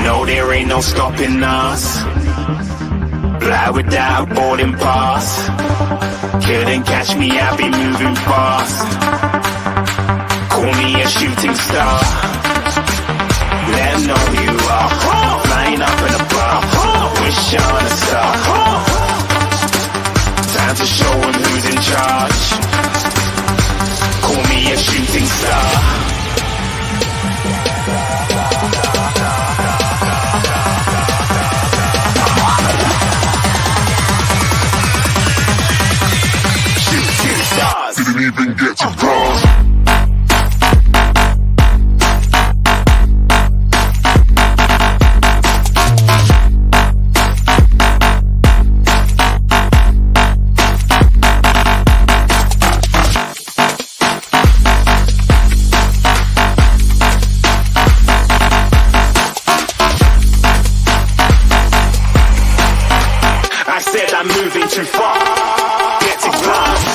No, there ain't no stopping us. Fly without boarding pass. Couldn't catch me, I be moving fast. Call me a shooting star. Let 'em know who you are. Flying up in a bar. Wish on a star. Time to show 'em who's in charge. Call me a shooting star. Shooting stars. Didn't even get to cross. I'm moving too far. Get to glance.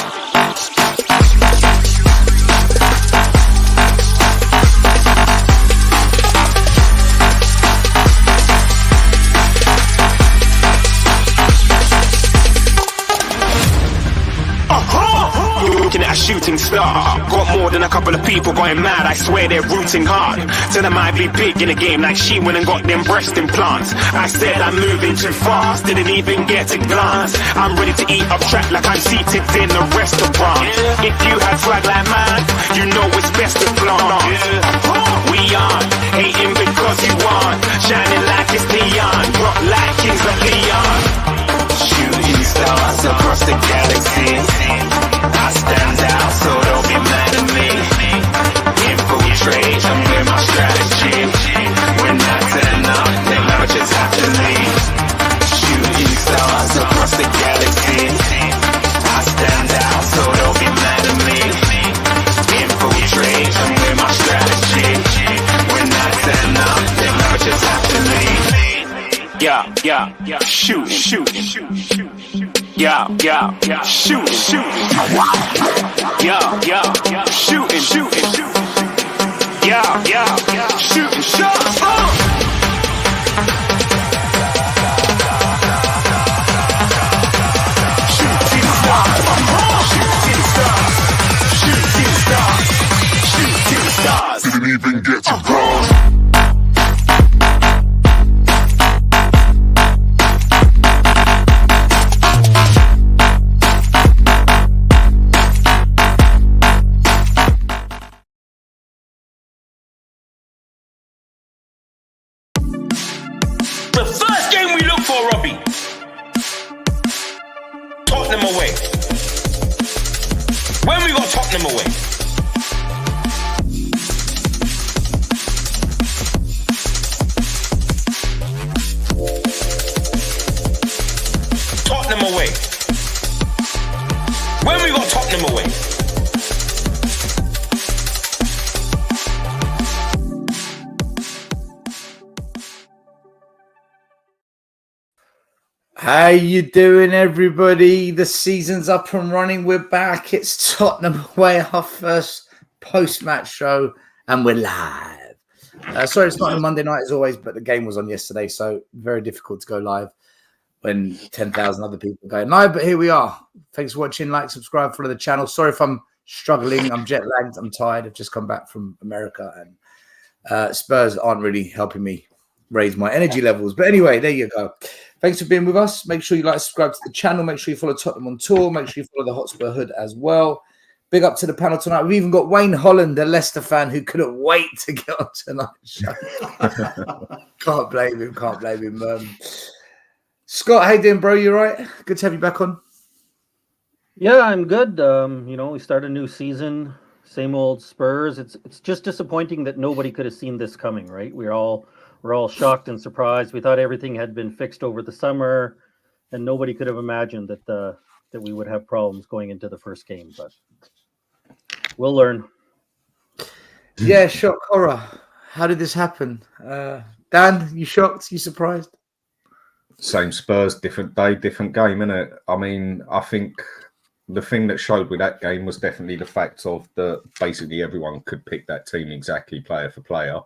Looking at a shooting star. Got more than a couple of people going mad. I swear they're rooting hard. Tell them I be big in the game like she went and got them breast implants. I said I'm moving too fast. Didn't even get a glance. I'm ready to eat up track like I'm seated in a restaurant. If you had swag like mine, you know it's best to flaunt. We aren't hating because you aren't. Shining like it's neon. Rock like kings like Leon. Shooting stars across the galaxy. I stand out, so don't be mad at me. Infiltrate, I'm with my strategy. When I turn up, then I just have to leave. Shooting stars across the galaxy. I stand out, so don't be mad at me. Infiltrate, I'm with my strategy. When I turn up, then I just have to leave. Yeah, shoot. Yeah, shoot. Yeah, shooting. Yeah, shooting shots. Shooting stars. Didn't even get to cross. The first game we look for, Robbie. Tottenham away. When we got Tottenham away? Tottenham away. When we got Tottenham away? How you doing, everybody? The season's up and running. We're back. It's Tottenham away, our first post-match show, and we're live. Sorry, it's not on Monday night as always, but the game was on yesterday, so very difficult to go live when 10,000 other people are going live. But here we are. Thanks for watching. Like, subscribe, follow the channel. Sorry if I'm struggling. I'm jet lagged. I'm tired. I've just come back from America, and Spurs aren't really helping me raise my energy levels. But anyway, there you go. Thanks for being with us. Make sure you like, subscribe to the channel. Make sure you follow Tottenham on Tour. Make sure you follow the Hotspur Hood as well. Big up to the panel tonight. We've even got Wayne Holland, a Leicester fan who couldn't wait to get on tonight's show. Can't blame him. Scott, how you doing, bro? You right? Good to have you back on. Yeah, I'm good. We start a new season. Same old Spurs. It's just disappointing that nobody could have seen this coming, right? We're all shocked and surprised. We thought everything had been fixed over the summer, and nobody could have imagined that we would have problems going into the first game. But we'll learn. Yeah, shock horror. How did this happen? Dan, you shocked? You surprised? Same Spurs, different day, different game, innit? I mean, I think the thing that showed with that game was definitely the fact of that basically everyone could pick that team exactly player for player.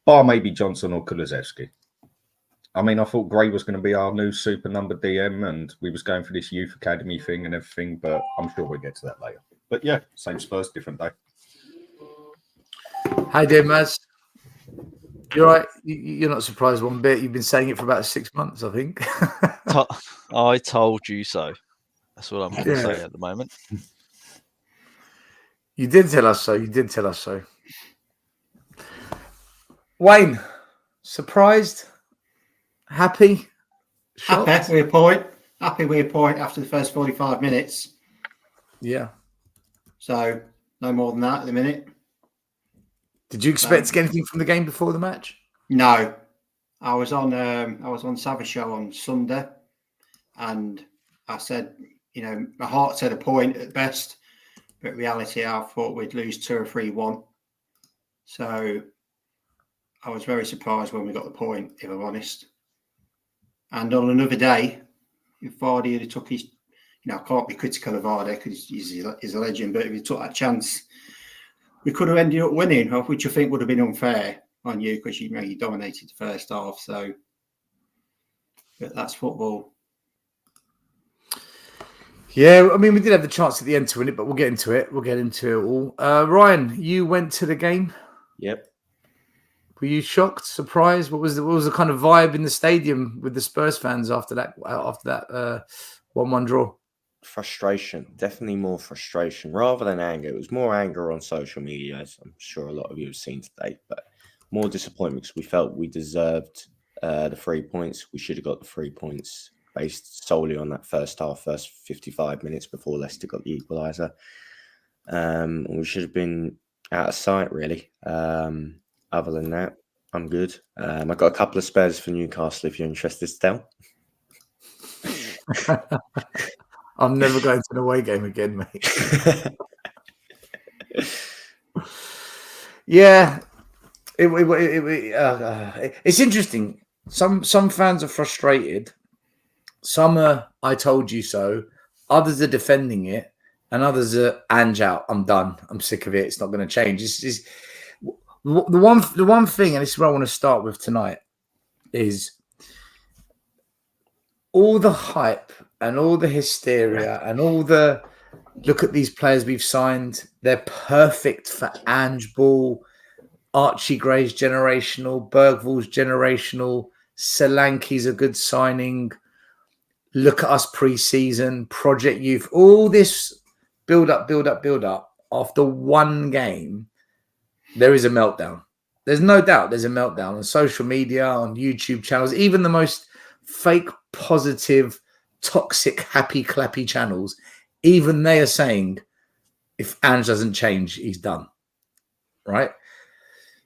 bar maybe Johnson or Kulusevski. I mean, I thought Gray was going to be our new super number DM, and we was going for this youth academy thing and everything, but I'm sure we'll get to that later. But yeah, same Spurs, different day. Hi there, Maz. You're right. You're not surprised one bit. You've been saying it for about 6 months, I think. I told you so. That's what I'm going to say at the moment. You did tell us so. You did tell us so. Wayne, surprised? Happy? Shocked? Happy with a point. Happy with a point after the first 45 minutes. Yeah. So no more than that at the minute. Did you expect to get anything from the game before the match? No. I was on Savage Show on Sunday, and I said, my heart said a point at best, but in reality, I thought we'd lose 2 or 3-1. So I was very surprised when we got the point, if I'm honest. And on another day, if Vardy had took his, I can't be critical of Vardy because he's a legend, but if he took that chance, we could have ended up winning, which I think would have been unfair on you because you dominated the first half. So, but that's football. Yeah, I mean, we did have the chance at the end to win it, but we'll get into it. We'll get into it all. Ryan, you went to the game. Yep. Were you shocked, surprised? What was the kind of vibe in the stadium with the Spurs fans after that 1-1 draw? Frustration, definitely more frustration rather than anger. It was more anger on social media, as I'm sure a lot of you have seen today, but more disappointment because we felt we deserved the 3 points. We should have got the 3 points based solely on that first 55 minutes before Leicester got the equaliser. We should have been out of sight, really. Other than that, I'm good. I've got a couple of spares for Newcastle if you're interested still. I'm never going to an away game again, mate. Yeah, it's interesting. Some fans are frustrated. Some are, I told you so. Others are defending it, and others are, Ange out. I'm done. I'm sick of it. It's not going to change. It's the one thing, and this is where I want to start with tonight, is all the hype and all the hysteria and all the look at these players we've signed. They're perfect for Ange Ball. Archie Gray's generational. Bergvall's generational. Solanke's a good signing. Look at us pre-season. Project Youth. All this build up. After one game, there is a meltdown. There's no doubt there's a meltdown on social media, on YouTube channels, even the most fake, positive, toxic, happy, clappy channels. Even they are saying, if Ange doesn't change, he's done. Right?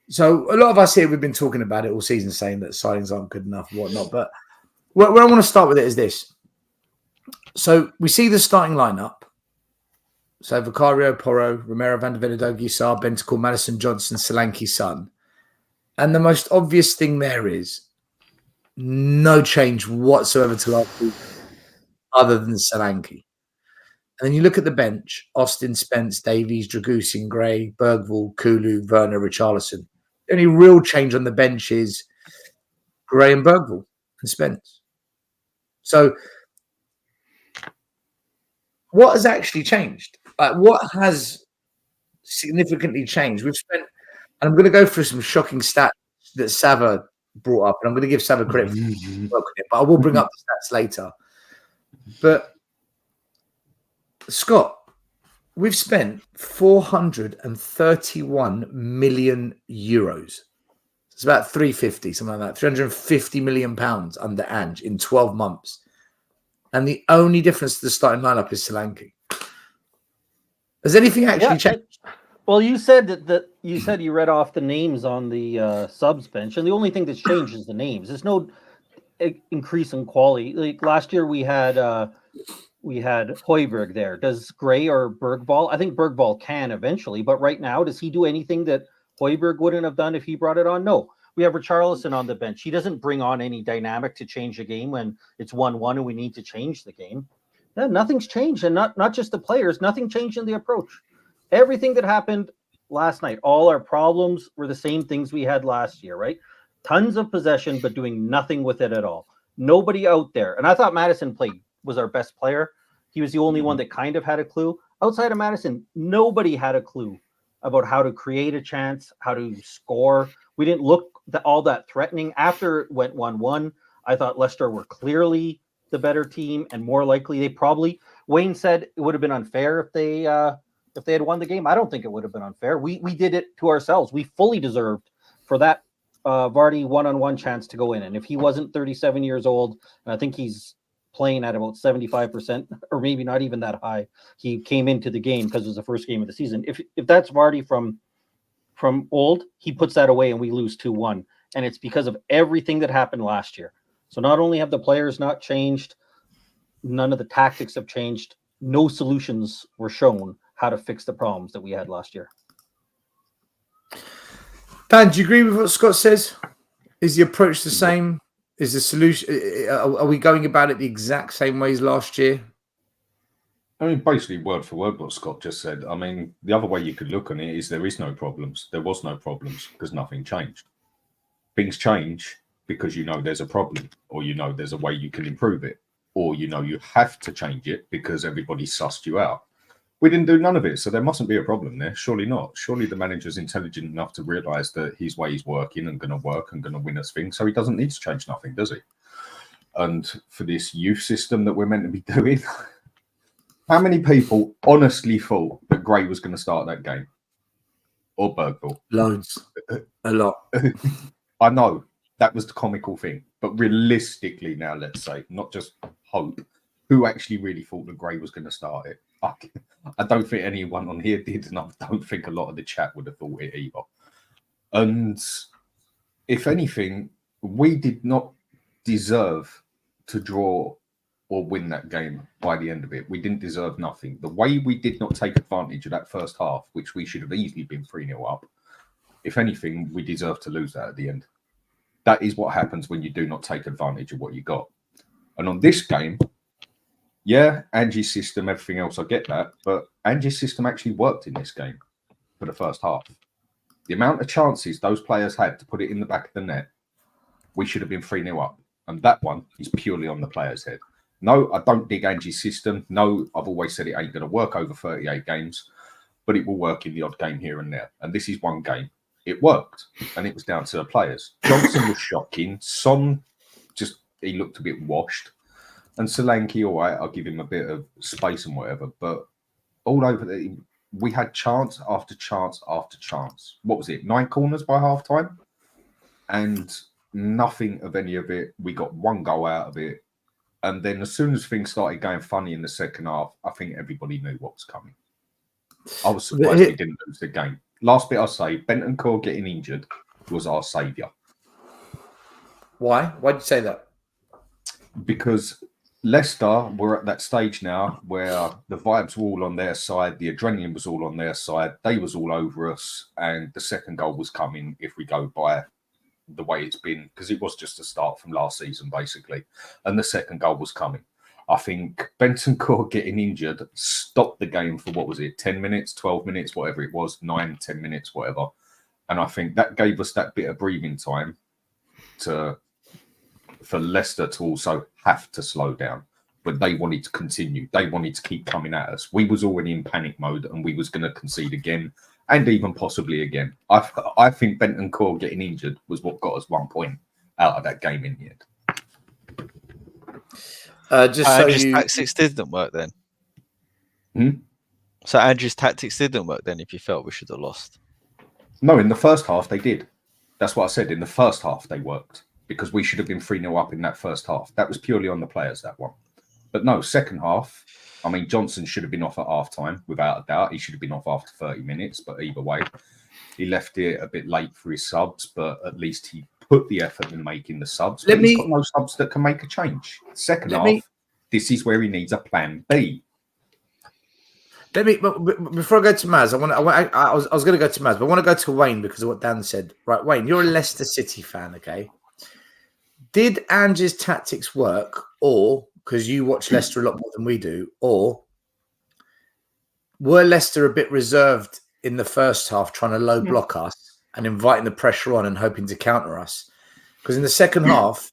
So a lot of us here, we've been talking about it all season, saying that signings aren't good enough and whatnot. But where I want to start with it is this. So we see the starting lineup. So Vicario, Porro, Romero, Van der Velde, Guissar, Bentancur, Madison, Johnson, Solanke, Son. And the most obvious thing there is no change whatsoever to last week other than Solanke. And then you look at the bench, Austin, Spence, Davies, Dragusin, Gray, Bergvall, Kulu, Werner, Richarlison. The only real change on the bench is Gray and Bergvall and Spence. So what has actually changed? Like, what has significantly changed? We've spent, and I'm going to go through some shocking stats that Sava brought up, and I'm going to give Sava credit for working it, but I will bring up the stats later. But Scott, we've spent 431 million euros. It's about 350, something like that. 350 million pounds under Ange in 12 months. And the only difference to the starting lineup is Solanke. Has anything actually changed? Well, you said that you said you read off the names on the subs bench, and the only thing that's changed is the names. There's no increase in quality. Like last year, we had Højbjerg there. Does Gray or Bergvall? I think Bergvall can eventually, but right now, does he do anything that Højbjerg wouldn't have done if he brought it on? No. We have Richarlison on the bench. He doesn't bring on any dynamic to change the game when it's 1-1 and we need to change the game. Yeah, nothing's changed, and not just the players. Nothing changed in the approach. Everything that happened last night. All our problems were the same things we had last year, right? Tons of possession, but doing nothing with it at all. Nobody out there. And I thought Madison was our best player. He was the only one that kind of had a clue. Outside of Madison, nobody had a clue about how to create a chance, how to score. We didn't look all that threatening. After it went 1-1, I thought Leicester were clearly the better team and more likely. Wayne said it would have been unfair if they had won the game. I don't think it would have been unfair. We did it to ourselves. We fully deserved for that Vardy one-on-one chance to go in. And if he wasn't 37 years old, and I think he's playing at about 75%, or maybe not even that high, he came into the game because it was the first game of the season. If that's Vardy from old, he puts that away and we lose 2-1. And it's because of everything that happened last year. So not only have the players not changed, none of the tactics have changed, no solutions were shown how to fix the problems that we had last year. Dan, do you agree with what Scott says? Is the approach the same? Is the solution? Are we going about it the exact same way as last year? I mean, basically word for word what Scott just said. I mean, the other way you could look on it is there is no problems. There was no problems because nothing changed. Things change because you know there's a problem, or you know there's a way you can improve it, or you know you have to change it because everybody sussed you out. We didn't do none of it, so there mustn't be a problem there. Surely not. Surely the manager's intelligent enough to realise that his way is working and going to work and going to win us things, so he doesn't need to change nothing, does he? And for this youth system that we're meant to be doing, how many people honestly thought that Gray was going to start that game? Or Bergville? Loads. A lot. I know, that was the comical thing. But realistically now, let's say, not just hope, who actually really thought that Gray was going to start it? I don't think anyone on here did, and I don't think a lot of the chat would have thought it either. And if anything, we did not deserve to draw or win that game by the end of it. We didn't deserve nothing. The way we did not take advantage of that first half, which we should have easily been 3-0 up, if anything, we deserve to lose that at the end. That is what happens when you do not take advantage of what you got. And on this game, yeah, Angie's system, everything else, I get that. But Angie's system actually worked in this game for the first half. The amount of chances those players had to put it in the back of the net, we should have been 3-0 up. And that one is purely on the player's head. No, I don't dig Angie's system. No, I've always said it ain't going to work over 38 games, but it will work in the odd game here and there. And this is one game. It worked, and it was down to the players. Johnson was shocking. Son, he looked a bit washed. And Solanke, all right, I'll give him a bit of space and whatever. But all over we had chance after chance after chance. What was it? 9 corners by half time? And nothing of any of it. We got 1 goal out of it. And then as soon as things started going funny in the second half, I think everybody knew what was coming. I was surprised we didn't lose the game. Last bit I'll say, Bentancur getting injured was our saviour. Why? Why did you say that? Because Leicester were at that stage now where the vibes were all on their side, the adrenaline was all on their side, they was all over us, and the second goal was coming if we go by the way it's been, because it was just a start from last season, basically. And the second goal was coming. I think Bentancur getting injured stopped the game for, 10 minutes, 12 minutes, whatever it was, 9, 10 minutes, whatever. And I think that gave us that bit of breathing time for Leicester to also have to slow down. But they wanted to continue. They wanted to keep coming at us. We was already in panic mode and we was going to concede again and even possibly again. I think Bentancur getting injured was what got us 1 point out of that game in the end. Andrew's tactics didn't work then. So Andrew's tactics didn't work then if you felt we should have lost. No, in the first half they did. That's what I said. In the first half they worked because we should have been 3-0 up in that first half. That was purely on the players, that one. But no, second half, I mean, Johnson should have been off at half time, without a doubt. He should have been off after 30 minutes, but either way, he left it a bit late for his subs, but at least he put the effort in making the subs. But he's got no subs that can make a change. Second half, this is where he needs a plan B. Before I go to Maz, I was going to go to Maz, but I want to go to Wayne because of what Dan said. Right, Wayne, you're a Leicester City fan, okay? Did Angie's tactics work, or because you watch Leicester a lot more than we do, or were Leicester a bit reserved in the first half trying to low block us and inviting the pressure on and hoping to counter us. Because in the second half,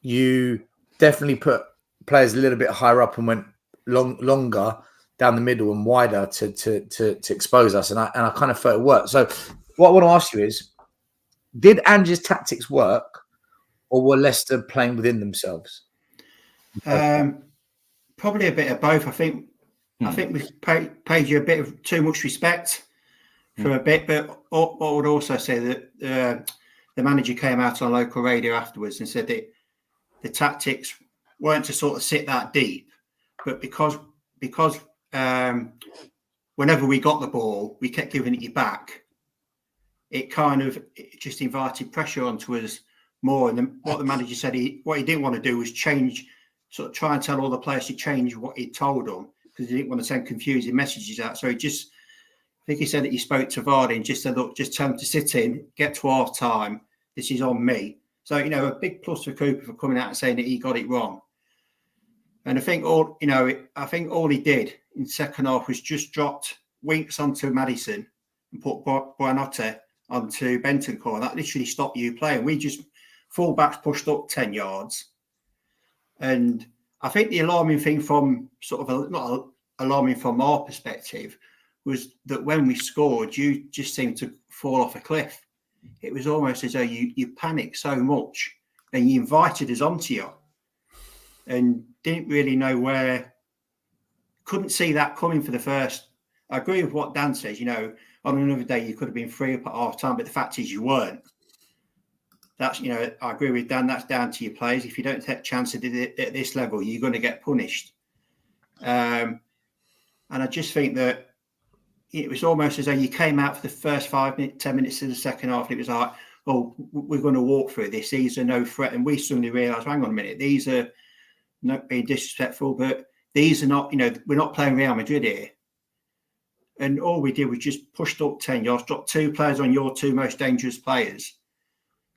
you definitely put players a little bit higher up and went longer down the middle and wider to expose us. And I kind of felt it worked. So what I want to ask you is, did Ange's tactics work, or were Leicester playing within themselves? Probably a bit of both. I think we paid you a bit of too much respect for a bit, but I would also say that the manager came out on local radio afterwards and said that the tactics weren't to sort of sit that deep, but because whenever we got the ball, we kept giving it you back. It just invited pressure onto us more. And then what the manager said, what he didn't want to do was try and tell all the players to change what he told them, because he didn't want to send confusing messages out. So I think he said that he spoke to Vardy and just said, look, just tell him to sit in, get to half time. This is on me. So, a big plus for Cooper for coming out and saying that he got it wrong. And I think all he did in the second half was just dropped Winks onto Maddison and put Buonanotte onto Bentancur. And that literally stopped you playing. We just, fullbacks pushed up 10 yards. And I think the alarming thing from not alarming from our perspective was that when we scored, you just seemed to fall off a cliff. It was almost as though you panicked so much and you invited us onto you and didn't really know where, couldn't see that coming for the first. I agree with what Dan says, on another day you could have been 3 up at half time, but the fact is you weren't. That's, I agree with Dan, that's down to your players. If you don't take chances at this level, you're going to get punished. And I just think that it was almost as though you came out for the first 5 minutes, 10 minutes of the second half. And it was like, oh, we're going to walk through this. These are no threat. And we suddenly realised, hang on a minute, these are not being disrespectful, but these are not, we're not playing Real Madrid here. And all we did was just pushed up 10 yards, dropped 2 players on your 2 most dangerous players.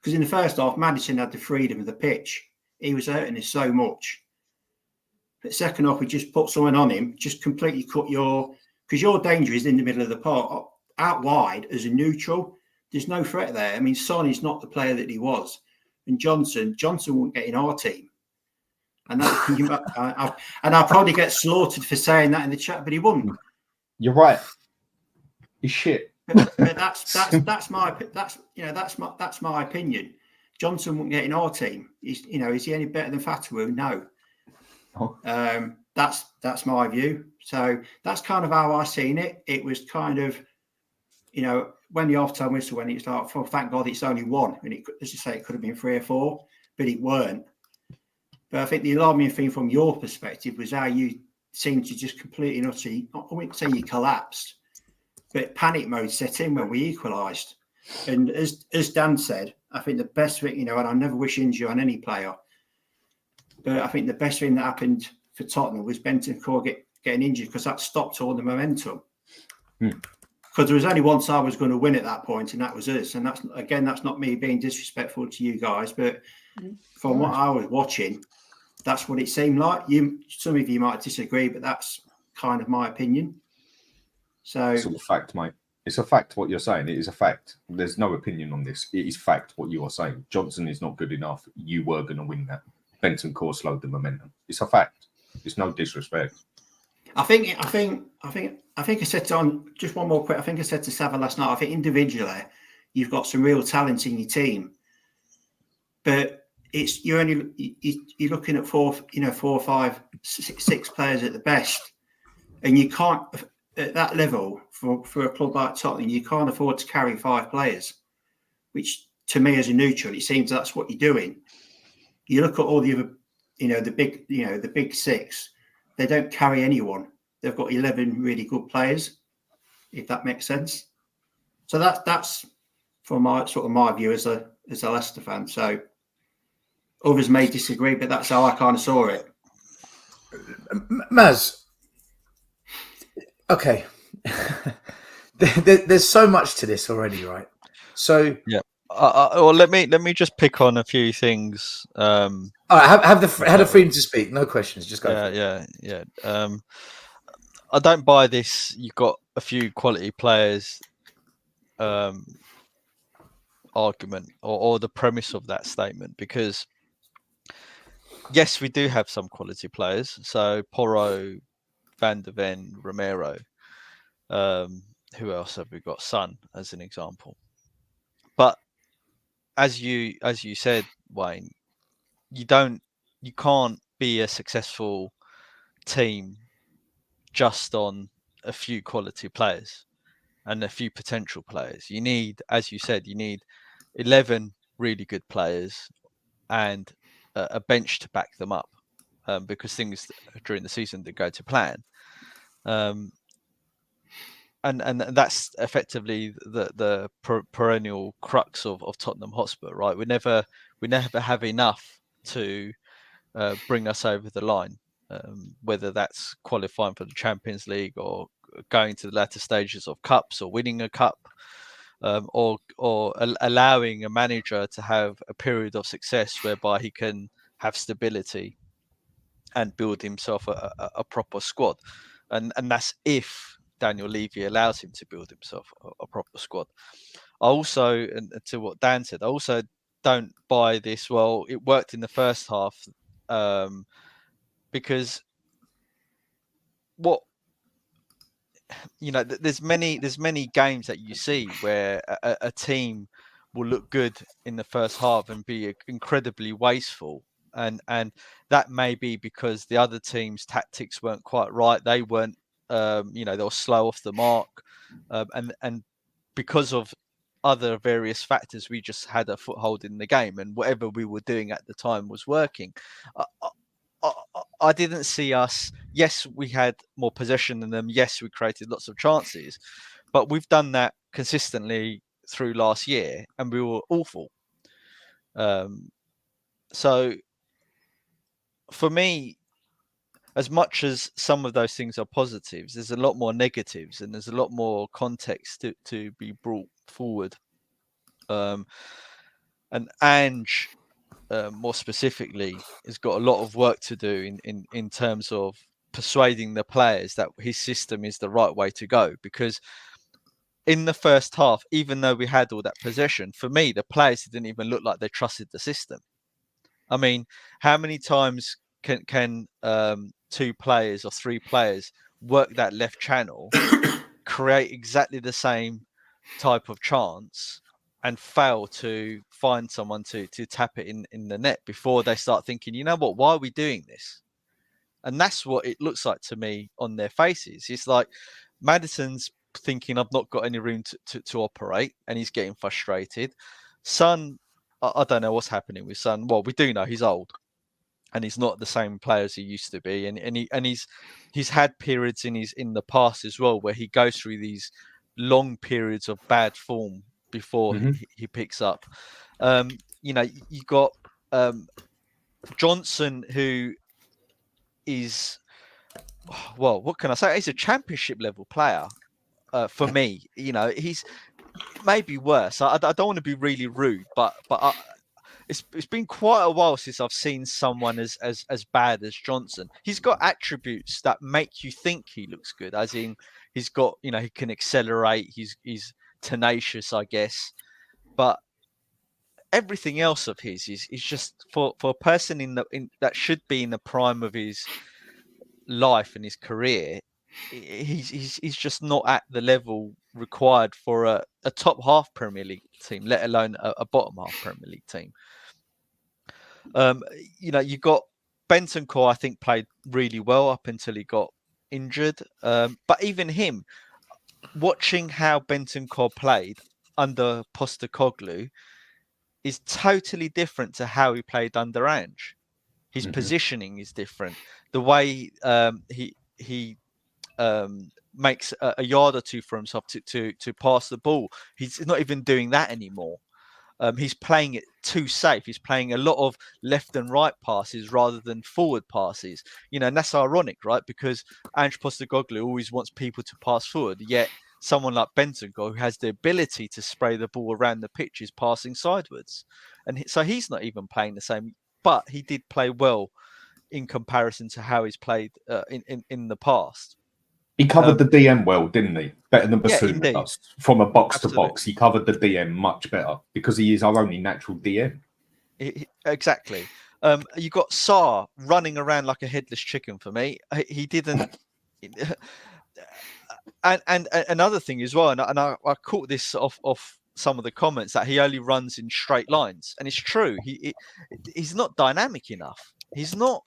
Because in the first half, Maddison had the freedom of the pitch. He was hurting us so much. But second half, we just put someone on him, just completely cut because your danger is in the middle of the park. Out wide as a neutral, there's no threat there. I mean, Son is not the player that he was. And Johnson won't get in our team. And I'll probably get slaughtered for saying that in the chat, but he wouldn't. You're right. He's shit. But that's my opinion. Johnson won't get in our team. Is he any better than Fatawu? No. Oh. That's my view. So that's kind of how I seen it. It was kind of, when the half-time whistle went, it's like, well, thank God it's only 1. And as you say, it could have been 3 or 4, but it weren't. But I think the alarming thing from your perspective was how you seemed to just completely and utterly, I wouldn't say you collapsed, but panic mode set in when we equalised. And as Dan said, I think the best thing, and I never wish injury on any player, but I think the best thing that happened for Tottenham was Bentancur getting injured, because that stopped all the momentum. Because there was only one side was going to win at that point, and that was us. And that's not me being disrespectful to you guys, but from what I was watching, that's what it seemed like. Some of you might disagree, but that's kind of my opinion. So it's all fact, mate. It's a fact what you're saying. It is a fact. There's no opinion on this. It is fact what you are saying. Johnson is not good enough. You were going to win that. Bentancur slowed the momentum. It's a fact. It's no disrespect. I think I said to just one more quick. I think I said to Sava last night. I think individually, you've got some real talent in your team, but you're looking at 4, 5, 6 players at the best, and you can't at that level for a club like Tottenham. You can't afford to carry 5 players, which to me as a neutral, it seems that's what you're doing. You look at all the other, the big 6. They don't carry anyone. They've got 11 really good players, if that makes sense. So that's from my view as a Leicester fan. So others may disagree, but that's how I kind of saw it. Maz, okay. There's so much to this already, right? So yeah. Well, let me just pick on a few things. All right, have the freedom to speak. No questions. Just go. Yeah. I don't buy this. You've got a few quality players argument or the premise of that statement, because yes, we do have some quality players. So Porro, Van der Ven, Romero. Who else have we got? Son, as an example. But as you said, Wayne, you can't be a successful team just on a few quality players and a few potential players. You need, as you said, 11 really good players and a bench to back them up, because things during the season that go to plan. And that's effectively the perennial crux of Tottenham Hotspur, right? We never have enough to bring us over the line, whether that's qualifying for the Champions League or going to the latter stages of cups or winning a cup, or allowing a manager to have a period of success whereby he can have stability and build himself a proper squad, and that's if Daniel Levy allows him to build himself a proper squad. I also, and to what Dan said, I also don't buy this. Well, it worked in the first half, because there's many games that you see where a team will look good in the first half and be incredibly wasteful, and that may be because the other team's tactics weren't quite right. They weren't, they were slow off the mark, and because of other various factors, we just had a foothold in the game, and whatever we were doing at the time was working. I didn't see us. Yes, we had more possession than them. Yes, we created lots of chances, but we've done that consistently through last year, and we were awful. So for me, as much as some of those things are positives, there's a lot more negatives, and there's a lot more context to be brought forward. And Ange, more specifically, has got a lot of work to do in terms of persuading the players that his system is the right way to go. Because in the first half, even though we had all that possession, for me, the players didn't even look like they trusted the system. I mean, how many times can 2 players or 3 players work that left channel, create exactly the same type of chance, and fail to find someone to tap it in the net before they start thinking, you know what, why are we doing this? And that's what it looks like to me on their faces. It's like Maddison's thinking, I've not got any room to operate, and he's getting frustrated. Son, I don't know what's happening with Son. Well, we do know he's old, and he's not the same player as he used to be. And he's had periods in the past as well where he goes through these long periods of bad form before he picks up. You got Johnson, who is, well, what can I say? He's a championship level player for me. He's maybe worse. I don't want to be really rude, but it's been quite a while since I've seen someone as bad as Johnson. He's got attributes that make you think he looks good, as in he's got, he can accelerate, he's tenacious, I guess. But everything else of his is just for a person that should be in the prime of his life and his career. He's just not at the level required for a top half Premier League team, let alone a bottom half Premier League team. You got Bentancur, I think, played really well up until he got injured. But even him, watching how Bentancur played under Postecoglou is totally different to how he played under Ange. His positioning is different. The way he makes a yard or two for himself to pass the ball, he's not even doing that anymore. He's playing it too safe. He's playing a lot of left and right passes rather than forward passes. And that's ironic, right? Because Ange Postecoglou always wants people to pass forward, yet someone like Bentancur, who has the ability to spray the ball around the pitch, is passing sideways. And so he's not even playing the same, but he did play well in comparison to how he's played in the past. He covered the DM well, didn't he? Better than Yeah, Basuma indeed. does. From a box to Absolutely. box, he covered the DM much better because he is our only natural DM. Exactly. You got Sarr running around like a headless chicken for me. He didn't. And another thing as well, and I caught this off some of the comments that he only runs in straight lines, and it's true. He's not dynamic enough. He's not.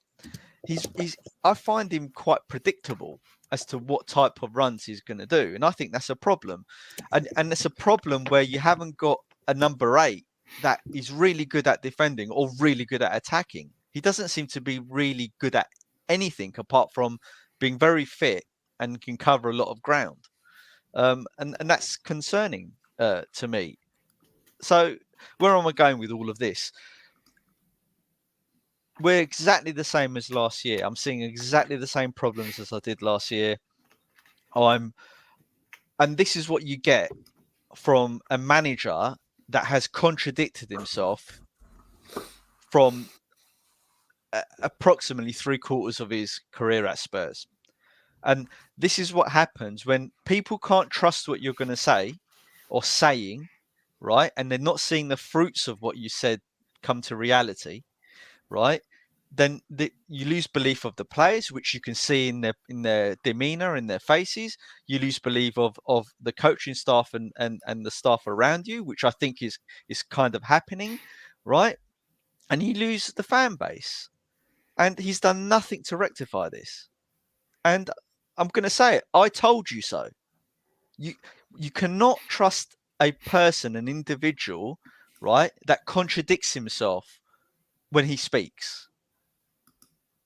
He's. I find him quite predictable as to what type of runs he's going to do, and I think that's a problem. And it's a problem where you haven't got a number 8 that is really good at defending or really good at attacking. He doesn't seem to be really good at anything apart from being very fit and can cover a lot of ground. And that's concerning to me. So where am I going with all of this? We're exactly the same as last year. I'm seeing exactly the same problems as I did last year. And this is what you get from a manager that has contradicted himself from approximately 3/4 of his career at Spurs. And this is what happens when people can't trust what you're going to say or saying, right? And they're not seeing the fruits of what you said come to reality, right? Then you lose belief of the players, which you can see in their demeanor, in their faces. You lose belief of the coaching staff and the staff around you, which I think is kind of happening, right? And you lose the fan base. And he's done nothing to rectify this. And I'm going to say it. I told you so. You cannot trust a person, an individual, right, that contradicts himself when he speaks.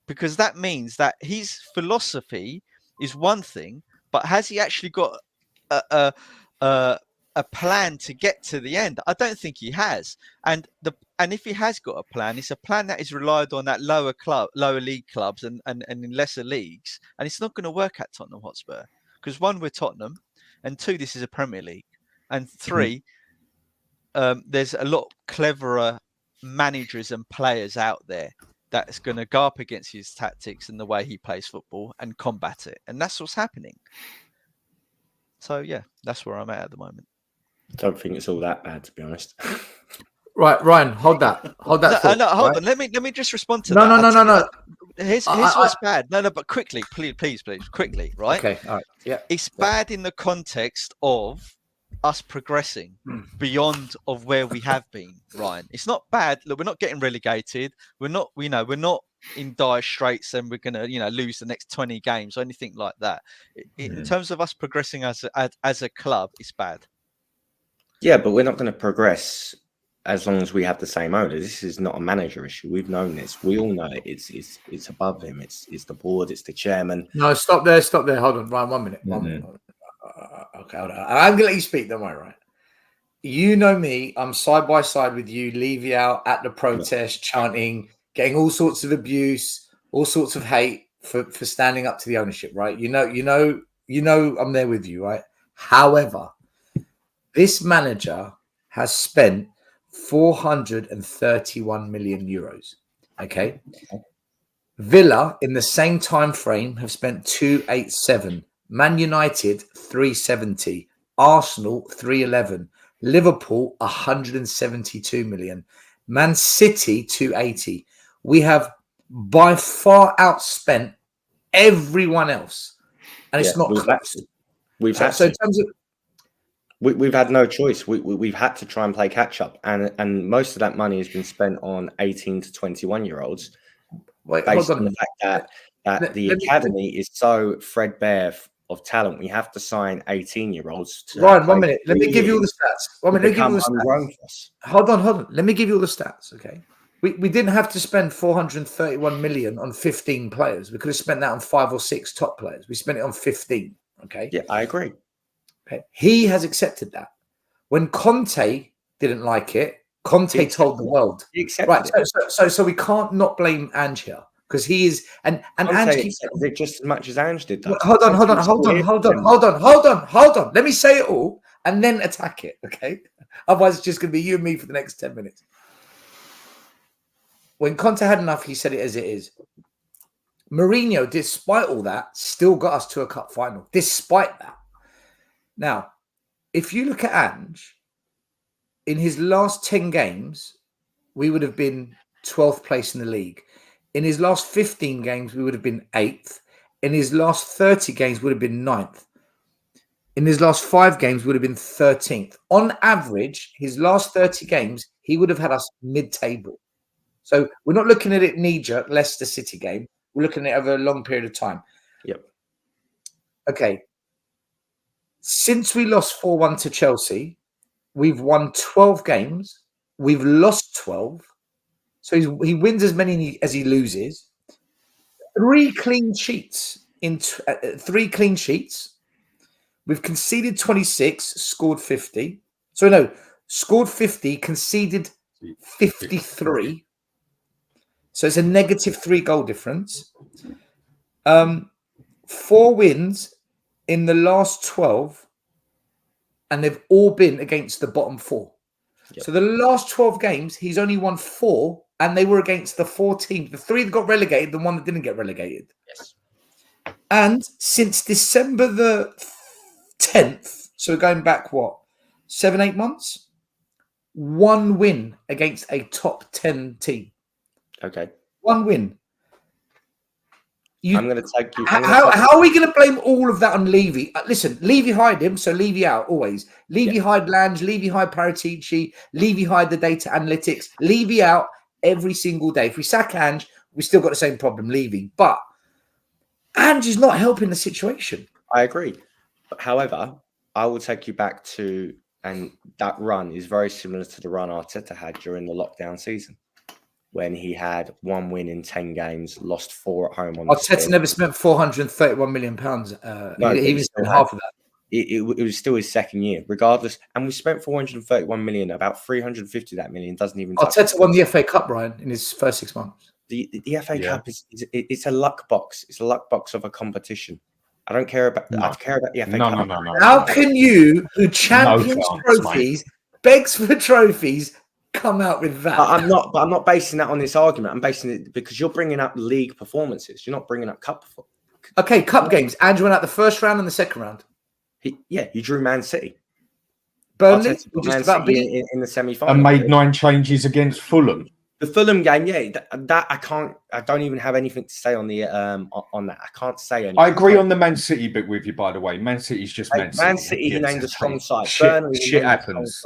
Because that means that his philosophy is one thing, but has he actually got a plan to get to the end? I don't think he has. And if he has got a plan, it's a plan that is relied on at lower league clubs and in lesser leagues. And it's not going to work at Tottenham Hotspur because 1, we're Tottenham, and 2, this is a Premier League, and 3, there's a lot cleverer managers and players out there that's going to go up against his tactics and the way he plays football and combat it. And that's what's happening. So, yeah, that's where I'm at the moment. I don't think it's all that bad, to be honest. Right, Ryan, hold that. Hold that. No, hold on. Let me just respond to that. No. Here's what's bad. No, but quickly, please, quickly, right? Okay, all right. Yeah. It's bad in the context of us progressing beyond of where we have been, Ryan. It's not bad. Look, we're not getting relegated. We're not in dire straits and we're going to, lose the next 20 games or anything like that. In terms of us progressing as a club, it's bad. Yeah, but we're not going to progress as long as we have the same owner. This is not a manager issue. We've known this. We all know it. It's above him. It's the board. It's the chairman. No, stop there. Hold on, Ryan. 1 minute. 1 minute. Okay, hold on. I'm going to let you speak. Don't worry, right? You know me. I'm side by side with you. Levy out at the protest, chanting, getting all sorts of abuse, all sorts of hate for standing up to the ownership. Right? You know. I'm there with you. Right? However, this manager has spent 431 million euros. Okay. Villa in the same time frame have spent 287. Man United 370. Arsenal 311. Liverpool 172 million. Man City 280. We have by far outspent everyone else, and it's not close. We've had no choice. We've had to try and play catch up, and most of that money has been spent on 18 to 21-year-olds. Based on the fact that the academy is so threadbare of talent, we have to sign 18-year-olds. Ryan, 1 minute. Let me give you all the stats. 1 minute. Let me give you all the stats. Hold on. Let me give you all the stats. Okay. We didn't have to spend 431 million on 15 players. We could have spent that on 5 or 6 top players. We spent it on 15. Okay. Yeah, I agree. Okay. He has accepted that. When Conte didn't like it, Conte told the world. He accepted it. So we can't not blame Ange here because he is and Ange accepted it just as much as Ange did. Hold on. Let me say it all and then attack it. Okay. Otherwise, it's just going to be you and me for the next 10 minutes. When Conte had enough, he said it as it is. Mourinho, despite all that, still got us to a cup final. Despite that. Now, if you look at Ange, in his last 10 games, we would have been 12th place in the league. In his last 15 games, we would have been 8th. In his last 30 games, would have been 9th. In his last 5 games, would have been 13th. On average, his last 30 games, he would have had us mid-table. So we're not looking at it knee-jerk, Leicester City game. We're looking at it over a long period of time. Yep. Okay. Since we lost 4-1 to Chelsea, we've won 12 games. We've lost 12. So he wins as many as he loses. 3 clean sheets. 3 clean sheets. We've conceded 26, scored 50. So no, scored 50, conceded 53. So it's a negative 3 goal difference. 4 wins in the last 12, and they've all been against the bottom 4. Yep. So the last 12 games, he's only won 4, and they were against the 4 teams. The 3 that got relegated, the 1 that didn't get relegated. Yes. And since December the 10th, so going back, 7-8 months? 1 win against a top 10 team. Okay. 1 win. I'm going to take you. How are we going to blame all of that on Levy? Listen, Levy hired him, so Levy out always. Levy hired Lange, Levy hired Paratici, Levy hired the data analytics. Levy out every single day. If we sack Ange, we still got the same problem, Levy. But Ange is not helping the situation. I agree. However, I will take you back to, and that run is very similar to the run Arteta had during the lockdown season, when he had 1 win in 10 games, lost 4 at home. Arteta never spent £431 million. No, he even spent half of that. It was still his second year, regardless. And we spent 431 million. About 350 of that million doesn't even. Arteta won the FA Cup, Ryan, in his first 6 months. The FA Cup it's a luck box. It's a luck box of a competition. I don't care about. I care about the FA Cup. No. How can you, who champions trophies, begs for trophies, come out with that? I'm not basing that on this argument. I'm basing it because you're bringing up league performances. You're not bringing up cup performance. Okay, cup games. Andrew went out the first round and the second round. He drew Man City. Burnley in the semi-final and made 9 changes against Fulham. The Fulham game, that I can't. I don't even have anything to say on the on that. I can't say anything. I agree on the Man City bit with you, by the way. Man City's just Man City. Man City, he named a strong side. Shit happens.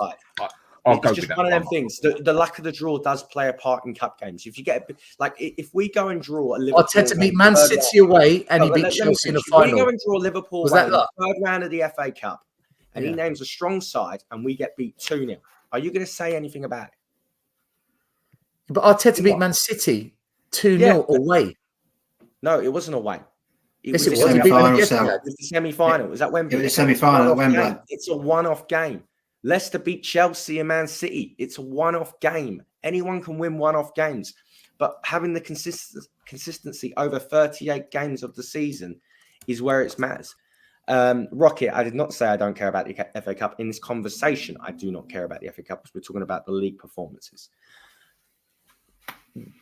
I'll go it's just one of them things. The luck of the draw does play a part in cup games. If you get if we go and draw a Liverpool, Arteta beat Man City away and he beat Chelsea in the final. We go and draw Liverpool away in the 3rd round of the FA Cup, and he names a strong side, and we get beat 2-0. Are you going to say anything about it? But Arteta beat Man City 2-0 away. No, it wasn't away. It was the semi-final. Was that Wembley? It was the semi-final at Wembley. It's a one-off game. Leicester beat Chelsea and Man City. It's a one-off game. Anyone can win one-off games. But having the consistency over 38 games of the season is where it matters. Rocket, I did not say I don't care about the FA Cup. In this conversation, I do not care about the FA Cup because we're talking about the league performances.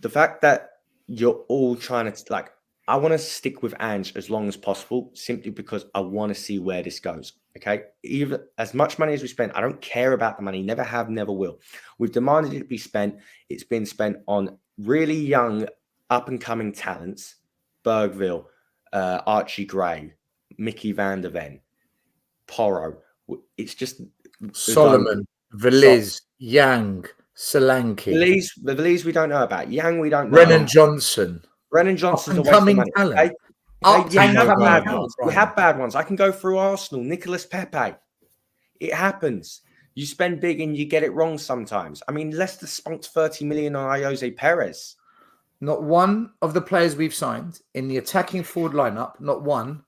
The fact that you're all trying to, I want to stick with Ange as long as possible, simply because I want to see where this goes. Okay, even as much money as we spend, I don't care about the money. Never have, never will. We've demanded it be spent. It's been spent on really young, up and coming talents: Bergville, Archie Gray, Mickey van der Ven, Porro. It's just Solomon, Veliz, Yang, Solanke. Veliz we don't know about. Yang we don't know. Brennan Johnson. Brennan Johnson's a coming waste of money. talent. We have bad ones. I can go through Arsenal. Nicolas Pepe. It happens. You spend big and you get it wrong sometimes. I mean, Leicester spunked 30 million on Jose Perez. Not one of the players we've signed in the attacking forward lineup, not one,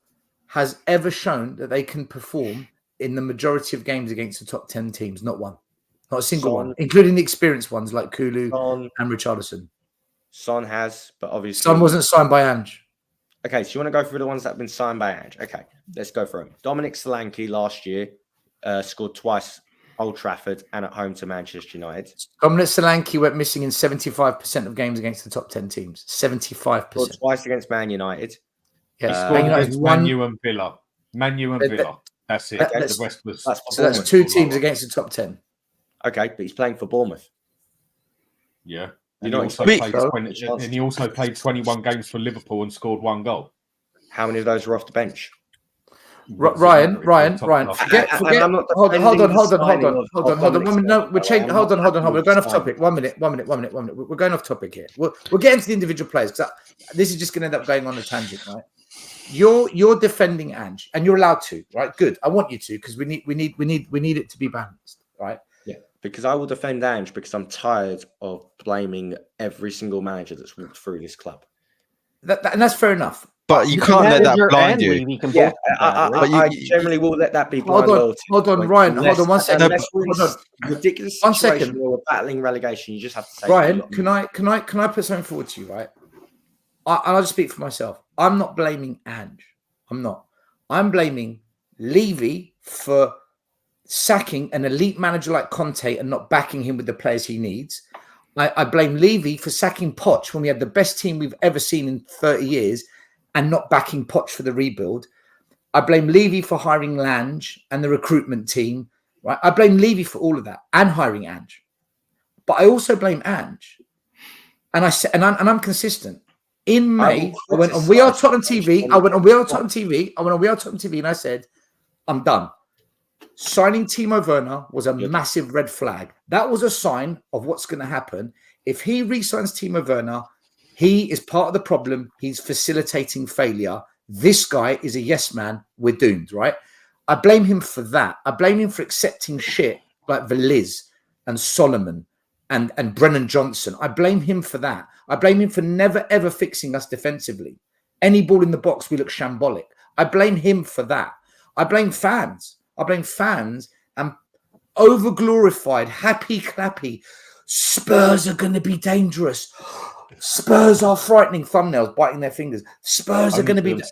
has ever shown that they can perform in the majority of games against the top 10 teams. Not one. Not a single one, including the experienced ones like Kulu and Richarlison. Son has, but obviously... Son wasn't signed by Ange. Okay, so you want to go through the ones that have been signed by Ange. Okay, let's go through them. Dominic Solanke last year scored twice Old Trafford, and at home to Manchester United. Dominic Solanke went missing in 75% of games against the top 10 teams. 75%. Scored twice against Man United. Yeah, He Man scored United against won. Man U and Villa. Man U and Villa. That's it. That's- The rest was. That's for So that's Bournemouth. two teams against the top 10. Okay, but he's playing for Bournemouth. Yeah. You're And not he, also expecting played so. 20, and he also played 21 games for Liverpool and scored 1 goal. How many of those were off the bench? Ryan, Top forget. I'm not Hold on. defending the signing of 1 minute. Dominic No, we're Solanke. changing. I'm Hold not on. happy We're with going the off topic. 1 minute. We're going off topic here. We'll get into the individual players because this is just going to end up going on a tangent, right? You're defending Ange, and you're allowed to, right? Good. I want you to because we need it to be balanced, right? Yeah, because I will defend Ange because I'm tired of blaming every single manager that's walked through this club. And that's fair enough. But you can't let that Manager blind and you. Levy can Yeah, both be bad, right? I generally will let that be blind loyalty. Hold on, Like, Ryan. Hold on 1 second. Unless we're in Hold a ridiculous 1 situation second. where we're battling relegation, you just have to say, Ryan, look, can I put something forward to you, right? I'll just speak for myself. I'm not blaming Ange. I'm not. I'm blaming Levy for sacking an elite manager like Conte and not backing him with the players he needs. I blame Levy for sacking Poch when we had the best team we've ever seen in 30 years and not backing Poch for the rebuild. I blame Levy for hiring Lange and the recruitment team. Right? I blame Levy for all of that and hiring Ange. But I also blame Ange. And I'm consistent. In May, I went on We Are Tottenham TV. I went on We Are Tottenham TV and I said, I'm done. Signing Timo Werner was a massive red flag. That was a sign of what's going to happen. If he re-signs Timo Werner, he is part of the problem. He's facilitating failure. This guy is a yes man. We're doomed, right? I blame him for that. I blame him for accepting shit like Veliz and Solomon and Brennan Johnson. I blame him for that. I blame him for never, ever fixing us defensively. Any ball in the box, we look shambolic. I blame him for that. I blame fans. And over-glorified, happy, clappy. Spurs are going to be dangerous. Spurs are frightening, thumbnails, biting their fingers. Spurs are going to be...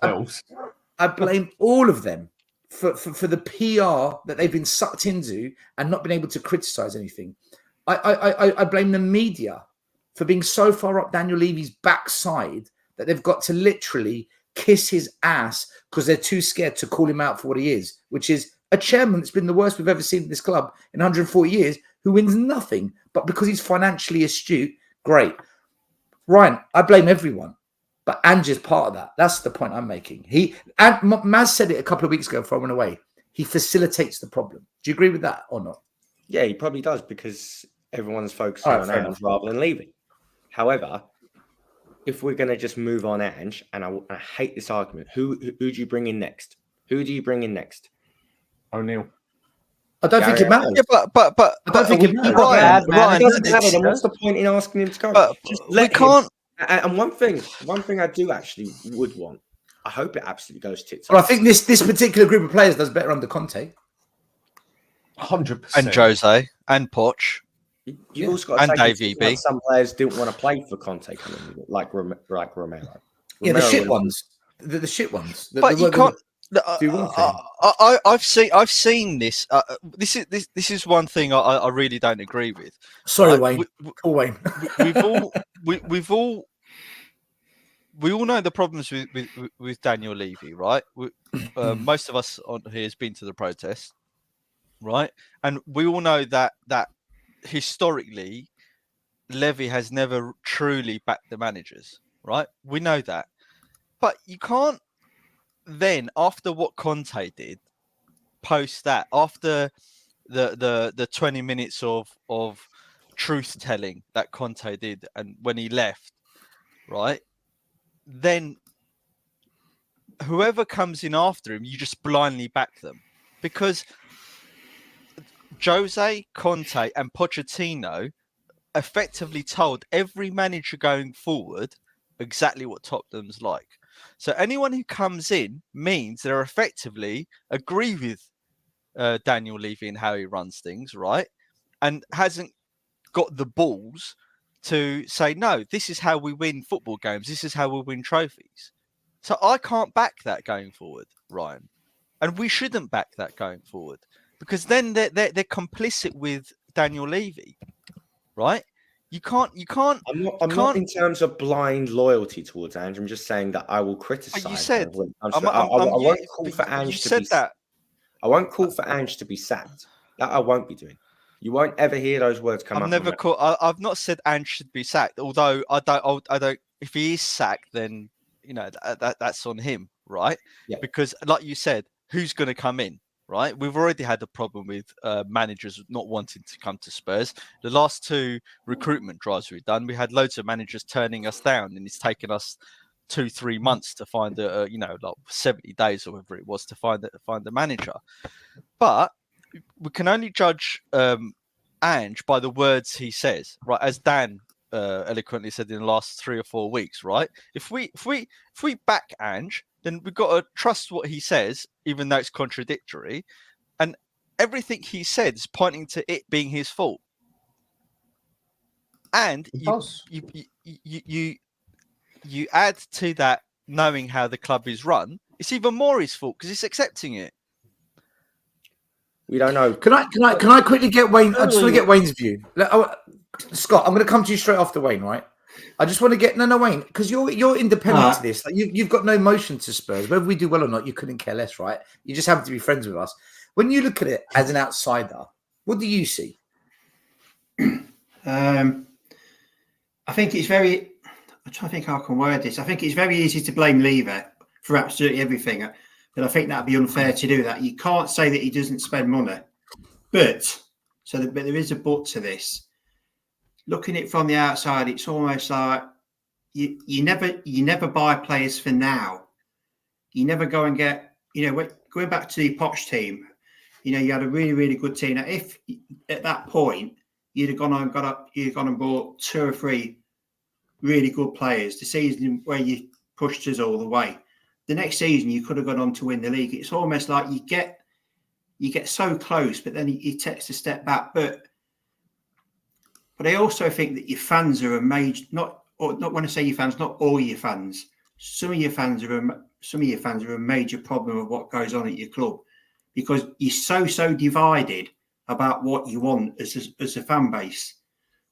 I blame all of them for the PR that they've been sucked into and not been able to criticize anything. I blame the media for being so far up Daniel Levy's backside that they've got to literally kiss his ass because they're too scared to call him out for what he is, which is a chairman that's been the worst we've ever seen in this club in 140 years, who wins nothing, but because he's financially astute, great. Ryan, I blame everyone, but Ange is part of that. That's the point I'm making. Maz said it a couple of weeks ago before I went away. He facilitates the problem. Do you agree with that or not? Yeah, he probably does because everyone's focusing on Ange rather than Levy. However, if we're going to just move on Ange, and I hate this argument, who do you bring in next? O'Neill. I don't think it matters. Yeah, but I don't think it matters. Ryan, It doesn't matter. Then what's the point in asking him to go? But Just we let can't. him. And one thing I do actually would want. I hope it absolutely goes tits up. Well, I think this particular group of players does better under Conte. 100%. And Jose and Poch. You've also got to and take Dave into account some players didn't want to play for Conte coming in, like Romero. Yeah, the shit ones. The shit ones. But you can't. do one thing. I've seen this. This is one thing I really don't agree with. Sorry, Like, Wayne. We all know the problems with Daniel Levy, right? Most of us on here has been to the protest, right? And we all know that historically, Levy has never truly backed the managers, right? We know that, but you can't then, after what Conte did, post that, after the 20 minutes of truth telling that Conte did, and when he left, right, then whoever comes in after him, you just blindly back them, because Jose, Conte, and Pochettino effectively told every manager going forward exactly what Tottenham's like. So anyone who comes in means they're effectively agree with Daniel Levy and how he runs things, right? And hasn't got the balls to say, no, this is how we win football games. This is how we win trophies. So I can't back that going forward, Ryan. And we shouldn't back that going forward, because then they're complicit with Daniel Levy, right? You can't. I'm not in terms of blind loyalty towards Ange. I'm just saying that I will criticize. You said I won't call for Ange to be. that. I won't call for Ange to be sacked. That I won't be doing. You won't ever hear those words come up. I've not said Ange should be sacked. Although I don't. If he is sacked, then that's on him, right? Yeah. Because like you said, who's going to come in? Right, we've already had the problem with managers not wanting to come to Spurs. The last 2 recruitment drives we've done, we had loads of managers turning us down, and it's taken us 2-3 months to find like 70 days or whatever it was to find the manager. But we can only judge Ange by the words he says, right? As Dan eloquently said in the last 3 or 4 weeks, right? If we back Ange, then we've got to trust what he says, even though it's contradictory. And everything he said is pointing to it being his fault. And you add to that knowing how the club is run, it's even more his fault because he's accepting it. We don't know. Can I quickly get Wayne? I just want to get Wayne's view. Scott, I'm going to come to you straight after Wayne, right? I just want to get Wayne, because you're independent to this. Like you've got no emotion to Spurs. Whether we do well or not, you couldn't care less, right? You just happen to be friends with us. When you look at it as an outsider, what do you see? I think it's very. I'm trying to think how I can word this. I think it's very easy to blame Levy for absolutely everything, but I think that'd be unfair to do that. You can't say that he doesn't spend money, but there is a but to this. Looking at it from the outside, it's almost like you never buy players for now. You never go and get, going back to the Poch team, you had a really, really good team. Now, if at that point you'd have gone and bought 2 or 3 really good players, the season where you pushed us all the way, the next season you could have gone on to win the league. It's almost like you get so close, but then he takes a step back. But I also think that your fans are a major, not when I say your fans, not all your fans. Some of your fans are a major problem of what goes on at your club, because you're so divided about what you want as a fan base.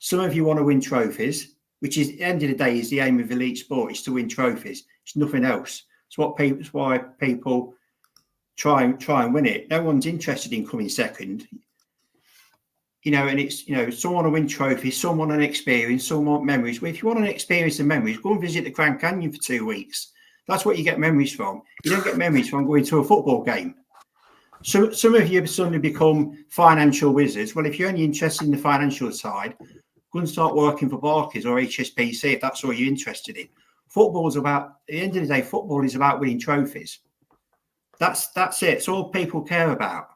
Some of you want to win trophies, which is at the end of the day is the aim of elite sport, is to win trophies. It's nothing else. It's why people try and win it. No one's interested in coming second. And it's, some want to win trophies, some want an experience, some want memories. Well, if you want an experience and memories, go and visit the Grand Canyon for 2 weeks. That's what you get memories from. You don't get memories from going to a football game. So some of you have suddenly become financial wizards. Well, if you're only interested in the financial side, go and start working for Barclays or HSBC if that's all you're interested in. Football's about, at the end of the day, football is about winning trophies. That's it. It's all people care about.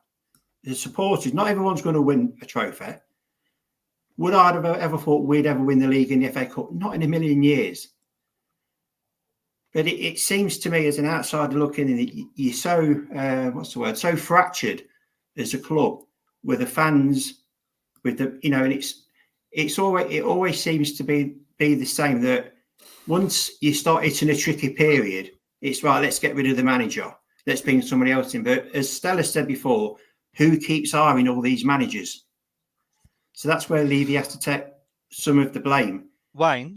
The supporters, not everyone's going to win a trophy. Would I have ever thought we'd ever win the league in the FA Cup? Not in a million years. But it seems to me as an outsider looking in, you're so, so fractured as a club with the fans, with the, and it always seems to be the same, that once you start hitting a tricky period, it's right, let's get rid of the manager. Let's bring somebody else in. But as Stella said before, who keeps hiring all these managers? So that's where Levy has to take some of the blame. Wayne,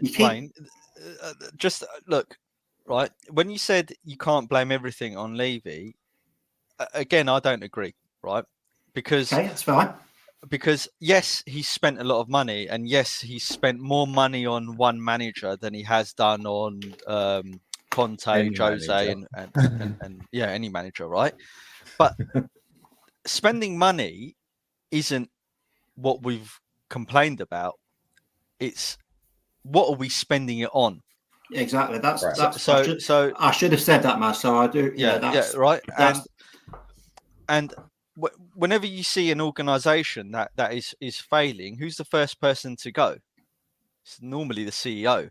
just look, right? When you said you can't blame everything on Levy, again, I don't agree, right? Because that's fine. Because yes, he's spent a lot of money, and yes, he's spent more money on one manager than he has done on Conte, Any Jose, manager. and any manager, right? But spending money isn't what we've complained about. It's what are we spending it on? Exactly. That's so I should have said that, Matt. So I do. Right. And whenever you see an organisation that is failing, who's the first person to go? It's normally the CEO,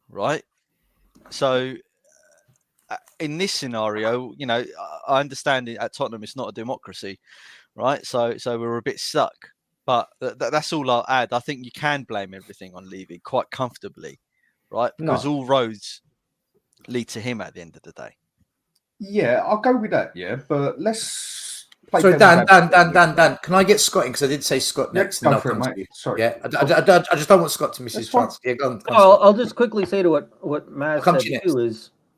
right? So in this scenario, I understand at Tottenham it's not a democracy, right? So we're a bit stuck. But that's all I'll add. I think you can blame everything on Levy quite comfortably, right? Because all roads lead to him at the end of the day. Yeah, I'll go with that. Yeah, but let's Played Sorry, devil's advocate. Dan. Can I get Scott in? Because I did say Scott Yeah, next. go And I'll for it, come to mate. you. Sorry. Yeah, I just don't want Scott to miss That's his fine. chance. Yeah, go on, I'll Scott. just quickly say to what I'll Maz come said to you next. too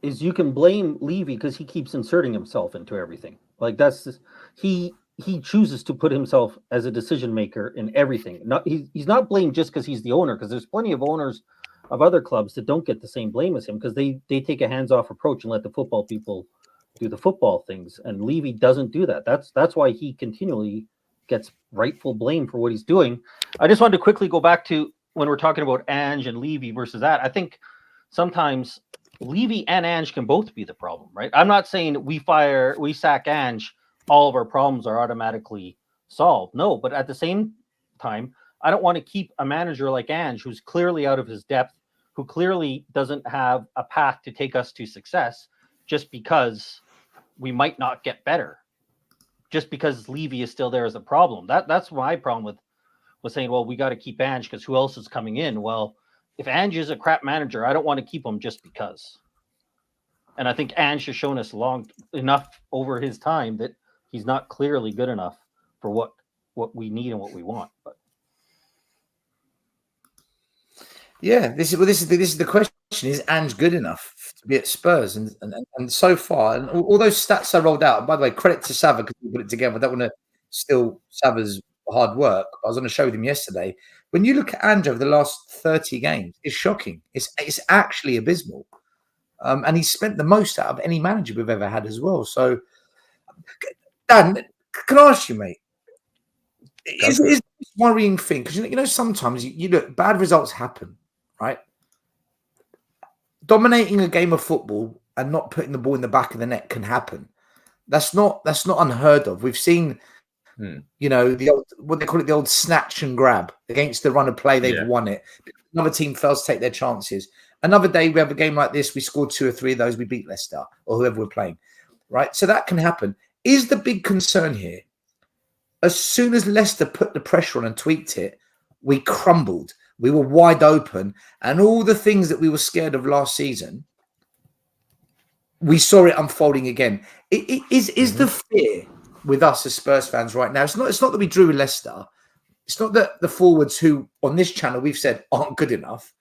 is you can blame Levy because he keeps inserting himself into everything. Like he chooses to put himself as a decision maker in everything. He's not blamed just because he's the owner, because there's plenty of owners of other clubs that don't get the same blame as him because they take a hands-off approach and let the football people do the football things. And Levy doesn't do that. That's why he continually gets rightful blame for what he's doing. I just wanted to quickly go back to when we're talking about Ange and Levy versus that. I think sometimes Levy and Ange can both be the problem, right? I'm not saying we sack Ange, all of our problems are automatically solved. No, but at the same time, I don't want to keep a manager like Ange, who's clearly out of his depth, who clearly doesn't have a path to take us to success, just because we might not get better, just because Levy is still there as a problem. That's my problem with saying, well, we got to keep Ange because who else is coming in? Well, if Ange is a crap manager, I don't want to keep him just because. And I think Ange has shown us long enough over his time that he's not clearly good enough for what we need and what we want. But Yeah, this is the question: is Ange good enough to be at Spurs? And so far, and all those stats I rolled out. And by the way, credit to Sava because he put it together. I don't want to steal Sava's hard work. I was on a show with him yesterday. When you look at Ange over the last 30 games, it's shocking. It's actually abysmal. And he's spent the most out of any manager we've ever had as well. So, Dan, can I ask you, mate? Is this worrying thing? Because you know sometimes you look, bad results happen, right? Dominating a game of football and not putting the ball in the back of the net can happen. That's not unheard of. We've seen, you know, the old, what they call it, the old snatch and grab against the run of play. They've won it. Another team fails to take their chances. Another day we have a game like this. We scored 2 or 3 of those. We beat Leicester or whoever we're playing, right? So that can happen. Is the big concern here? As soon as Leicester put the pressure on and tweaked it, we crumbled. We were wide open. And all the things that we were scared of last season, we saw it unfolding again. Is the fear with us as Spurs fans right now? It's not that we drew with Leicester. It's not that the forwards who on this channel we've said aren't good enough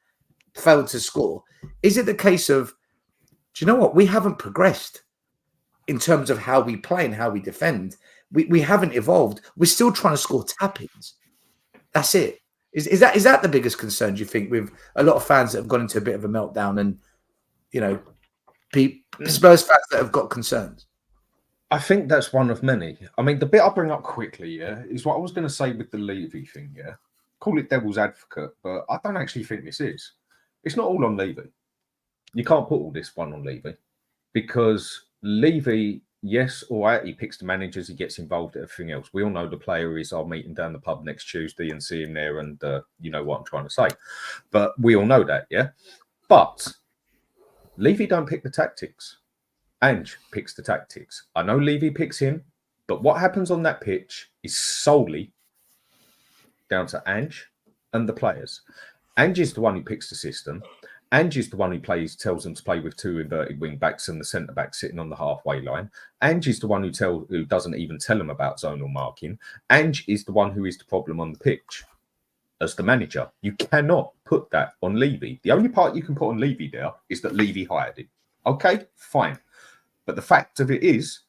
failed to score. Is it the case of, do you know what? We haven't progressed in terms of how we play and how we defend. We haven't evolved. We're still trying to score tap-ins. That's it. Is that the biggest concern, do you think, with a lot of fans that have gone into a bit of a meltdown and, you know, Spurs fans that have got concerns? I think that's one of many. I mean, the bit I'll bring up quickly, is what I was going to say with the Levy thing, Call it devil's advocate, but I don't actually think this is. It's not all on Levy. You can't put all this one on Levy because Levy, yes, all right, he picks the managers, he gets involved in everything else. We all know the player is our meeting down the pub next Tuesday and see him there, and you know what I'm trying to say. But we all know that, But Levy don't pick the tactics. Ange picks the tactics. I know Levy picks him, but what happens on that pitch is solely down to Ange and the players. Ange is the one who picks the system. Ange is the one who tells them to play with 2 inverted wing backs and the centre back sitting on the halfway line. Ange is the one who doesn't even tell them about zonal marking. Ange is the one who is the problem on the pitch as the manager. You cannot put that on Levy. The only part you can put on Levy there is that Levy hired him. Okay, fine. But the fact of it is,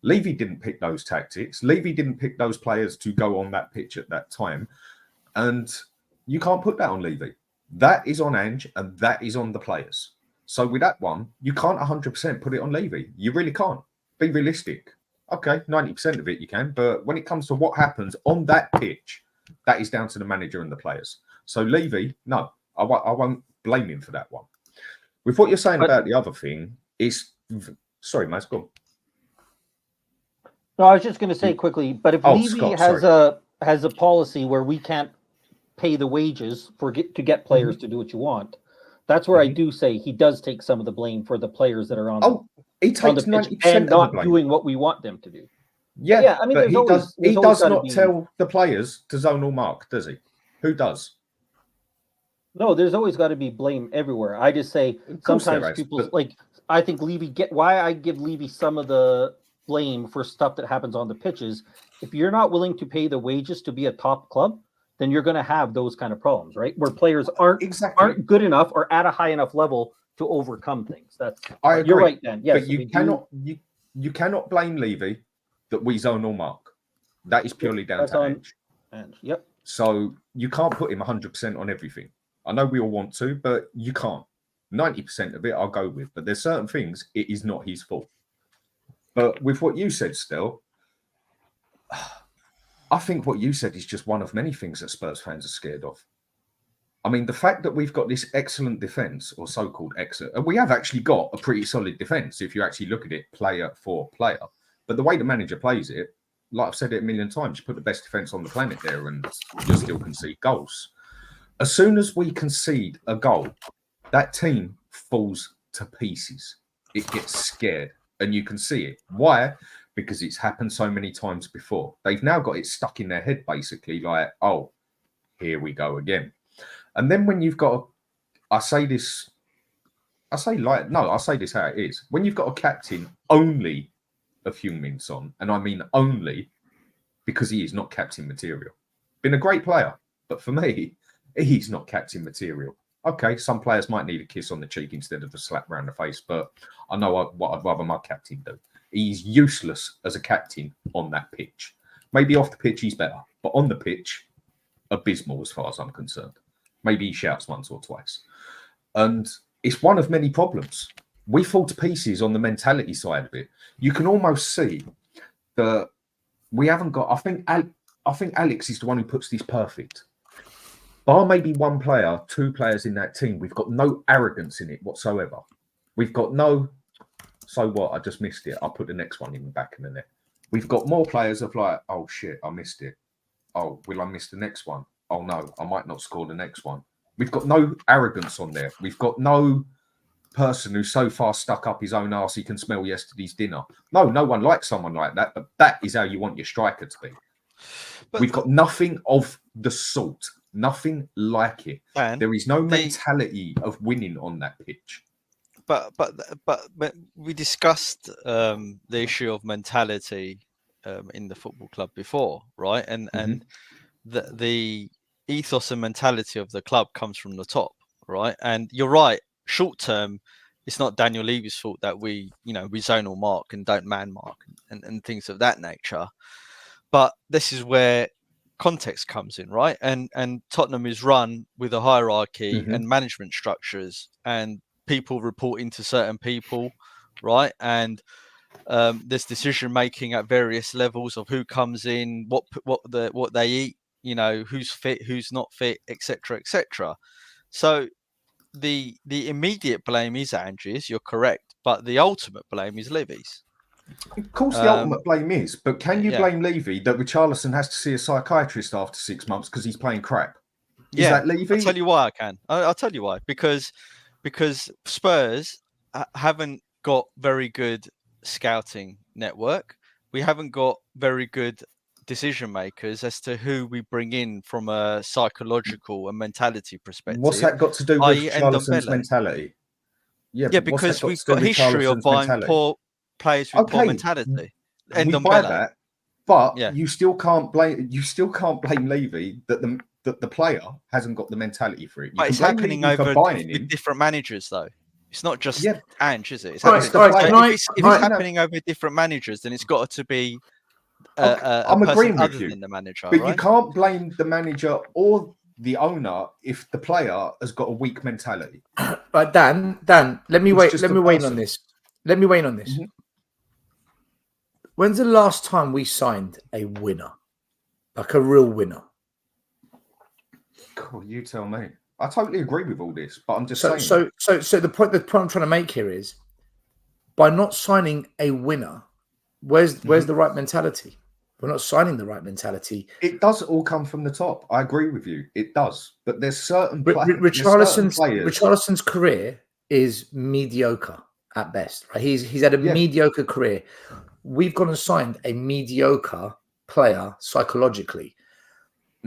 Levy didn't pick those tactics. Levy didn't pick those players to go on that pitch at that time. And you can't put that on Levy. That is on Ange and that is on the players. So with that one, you can't 100% put it on Levy. You really can't. Be realistic. Okay, 90% of it you can. But when it comes to what happens on that pitch, that is down to the manager and the players. So Levy, no, I won't blame him for that one. With what you're saying about the other thing, sorry, Maz, go on. No, I was just going to say quickly, but if Levy Scott, has a policy where we can't pay the wages to get players to do what you want, that's where I do say he does take some of the blame for the players that are on he takes 90% and not of the blame. doing what we want them to do. Yeah, I mean, but he does not be... tell the players to zonal mark, does he? Who does? No, there's always got to be blame everywhere. I just say sometimes people like, I think Levy why I give Levy some of the blame for stuff that happens on the pitches. If you're not willing to pay the wages to be a top club, then you're going to have those kind of problems, right? Where players aren't good enough or at a high enough level to overcome things. I agree. You're right, Dan. Yes, but you cannot blame Levy that we zone or mark. That is purely down to Ange. Yep. So you can't put him 100% on everything. I know we all want to, but you can't. 90% of it I'll go with, but there's certain things it is not his fault. But with what you said, Stel, I think what you said is just one of many things that Spurs fans are scared of. I mean, the fact that we've got this excellent defence, or so-called excellent, and we have actually got a pretty solid defence if you actually look at it player for player. But the way the manager plays it, like I've said it a million times, you put the best defence on the planet there and you still concede goals. As soon as we concede a goal, that team falls to pieces. It gets scared and you can see it. Why? Because it's happened so many times before. They've now got it stuck in their head, basically, like, oh, here we go again. And then when you've got, I say this how it is. When you've got a captain only of Heung-min Son, and I mean only because he is not captain material. Been a great player, but for me, he's not captain material. Okay, some players might need a kiss on the cheek instead of a slap around the face, but I know what I'd rather my captain do. He's useless as a captain on that pitch. Maybe off the pitch he's better, but on the pitch, abysmal as far as I'm concerned. Maybe he shouts once or twice. And it's one of many problems. We fall to pieces on the mentality side of it. You can almost see that we haven't got... I think Alex is the one who puts this perfect. Bar maybe one player, two players in that team, we've got no arrogance in it whatsoever. We've got no... So what? I just missed it. I'll put the next one in the back of the net. We've got more players of like, oh shit, I missed it. Oh, will I miss the next one? Oh no, I might not score the next one. We've got no arrogance on there. We've got no person who's so far stuck up his own arse he can smell yesterday's dinner. No one likes someone like that, but that is how you want your striker to be. But we've got nothing of the sort. Nothing like it. There is no mentality of winning on that pitch. But we discussed the issue of mentality in the football club before, right? And the ethos and mentality of the club comes from the top, right? And you're right. Short term, it's not Daniel Levy's fault that we zone or mark and don't man mark and things of that nature. But this is where context comes in, right? And Tottenham is run with a hierarchy and management structures, and people reporting to certain people, right? And there's decision making at various levels of who comes in, what they eat, who's fit, who's not fit, etc., etc. So the immediate blame is Ange's, you're correct, but the ultimate blame is Levy's. Of course, the ultimate blame is, but can you blame Levy that Richarlison has to see a psychiatrist after 6 months because he's playing crap? Is that Levy? I'll tell you why I can. I'll tell you why. Because Spurs haven't got very good scouting network. We haven't got very good decision makers as to who we bring in from a psychological and mentality perspective. What's that got to do with Richarlison's mentality? Yeah, because we've got a history of buying poor players with poor mentality. We buy that, but you still can't blame Levy that the player hasn't got the mentality for it. But it's happening over with different managers, though. It's not just Ange, is it? It's if it's happening over different managers, then it's got to be I'm agreeing with you, than the manager. But right? you can't blame the manager or the owner if the player has got a weak mentality. But Dan, let me weigh on this. Mm-hmm. When's the last time we signed a winner, like a real winner? Cool, you tell me. I totally agree with all this, but I'm just saying. So the point I'm trying to make here is, by not signing a winner, where's the right mentality? We're not signing the right mentality. It does all come from the top. I agree with you. It does, but there's certain Richarlison's career is mediocre at best. Right? He's had a mediocre career. We've gone and signed a mediocre player psychologically.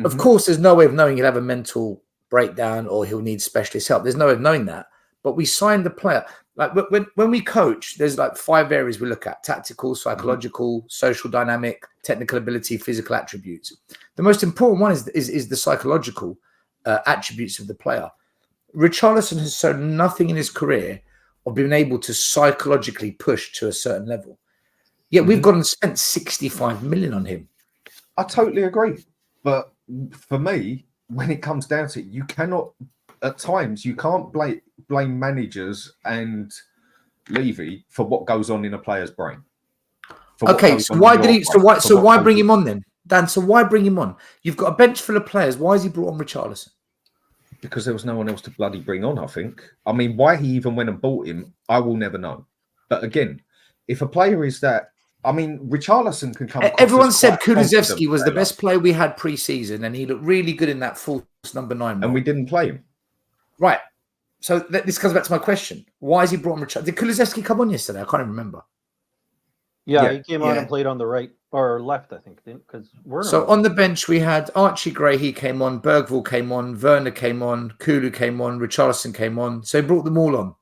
Of course, there's no way of knowing he'll have a mental breakdown or he'll need specialist help. There's no way of knowing that. but we signed the player. Like when we coach, there's like 5 areas we look at: tactical, psychological, social dynamic, technical ability, physical attributes. The most important one is the psychological attributes of the player. Richarlison has shown nothing in his career of being able to psychologically push to a certain level. Yet we've gone and spent 65 million on him. I totally agree. But for me, when it comes down to it, you cannot, at times, you can't blame managers and Levy for what goes on in a player's brain. Okay, so why did he? So why bring him on then, Dan? So why bring him on? You've got a bench full of players. Why has he brought on Richarlison? Because there was no one else to bloody bring on, I think. I mean, why he even went and bought him, I will never know. But again, if a player is that, I mean, Richarlison can come. Everyone said Kulusevski was the best player we had pre-season, and he looked really good in that false number 9 role. And we didn't play him. Right. So this comes back to my question. Why is he brought on Richarlison? Did Kulusevski come on yesterday? I can't even remember. Yeah, he came on and played on the right or left, I think. Because So on the bench, we had Archie Gray, he came on, Bergvall came on, Werner came on, Kulu came on, Richarlison came on. So he brought them all on.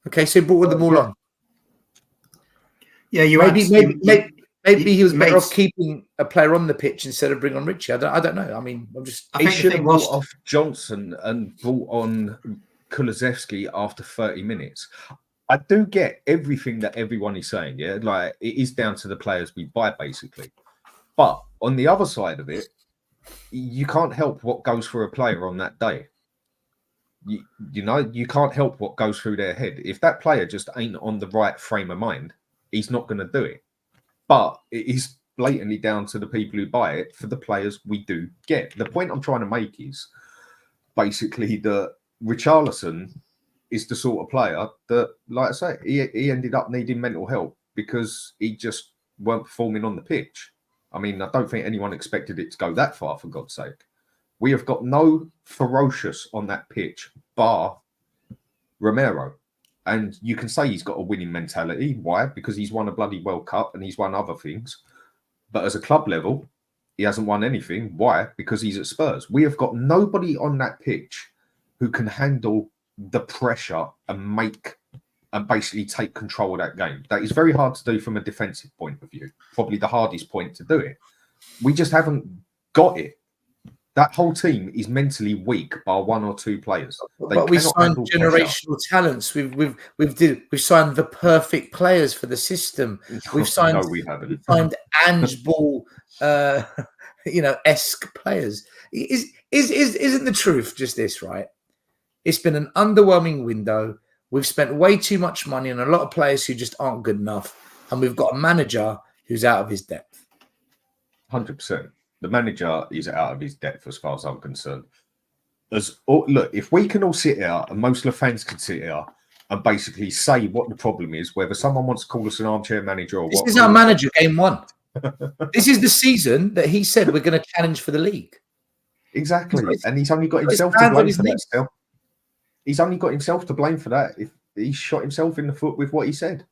Okay, so he brought them all on. Yeah, maybe he was better off keeping a player on the pitch instead of bringing on Richie. I don't know. I mean, He should have brought off Johnson and brought on Kulusevski after 30 minutes. I do get everything that everyone is saying, yeah? Like, it is down to the players we buy, basically. But on the other side of it, you can't help what goes through a player on that day. You know, you can't help what goes through their head. If that player just ain't on the right frame of mind, he's not going to do it. But it is blatantly down to the people who buy it for the players we do get. The point I'm trying to make is basically that Richarlison is the sort of player that, like I say, he ended up needing mental help because he just weren't performing on the pitch. I mean, I don't think anyone expected it to go that far, for God's sake. We have got no ferocious on that pitch, bar Romero. And you can say he's got a winning mentality. Why? Because he's won a bloody World Cup and he's won other things. But as a club level, he hasn't won anything. Why? Because he's at Spurs. We have got nobody on that pitch who can handle the pressure and basically take control of that game. That is very hard to do from a defensive point of view. Probably the hardest point to do it. We just haven't got it. That whole team is mentally weak by 1 or 2 players. But we signed generational talents. We've signed the perfect players for the system. We've signed. No, we haven't. We've signed Ange Ball, esque players. Isn't the truth just this, right? It's been an underwhelming window. We've spent way too much money on a lot of players who just aren't good enough, and we've got a manager who's out of his depth. 100%. The manager is out of his depth as far as I'm concerned. Look, if we can all sit here and most of the fans can sit here and basically say what the problem is, whether someone wants to call us an armchair manager or what. This is our manager, game 1. This is the season that he said we're going to challenge for the league. Exactly. And he's only got himself to blame for that still. He's only got himself to blame for that. If he shot himself in the foot with what he said.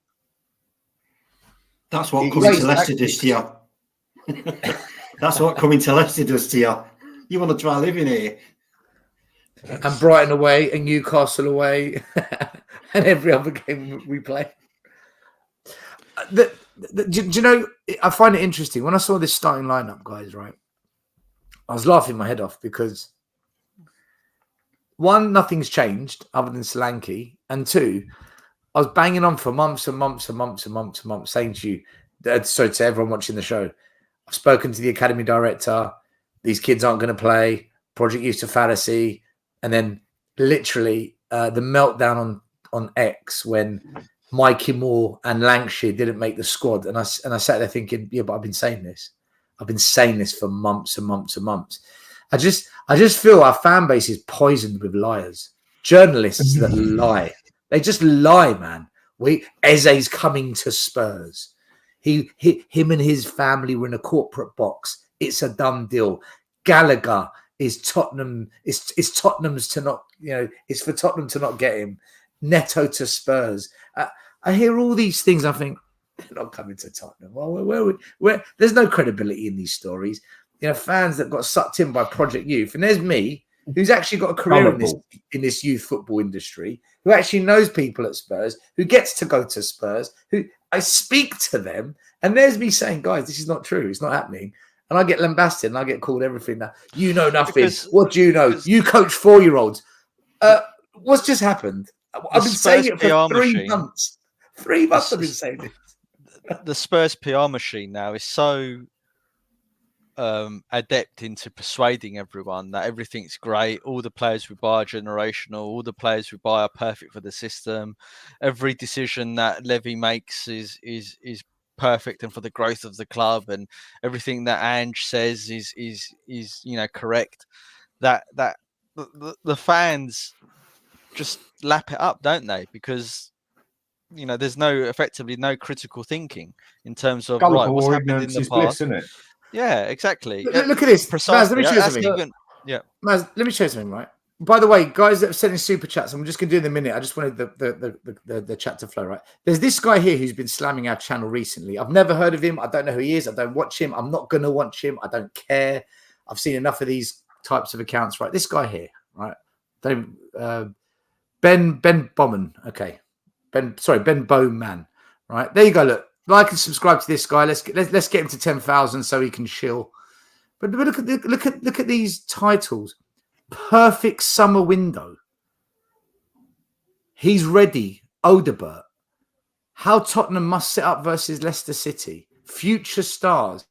That's what coming to Leicester does to you. That's what coming to Leicester does to you. You want to try living here. And Brighton away and Newcastle away and every other game we play. Do you know, I find it interesting. When I saw this starting lineup, guys, right, I was laughing my head off because 1, nothing's changed other than Solanke. And 2, I was banging on for months and months and months and months and months saying to you, so to everyone watching the show, I've spoken to the academy director. These kids aren't going to play. Project Youth to Fallacy. And then literally the meltdown on X when Mikey Moore and Lancashire didn't make the squad. And I sat there thinking, yeah, but I've been saying this. I've been saying this for months and months and months. I just feel our fan base is poisoned with liars. Journalists that lie. They just lie, man. Eze's coming to Spurs. Him and his family were in a corporate box. It's a done deal. Gallagher is Tottenham. It's Tottenham's to not, it's for Tottenham to not get him. Neto to Spurs. I hear all these things. I think they're not coming to Tottenham. Well, there's no credibility in these stories. Fans that got sucked in by Project Youth. And there's me who's actually got a career Gullible. in this youth football industry, who actually knows people at Spurs, who gets to go to Spurs, who I speak to them, and there's me saying, guys, this is not true. It's not happening. And I get lambasted and I get called everything now. You know nothing. Because- What do you know? because- You coach 4-year-olds. What's just happened? I've been saying it for PR 3 machine- months. 3 months The I've been saying this. The Spurs PR machine now is so adept into persuading everyone that everything's great. All the players we buy are generational. All the players we buy are perfect for the system. Every decision that Levy makes is perfect and for the growth of the club, and everything that Ange says is correct. That the fans just lap it up, don't they? Because there's effectively no critical thinking in terms of Gullible what's or happened in ignorance the is bliss, past. isn't it? Yeah, exactly. Look at this. Maz, Precisely. let me show you That's something. even- yeah. Maz, let me show you something, right? By the way, guys that are sending super chats, I'm just going to do it in a minute. I just wanted the chat to flow, right? There's this guy here who's been slamming our channel recently. I've never heard of him. I don't know who he is. I don't watch him. I'm not going to watch him. I don't care. I've seen enough of these types of accounts, right? This guy here, right? Ben Bowman. Okay. Ben Bowman. Right. There you go. Look, like and subscribe to this guy. Let's get him to 10,000 so he can chill. But look at these titles. Perfect summer window. He's ready. Odegaard. How Tottenham must set up versus Leicester City. Future stars.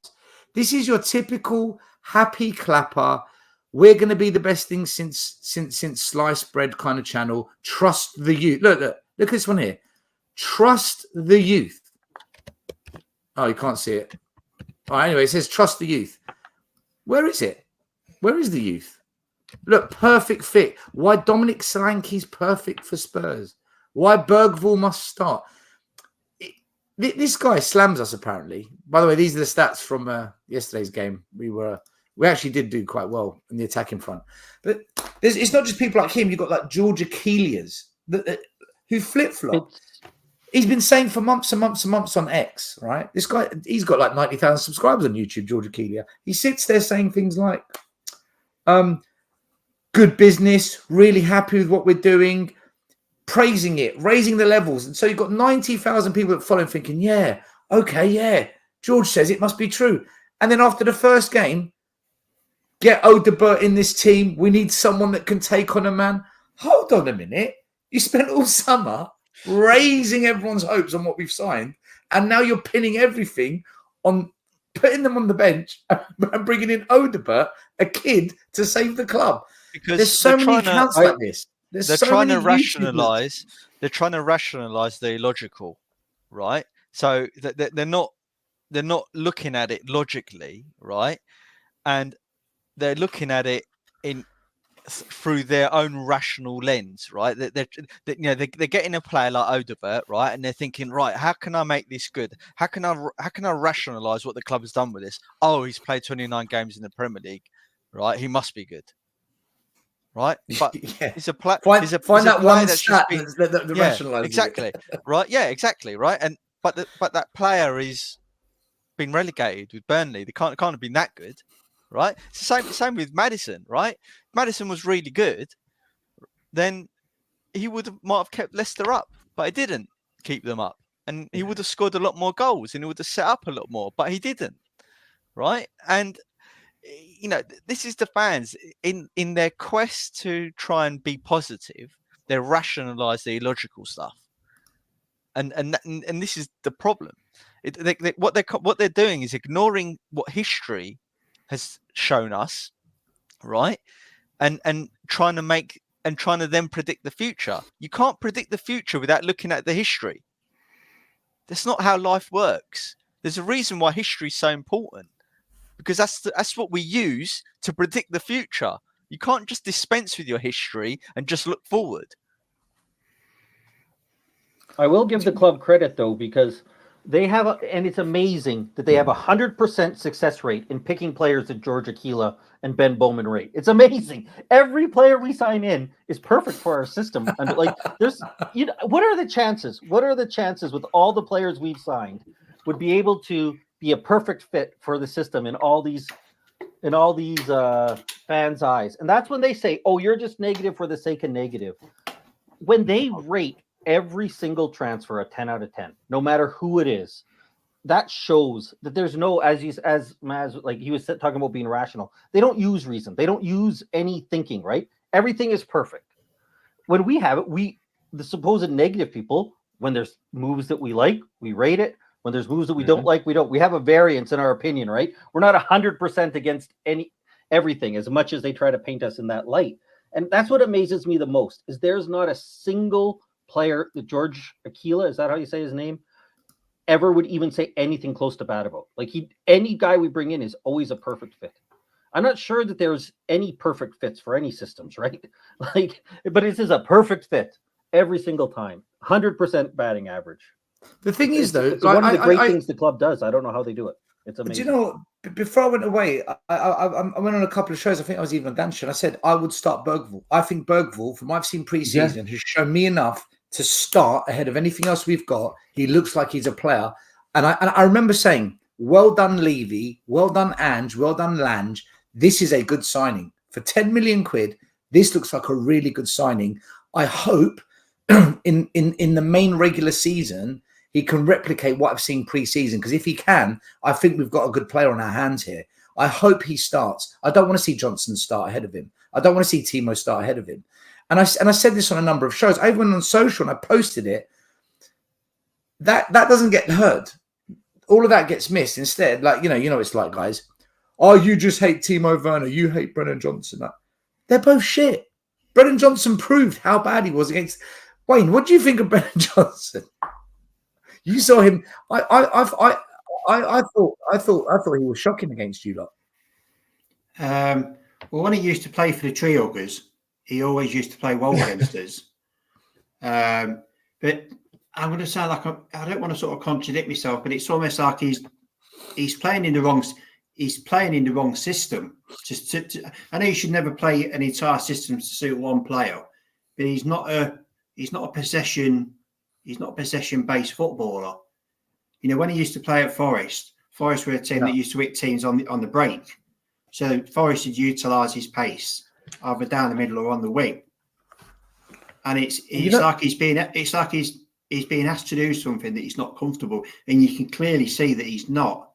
This is your typical happy clapper. We're going to be the best thing since sliced bread kind of channel. Trust the youth. Look at this one here. Trust the youth. Oh, you can't see it. Oh, anyway, it says trust the youth. Where is it? Where is the youth? Look, perfect fit. Why Dominic Solanke's perfect for Spurs? Why Bergvall must start? This guy slams us, apparently. By the way, these are the stats from yesterday's game. We actually did do quite well in the attacking front. But it's not just people like him. You've got like George Achilles who flip-flop. He's been saying for months and months and months on X, right? This guy, he's got like 90,000 subscribers on YouTube, George Achilles. He sits there saying things like, good business, really happy with what we're doing, praising it, raising the levels. And so you've got 90,000 people that follow him thinking, yeah, okay, yeah, George says it must be true. And then after the first game, get Odegaard in this team. We need someone that can take on a man. Hold on a minute. You spent all summer raising everyone's hopes on what we've signed, and now you're pinning everything on putting them on the bench and bringing in Odegaard, a kid, to save the club. Because there's so many accounts like this. They're trying to rationalize. They're trying to rationalize the illogical, right? So they're not looking at it logically, right? And they're looking at it through their own rational lens, right? They're getting a player like Odegaard, right? And they're thinking, right, how can I make this good? How can I rationalize what the club has done with this? Oh, he's played 29 games in the Premier League, right? He must be good, right? But yeah. he's a player. Find that one that's stat that rationalizes exactly, it. right? Yeah, exactly, right. And but that player is been relegated with Burnley. They can't have been that good. Right, it's the same with Maddison. Right, if Maddison was really good, then he might have kept Leicester up, but he didn't keep them up, and he would have scored a lot more goals, and he would have set up a lot more, but he didn't. Right, and this is the fans in their quest to try and be positive. They rationalise the illogical stuff, and this is the problem. What they're doing is ignoring what history has shown us, right? And trying to then predict the future. You can't predict the future without looking at the history. That's not how life works. There's a reason why history is so important, because that's what we use to predict the future. You can't just dispense with your history and just look forward. I will give the club credit though, because they have, and it's amazing that they have 100% success rate in picking players at George Aquila and Ben Bowman rate. It's amazing. Every player we sign in is perfect for our system. And like, what are the chances? What are the chances with all the players we've signed would be able to be a perfect fit for the system in all these in all these fans' eyes. And that's when they say, oh, you're just negative for the sake of negative. When they rate every single transfer a 10 out of 10, no matter who it is, that shows that there's no, as Maz, like he was talking about being rational, they don't use reason. They don't use any thinking, right? Everything is perfect. When we have it, the supposed negative people, when there's moves that we like, we rate it. When there's moves that we don't like, we don't. We have a variance in our opinion, right? We're not 100% against everything, as much as they try to paint us in that light. And that's what amazes me the most, is there's not a single player that George Aquila, is that how you say his name, ever would even say anything close to bad about. Like any guy we bring in is always a perfect fit. I'm not sure that there's any perfect fits for any systems, right? Like, but this is a perfect fit every single time. 100% batting average. The thing is, though, it's one of the great things the club does. I don't know how they do it. It's amazing. But you know, before I went away, I went on a couple of shows. I think I was even on Dan's show. I said I would start Bergvall. I think Bergvall, from what I've seen pre-season, has shown me enough to start ahead of anything else we've got. He looks like he's a player. And I remember saying, well done, Levy. Well done, Ange. Well done, Lange. This is a good signing. For 10 million quid, this looks like a really good signing. I hope in the main regular season, he can replicate what I've seen pre-season. Because if he can, I think we've got a good player on our hands here. I hope he starts. I don't want to see Johnson start ahead of him. I don't want to see Timo start ahead of him. And I said this on a number of shows. I even went on social and I posted it. That doesn't get heard. All of that gets missed. Instead, like, you know, it's like, guys, oh, you just hate Timo Werner. You hate Brennan Johnson. They're both shit. Brennan Johnson proved how bad he was against Wayne. What do you think of Brennan Johnson? You saw him. I thought he was shocking against you lot. Well, when he used to play for the Tree Huggers, he always used to play well against us. But I'm going to sound like I don't want to sort of contradict myself, but it's almost like he's playing in the wrong system. I know you should never play an entire system to suit one player, but he's not a possession based footballer. You know, when he used to play at Forest were a team that used to hit teams on the break. So Forest would utilise his pace either down the middle or on the wing. And it's like he's being asked to do something that he's not comfortable, and you can clearly see that he's not.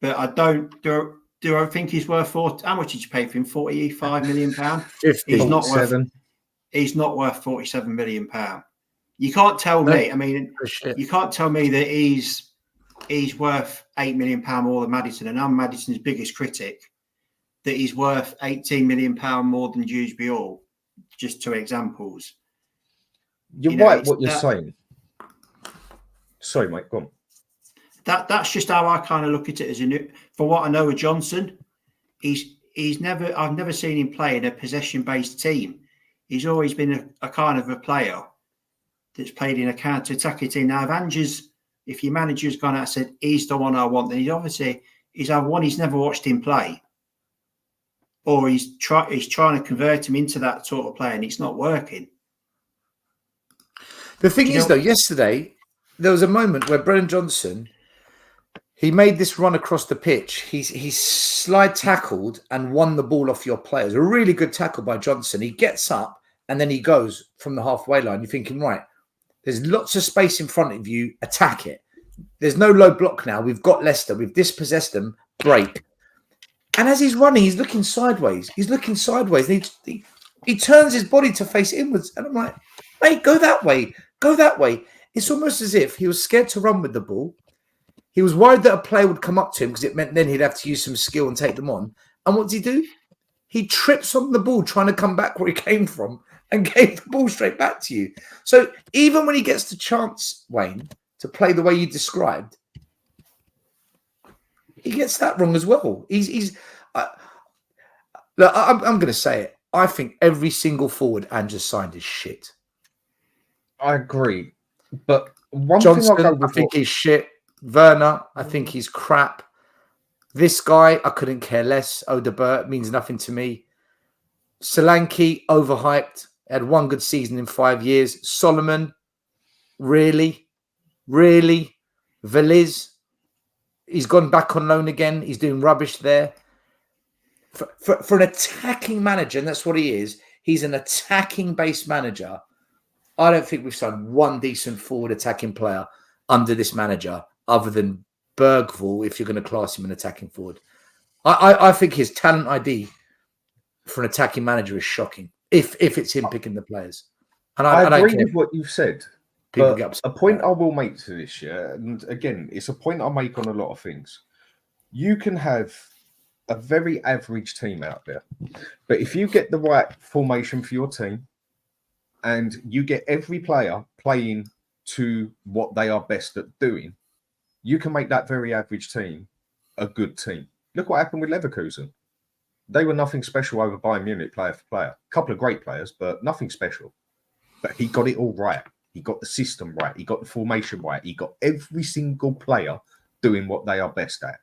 But I don't do I think he's worth how much did you pay for him? £45 million? He's not worth £47 million. You can't tell me. I mean, you can't tell me that he's worth £8 million more than Maddison, and I'm Maddison's biggest critic. That he's worth £18 million more than Dewsbury Hall. Just two examples. You're right. What you're saying. Sorry, mate. Go on. That's just how I kind of look at it. For what I know of Johnson, I've never seen him play in a possession-based team. He's always been a kind of a player that's played in a counter-attacking team. Now, if your manager's gone out and said he's the one I want, then he's either one, he's never watched him play, or he's trying to convert him into that sort of player, and it's not working. The thing is, though, yesterday there was a moment where Brennan Johnson, he made this run across the pitch. He slide tackled and won the ball off your players. A really good tackle by Johnson. He gets up and then he goes from the halfway line. You're thinking, right, there's lots of space in front of you. Attack it. There's no low block now. We've got Leicester. We've dispossessed them. Break. And as he's running, he's looking sideways. And he turns his body to face inwards. And I'm like, mate, go that way. Go that way. It's almost as if he was scared to run with the ball. He was worried that a player would come up to him because it meant then he'd have to use some skill and take them on. And what does he do? He trips on the ball trying to come back where he came from and gave the ball straight back to you. So even when he gets the chance, Wayne, to play the way you described, he gets that wrong as well. Look, I'm going to say it. I think every single forward Ange signed is shit. I agree. But one Johnson, thing I think he's shit. Werner, I think he's crap. This guy, I couldn't care less. Odebert means nothing to me. Solanke, overhyped. Had one good season in 5 years. Solomon, really? Veliz, he's gone back on loan again. He's doing rubbish there. For an attacking manager, and that's what he is. He's an attacking-based manager. I don't think we've signed one decent forward attacking player under this manager, other than Bergvall, if you're going to class him an attacking forward. I think his talent ID for an attacking manager is shocking. If it's him picking the players, and I don't agree care with what you've said. people But get upset a point about I will make to this, yeah, and again, it's a point I make on a lot of things. You can have a very average team out there, but if you get the right formation for your team and you get every player playing to what they are best at doing, you can make that very average team a good team. Look what happened with Leverkusen. They were nothing special over Bayern Munich player for player. A couple of great players, but nothing special. But he got it all right. He got the system right. He got the formation right. He got every single player doing what they are best at.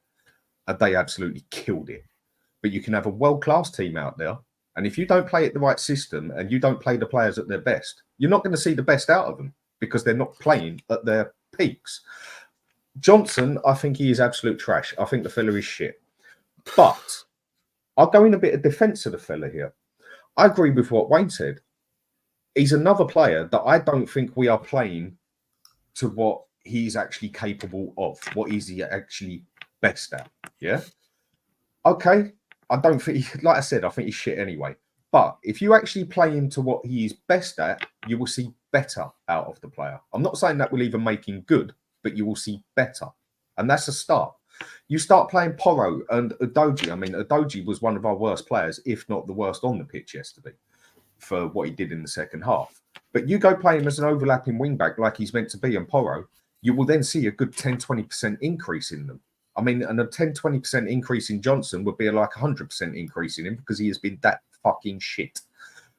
And they absolutely killed it. But you can have a world-class team out there, and if you don't play it the right system and you don't play the players at their best, you're not going to see the best out of them because they're not playing at their peaks. Johnson, I think he is absolute trash. I think the fella is shit. But I'll go in a bit of defence of the fella here. I agree with what Wayne said. He's another player that I don't think we are playing to what he's actually capable of. What is he actually best at? Yeah. Okay. I don't think, like I said, I think he's shit anyway. But if you actually play him to what he is best at, you will see better out of the player. I'm not saying that will even make him good, but you will see better. And that's a start. You start playing Porro and Udogie. I mean, Udogie was one of our worst players, if not the worst on the pitch yesterday, for what he did in the second half. But you go play him as an overlapping wingback like he's meant to be in Porro, you will then see a good 10-20% increase in them. I mean, and a 10-20% increase in Johnson would be like a 100% increase in him because he has been that fucking shit.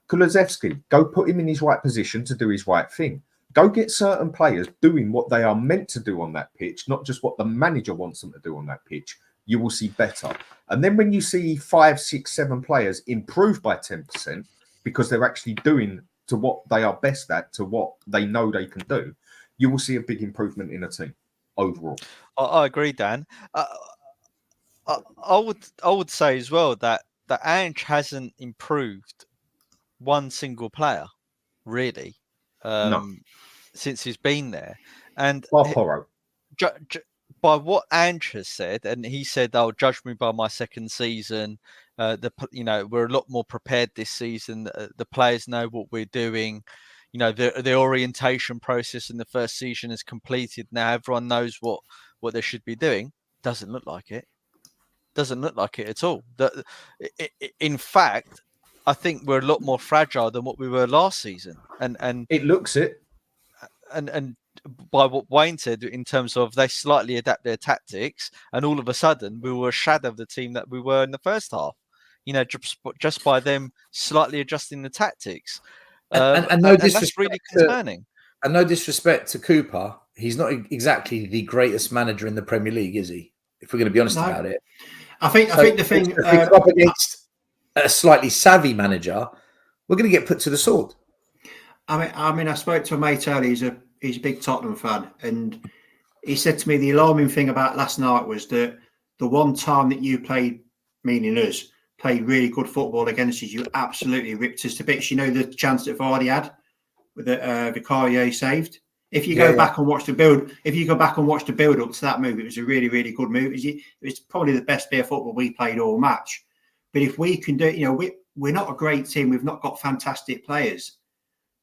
Kulusevski, go put him in his right position to do his right thing. Go get certain players doing what they are meant to do on that pitch, not just what the manager wants them to do on that pitch. You will see better. And then when you see 5, 6, 7 players improve by 10% because they're actually doing to what they are best at, to what they know they can do, you will see a big improvement in a team overall. I agree, Dan. I would say as well that Ange hasn't improved one single player, really, since he's been there. And Porro. By what Ange has said, and he said, "They'll judge me by my second season. We're a lot more prepared this season. The players know what we're doing. You know, the orientation process in the first season is completed now. Everyone knows what they should be doing." Doesn't look like it. Doesn't look like it at all. In fact, I think we're a lot more fragile than what we were last season. And it looks it. And by what Wayne said, in terms of they slightly adapt their tactics, and all of a sudden we were a shadow of the team that we were in the first half. You know, just by them slightly adjusting the tactics. And no disrespect, that's really concerning. And no disrespect to Cooper, he's not exactly the greatest manager in the Premier League, is he? If we're going to be honest about it. I think the thing, if we come up against a slightly savvy manager, we're going to get put to the sword. I mean, I spoke to a mate earlier. He's a big Tottenham fan, and he said to me the alarming thing about last night was that the one time that you played, meaning us, played really good football against us, you absolutely ripped us to bits. You know the chance that Vardy had with the Vicario saved. If you go back and watch the build, up to that move, it was a really, really good move. It was probably the best bit of football we played all match. But if we can do, we're not a great team. We've not got fantastic players,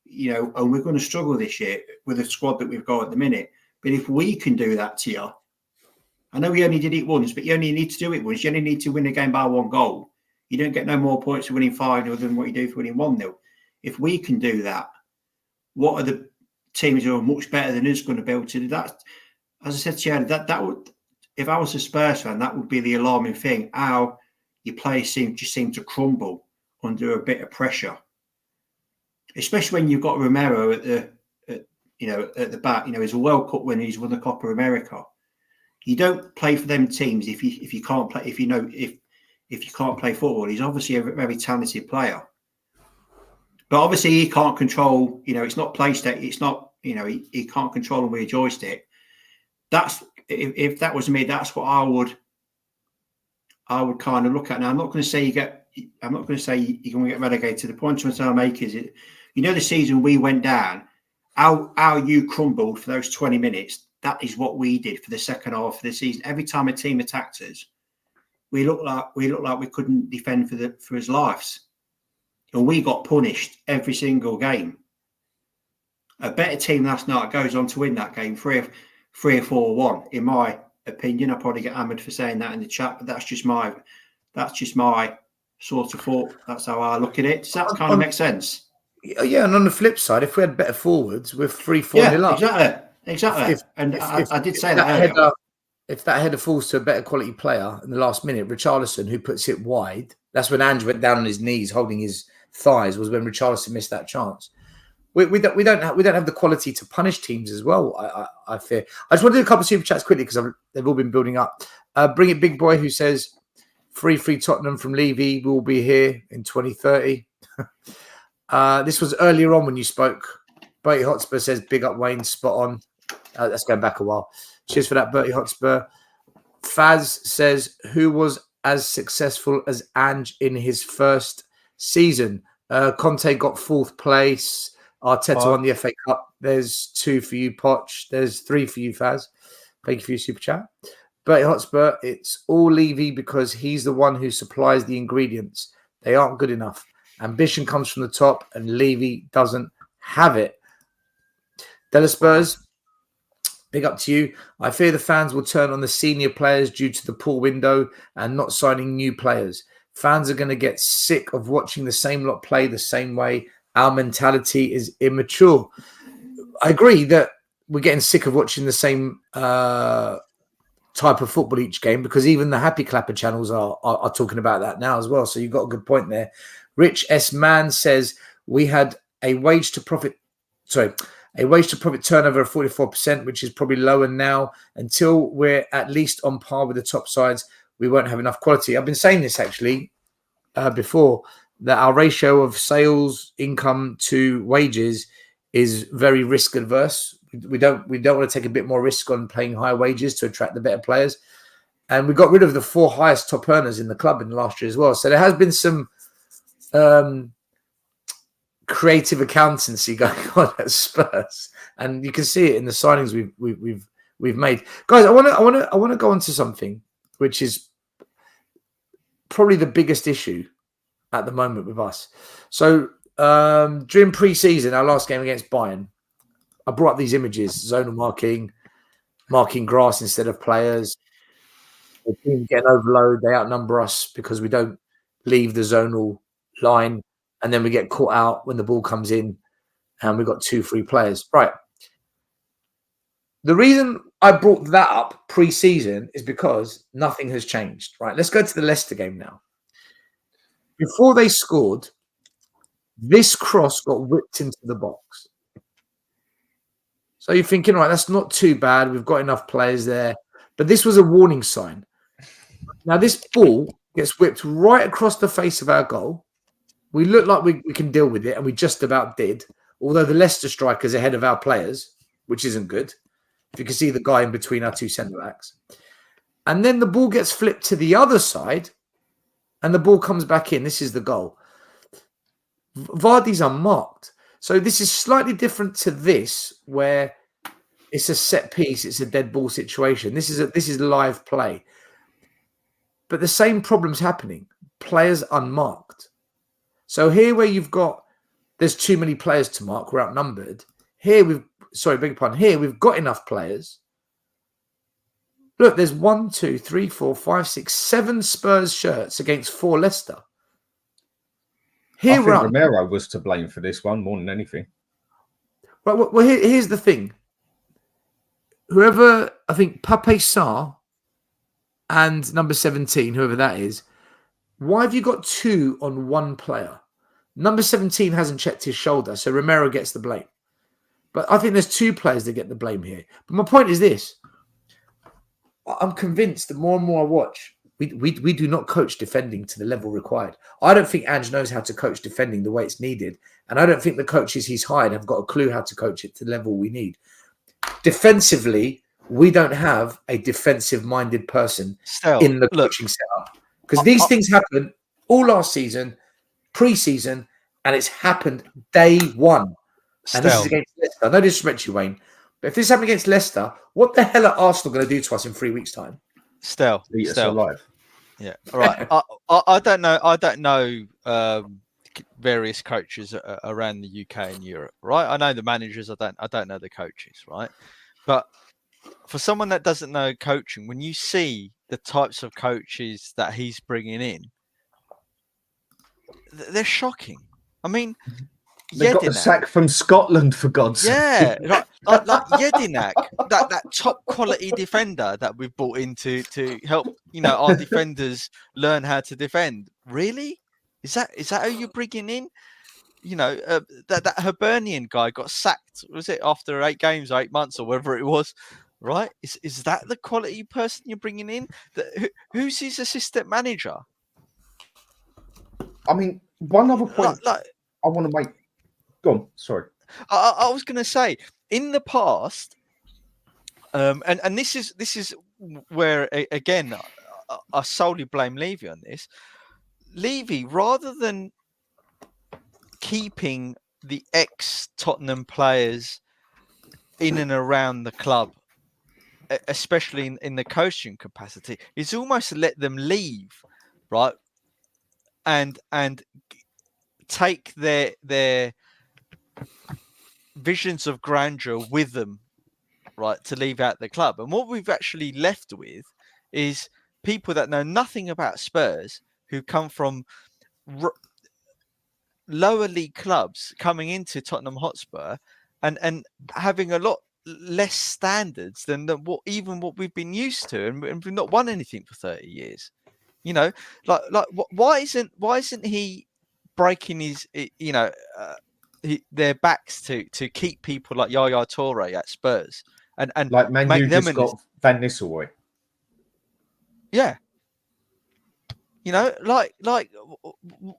and we're going to struggle this year with the squad that we've got at the minute. But if we can do that to you, I know we only did it once, but you only need to do it once. You only need to win a game by 1 goal. You don't get no more points for winning 5-0 than what you do for winning 1-0. If we can do that, what are the teams who are much better than us going to be able to do that? As I said to you, that would, if I was a Spurs fan, that would be the alarming thing. How your players seem to crumble under a bit of pressure, especially when you've got Romero at the back. He's a World Cup winner. He's won the Copa America. You don't play for them teams if you can't play. If you can't play football, he's obviously a very talented player. But obviously he can't control, it's not PlayStation. It's not, he can't control them with a joystick. That's, if that was me, that's what I I would kind of look at. Now, I'm not going to say you're going to get relegated. The point I'm trying to make is, the season we went down, how you crumbled for those 20 minutes. That is what we did for the second half of the season. Every time a team attacked us, we looked like we couldn't defend for his lives, and we got punished every single game. A better team last night goes on to win that game 3 or 4-1. In my opinion, I probably get hammered for saying that in the chat, but that's just my sort of thought. That's how I look at it. Does that kind of make sense? Yeah, and on the flip side, if we had better forwards, we're 3-4 up. Exactly. I did say that earlier. If that header falls to a better quality player in the last minute, Richarlison, who puts it wide, that's when Ange went down on his knees holding his thighs, was when Richarlison missed that chance. We don't have the quality to punish teams as well, I fear. I just want to do a couple of super chats quickly because they've all been building up. Bring it Big Boy, who says, free Tottenham from Levy will be here in 2030. This was earlier on when you spoke. Bertie Hotspur says, big up Wayne, spot on. That's going back a while. Cheers for that, Bertie Hotspur. Faz says, who was as successful as Ange in his first season? Conte got 4th place. Arteta won the FA Cup. There's 2 for you, Poch. There's 3 for you, Faz. Thank you for your super chat. Bertie Hotspur, it's all Levy because he's the one who supplies the ingredients. They aren't good enough. Ambition comes from the top and Levy doesn't have it. Della Spurs, big up to you. I fear the fans will turn on the senior players due to the poor window and not signing new players. Fans are going to get sick of watching the same lot play the same way. Our mentality is immature. I agree that we're getting sick of watching the same type of football each game because even the happy clapper channels are talking about that now as well. So you've got a good point there. Rich S. Mann says we had a wage to profit turnover of 44%, which is probably lower now. Until we're at least on par with the top sides, we won't have enough quality. I've been saying this actually before, that our ratio of sales income to wages is very risk adverse. We don't want to take a bit more risk on paying high wages to attract the better players. And we got rid of the 4 highest top earners in the club in the last year as well. So there has been some creative accountancy going on at Spurs, and you can see it in the signings we've made. Guys, I want to go on to something which is probably the biggest issue at the moment with us. So during pre-season, our last game against Bayern, I brought up these images: zonal marking grass instead of players. The team getting overload, they outnumber us because we don't leave the zonal line, and then we get caught out when the ball comes in, and we've got 2 free players. Right. The reason I brought that up pre-season is because nothing has changed. Right. Let's go to the Leicester game now. Before they scored, this cross got whipped into the box. So you're thinking, right, that's not too bad. We've got enough players there. But this was a warning sign. Now, this ball gets whipped right across the face of our goal. We look like we can deal with it, and we just about did. Although the Leicester striker's ahead of our players, which isn't good. If you can see the guy in between our 2 centre-backs. And then the ball gets flipped to the other side, and the ball comes back in. This is the goal. Vardy's unmarked. So this is slightly different to this, where it's a set piece, it's a dead ball situation. This is live play. But the same problem's happening. Players unmarked. So here where there's too many players to mark, we're outnumbered. Here we've got enough players. Look, there's 1, 2, 3, 4, 5, 6, 7 Spurs shirts against 4 Leicester. I think Romero was to blame for this one more than anything. Right. Well, here's the thing. Whoever, I think Pape Sarr and number 17, whoever that is, why have you got 2 on 1 player? Number 17 hasn't checked his shoulder, so Romero gets the blame. But I think there's 2 players that get the blame here. But my point is this. I'm convinced that more and more I watch, we do not coach defending to the level required. I don't think Ange knows how to coach defending the way it's needed. And I don't think the coaches he's hired have got a clue how to coach it to the level we need. Defensively, we don't have a defensive-minded person in the coaching setup. Because these things happen all last season, pre-season, and it's happened day one. And this is against Leicester. No disrespect to you, Wayne. But if this happened against Leicester, what the hell are Arsenal going to do to us in 3 weeks' time? Eat us alive. Yeah. All right. I don't know. I don't know various coaches around the UK and Europe, right? I know the managers. I don't know the coaches, right? But for someone that doesn't know coaching, when you see the types of coaches that he's bringing in, they're shocking. I mean, they got the sack from Scotland, for God's sake. Yeah, like Jedinak, that top quality defender that we've brought in to help, our defenders learn how to defend. Really? Is that who you're bringing in? That Hibernian guy got sacked. Was it after 8 games, 8 months, or whatever it was? Right? Is that the quality person you're bringing in? Who's his assistant manager? I mean, one other point I want to make. Go on. Sorry. I was going to say, in the past, and this is where again I solely blame Levy on this. Levy, rather than keeping the ex-Tottenham players in and around the club, especially in the coaching capacity, he's almost let them leave, right? And take their visions of grandeur with them, right, to leave out the club. And what we've actually left with is people that know nothing about Spurs, who come from lower league clubs, coming into Tottenham Hotspur and having a lot less standards than what we've been used to, and we've not won anything for 30 years. Why isn't he breaking his their backs to keep people like Yaya Toure at Spurs and like Man make U them just got Van Nistelrooy. Yeah.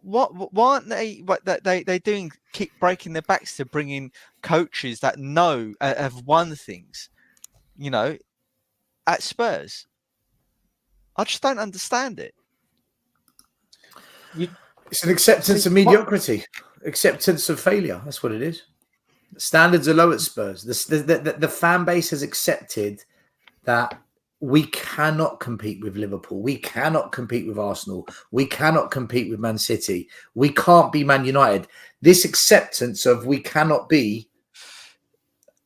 What? Why aren't they? They doing keep breaking their backs to bring in coaches that know have won things, at Spurs. I just don't understand it. It's an acceptance of mediocrity, acceptance of failure. That's what it is. The standards are low at Spurs. The fan base has accepted that we cannot compete with Liverpool. We cannot compete with Arsenal. We cannot compete with Man City. We can't be Man United. This acceptance of we cannot be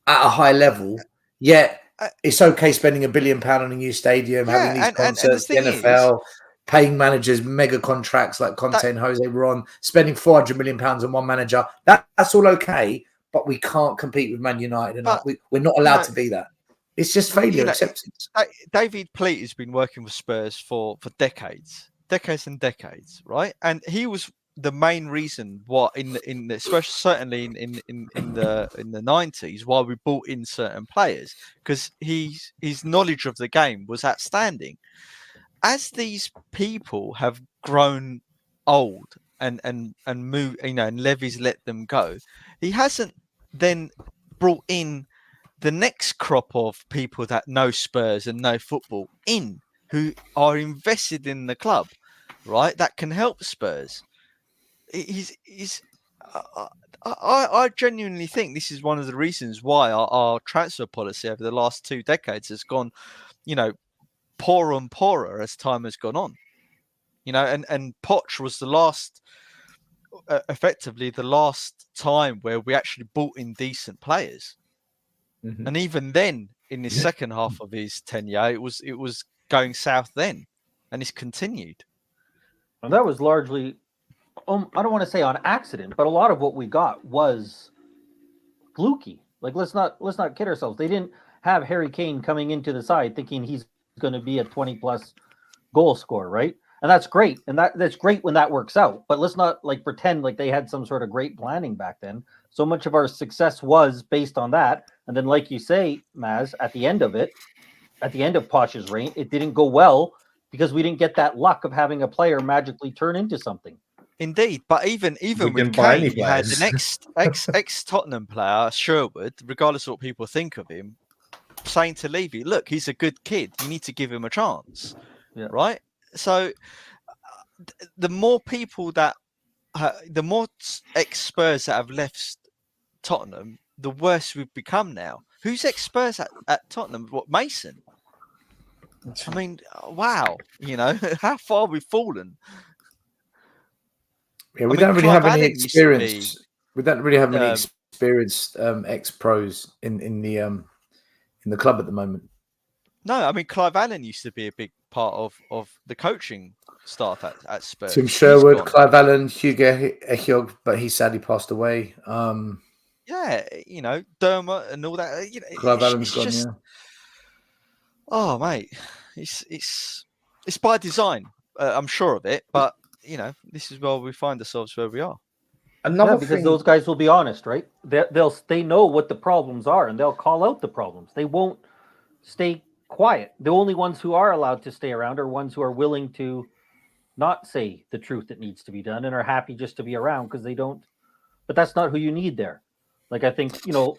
at a high level, yet it's okay spending £1 billion on a new stadium, having these concerts, the NFL, paying managers mega contracts like Conte and Jose were on, spending £400 million on one manager. That's all okay, but we can't compete with Man United, and we're not allowed to be that. It's just failure acceptance. David Pleat has been working with Spurs for decades and decades, right? And he was the main reason why certainly in the 90s why we brought in certain players, because his knowledge of the game was outstanding. As these people have grown old and moved, and Levy's let them go, he hasn't then brought in the next crop of people that know Spurs and know football in, who are invested in the club, right? That can help Spurs. I genuinely think this is one of the reasons why our transfer policy over the last 2 decades has gone, poorer and poorer as time has gone on. And Poch was effectively the last time where we actually brought in decent players. Mm-hmm. And even then, in the second half of his tenure, it was going south then, and it's continued. And that was largely, I don't want to say on accident, but a lot of what we got was fluky. Like, let's not kid ourselves. They didn't have Harry Kane coming into the side thinking he's going to be a 20-plus goal scorer, right? And that's great, and that's great when that works out. But let's not pretend like they had some sort of great planning back then. So much of our success was based on that. And then, like you say, Maz, at the end of Poch's reign, it didn't go well because we didn't get that luck of having a player magically turn into something. Indeed, but even with Kane, you had an ex Tottenham player, Sherwood, regardless of what people think of him, saying to Levy, "Look, he's a good kid. You need to give him a chance." Yeah. Right. So the more people that, the more ex-Spurs that have left Tottenham, the worse we've become now. Who's ex-Spurs at Tottenham? What, Mason? I mean, wow, how far we've fallen. Yeah, we I mean, don't really Clive have any Allen used to be, experience. We don't really have any experienced ex-pros in the club at the moment. No, I mean, Clive Allen used to be a big part of the coaching staff at Spurs. Tim He's Sherwood, gone. Clive Allen, Hugo Ehiog, but he sadly passed away. Yeah, Dermot and all that. Clive Allen's It's gone, just, yeah. oh mate, it's by design. I'm sure of it, but this is where we find ourselves where we are. Another because those guys will be honest, right? They know what the problems are, and they'll call out the problems. They won't stay quiet. The only ones who are allowed to stay around are ones who are willing to not say the truth that needs to be done and are happy just to be around because they don't. But that's not who you need there. Like, I think, no,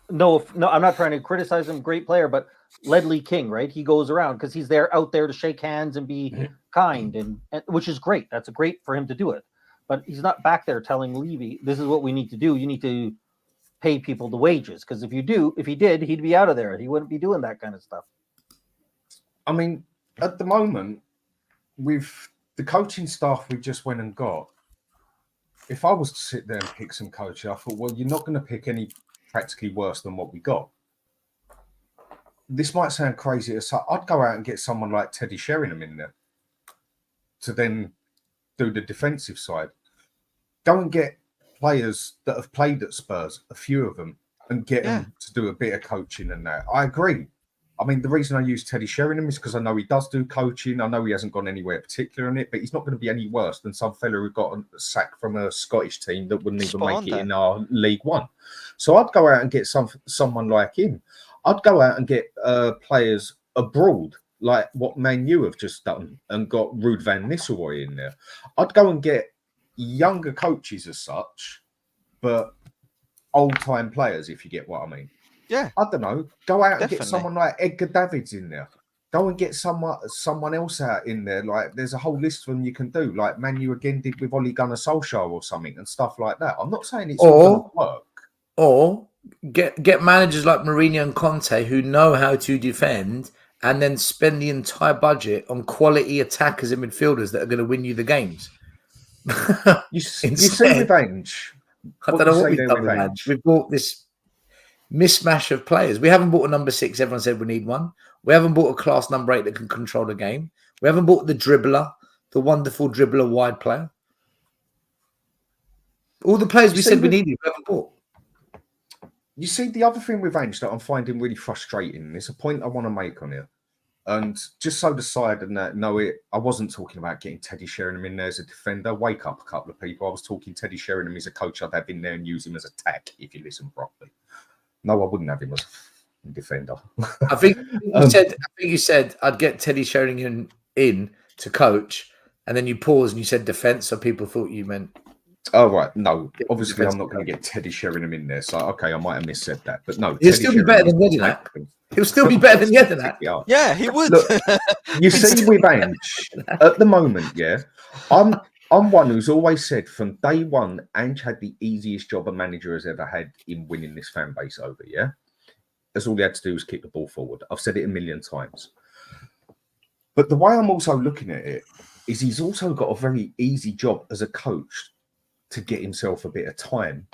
I'm not trying to criticize him, great player, but Ledley King, right? He goes around because he's out there to shake hands and be kind, and which is great. That's great for him to do it. But he's not back there telling Levy, this is what we need to do. You need to pay people the wages. Because if he did, he'd be out of there. He wouldn't be doing that kind of stuff. I mean, at the moment, with the coaching staff we just went and got, if I was to sit there and pick some coaches, I thought, well, you're not going to pick any practically worse than what we got. This might sound crazy. I'd go out and get someone like Teddy Sheringham in there to then do the defensive side. Go and get players that have played at Spurs, a few of them, and get them to do a bit of coaching and that. I agree. I mean, the reason I use Teddy Sheringham is because I know he does do coaching. I know he hasn't gone anywhere particular in it, but he's not going to be any worse than some fella who got a sack from a Scottish team that wouldn't even make it in our League One. So I'd go out and get someone like him. I'd go out and get players abroad, like what Man U have just done, and got Ruud van Nistelrooy in there. I'd go and get younger coaches as such, but old-time players, if you get what I mean. Yeah. I don't know. Go out and get someone like Edgar Davids in there. Go and get someone else out in there. Like, there's a whole list of them you can do. Like Man U again did with Ole Gunnar Solskjaer or something and stuff like that. I'm not saying it's all going to work. Or get managers like Mourinho and Conte who know how to defend and then spend the entire budget on quality attackers and midfielders that are going to win you the games. You see with Ange. I don't know what we've done with Ange. We've bought this mismatch of players. We haven't bought a number 6. Everyone said we need one. We haven't bought a class number 8 that can control the game. We haven't bought the dribbler, the wonderful dribbler wide player. All the players we said we needed, we haven't bought. You see, the other thing with Ange that I'm finding really frustrating, it's a point I want to make on it. And just so the side and that know it, I wasn't talking about getting Teddy Sheringham in there as a defender. Wake up a couple of people. I was talking Teddy Sheringham as a coach. I'd have in there and use him as a tack if you listen properly. No, I wouldn't have him as a defender. I think you said I'd get Teddy Sheringham in to coach, and then you paused and you said defense, so people thought you meant. Oh, right. No, obviously I'm not going to get Teddy Sheringham in there. So, okay, I might have missaid that. But no. He'll still be better than Yedinak. He'll still be better than Yedinak. Yeah, he would. Look, you see with Ange, at the moment, yeah, I'm one who's always said from day one, Ange had the easiest job a manager has ever had in winning this fan base over, yeah? That's all he had to do was kick the ball forward. I've said it a million times. But the way I'm also looking at it is he's also got a very easy job as a coach to get himself a bit of time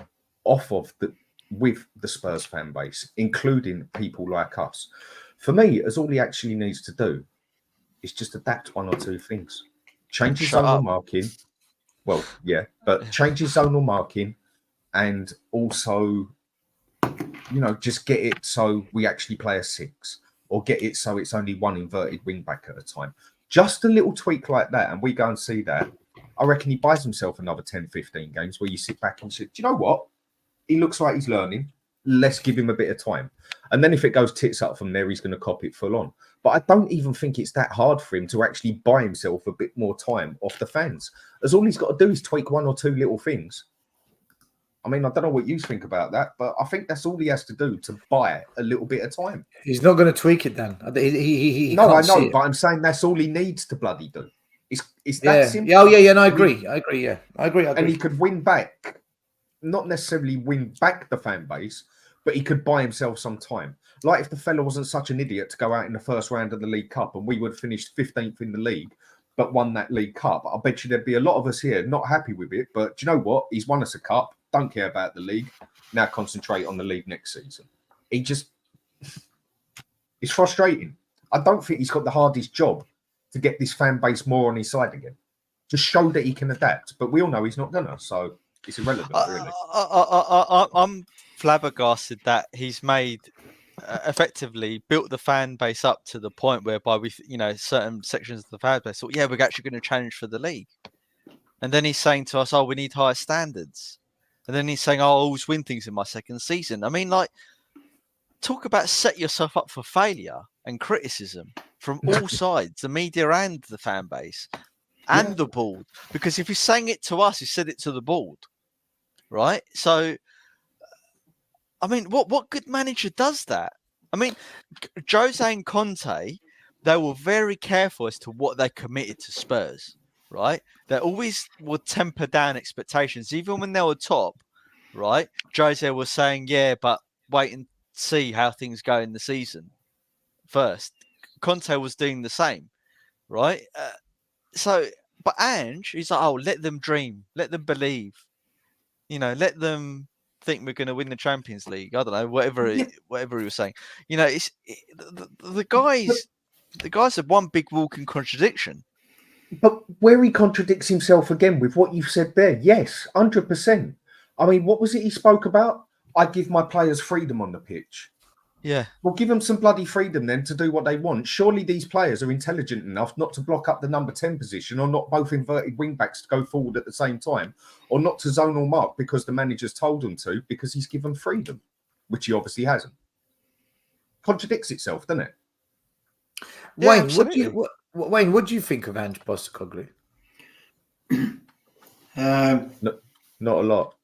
off of with the Spurs fan base, including people like us. For me, as all he actually needs to do is just adapt one or two things. Change his zonal marking. Well, yeah, but change his zonal marking and also, just get it so we actually play a 6 or get it so it's only one inverted wing back at a time. Just a little tweak like that, and we go and see that. I reckon he buys himself another 10, 15 games where you sit back and say, do you know what? He looks like he's learning. Let's give him a bit of time. And then if it goes tits up from there, he's going to cop it full on. But I don't even think it's that hard for him to actually buy himself a bit more time off the fans. As all he's got to do is tweak one or two little things. I mean, I don't know what you think about that, but I think that's all he has to do to buy a little bit of time. He's not going to tweak it, Dan. No, I know, but I'm saying that's all he needs to bloody do. It's that simple. Oh, yeah. No, I agree. Yeah, I agree. And he could win back, not necessarily win back the fan base, but he could buy himself some time. Like if the fella wasn't such an idiot to go out in the first round of the League Cup and we would have finished 15th in the league, but won that League Cup, I bet you there'd be a lot of us here not happy with it. But do you know what? He's won us a cup. Don't care about the league. Now concentrate on the league next season. It's frustrating. I don't think he's got the hardest job to get this fan base more on his side again. Just show that he can adapt. But we all know he's not gonna, so it's irrelevant, really. I'm flabbergasted that he's made effectively built the fan base up to the point whereby we, certain sections of the fan base thought, yeah, we're actually going to challenge for the league. And then he's saying to us, oh, we need higher standards. And then he's saying, oh, I'll always win things in my second season. I mean, like, talk about set yourself up for failure and criticism from all sides, the media and the fan base and the board. Because if he's saying it to us, he said it to the board, right? So, I mean, what good manager does that? I mean, Jose and Conte, they were very careful as to what they committed to Spurs, right? They always would temper down expectations, even when they were top, right? Jose was saying, yeah, but wait and see how things go in the season first. Conte was doing the same, right? But Ange, he's like, oh, let them dream, let them believe, let them think we're going to win the Champions League. I don't know, whatever he was saying. The guys have one big walking contradiction. But where he contradicts himself again with what you've said there, yes, 100%. I mean, what was it he spoke about? I give my players freedom on the pitch. Yeah. Well, give them some bloody freedom then to do what they want. Surely these players are intelligent enough not to block up the number 10 position, or not both inverted wing backs to go forward at the same time, or not to zonal mark because the manager's told them to, because he's given freedom, which he obviously hasn't. Contradicts itself, doesn't it? Yeah, Wayne, what do you think of Ange Postecoglou? Not a lot.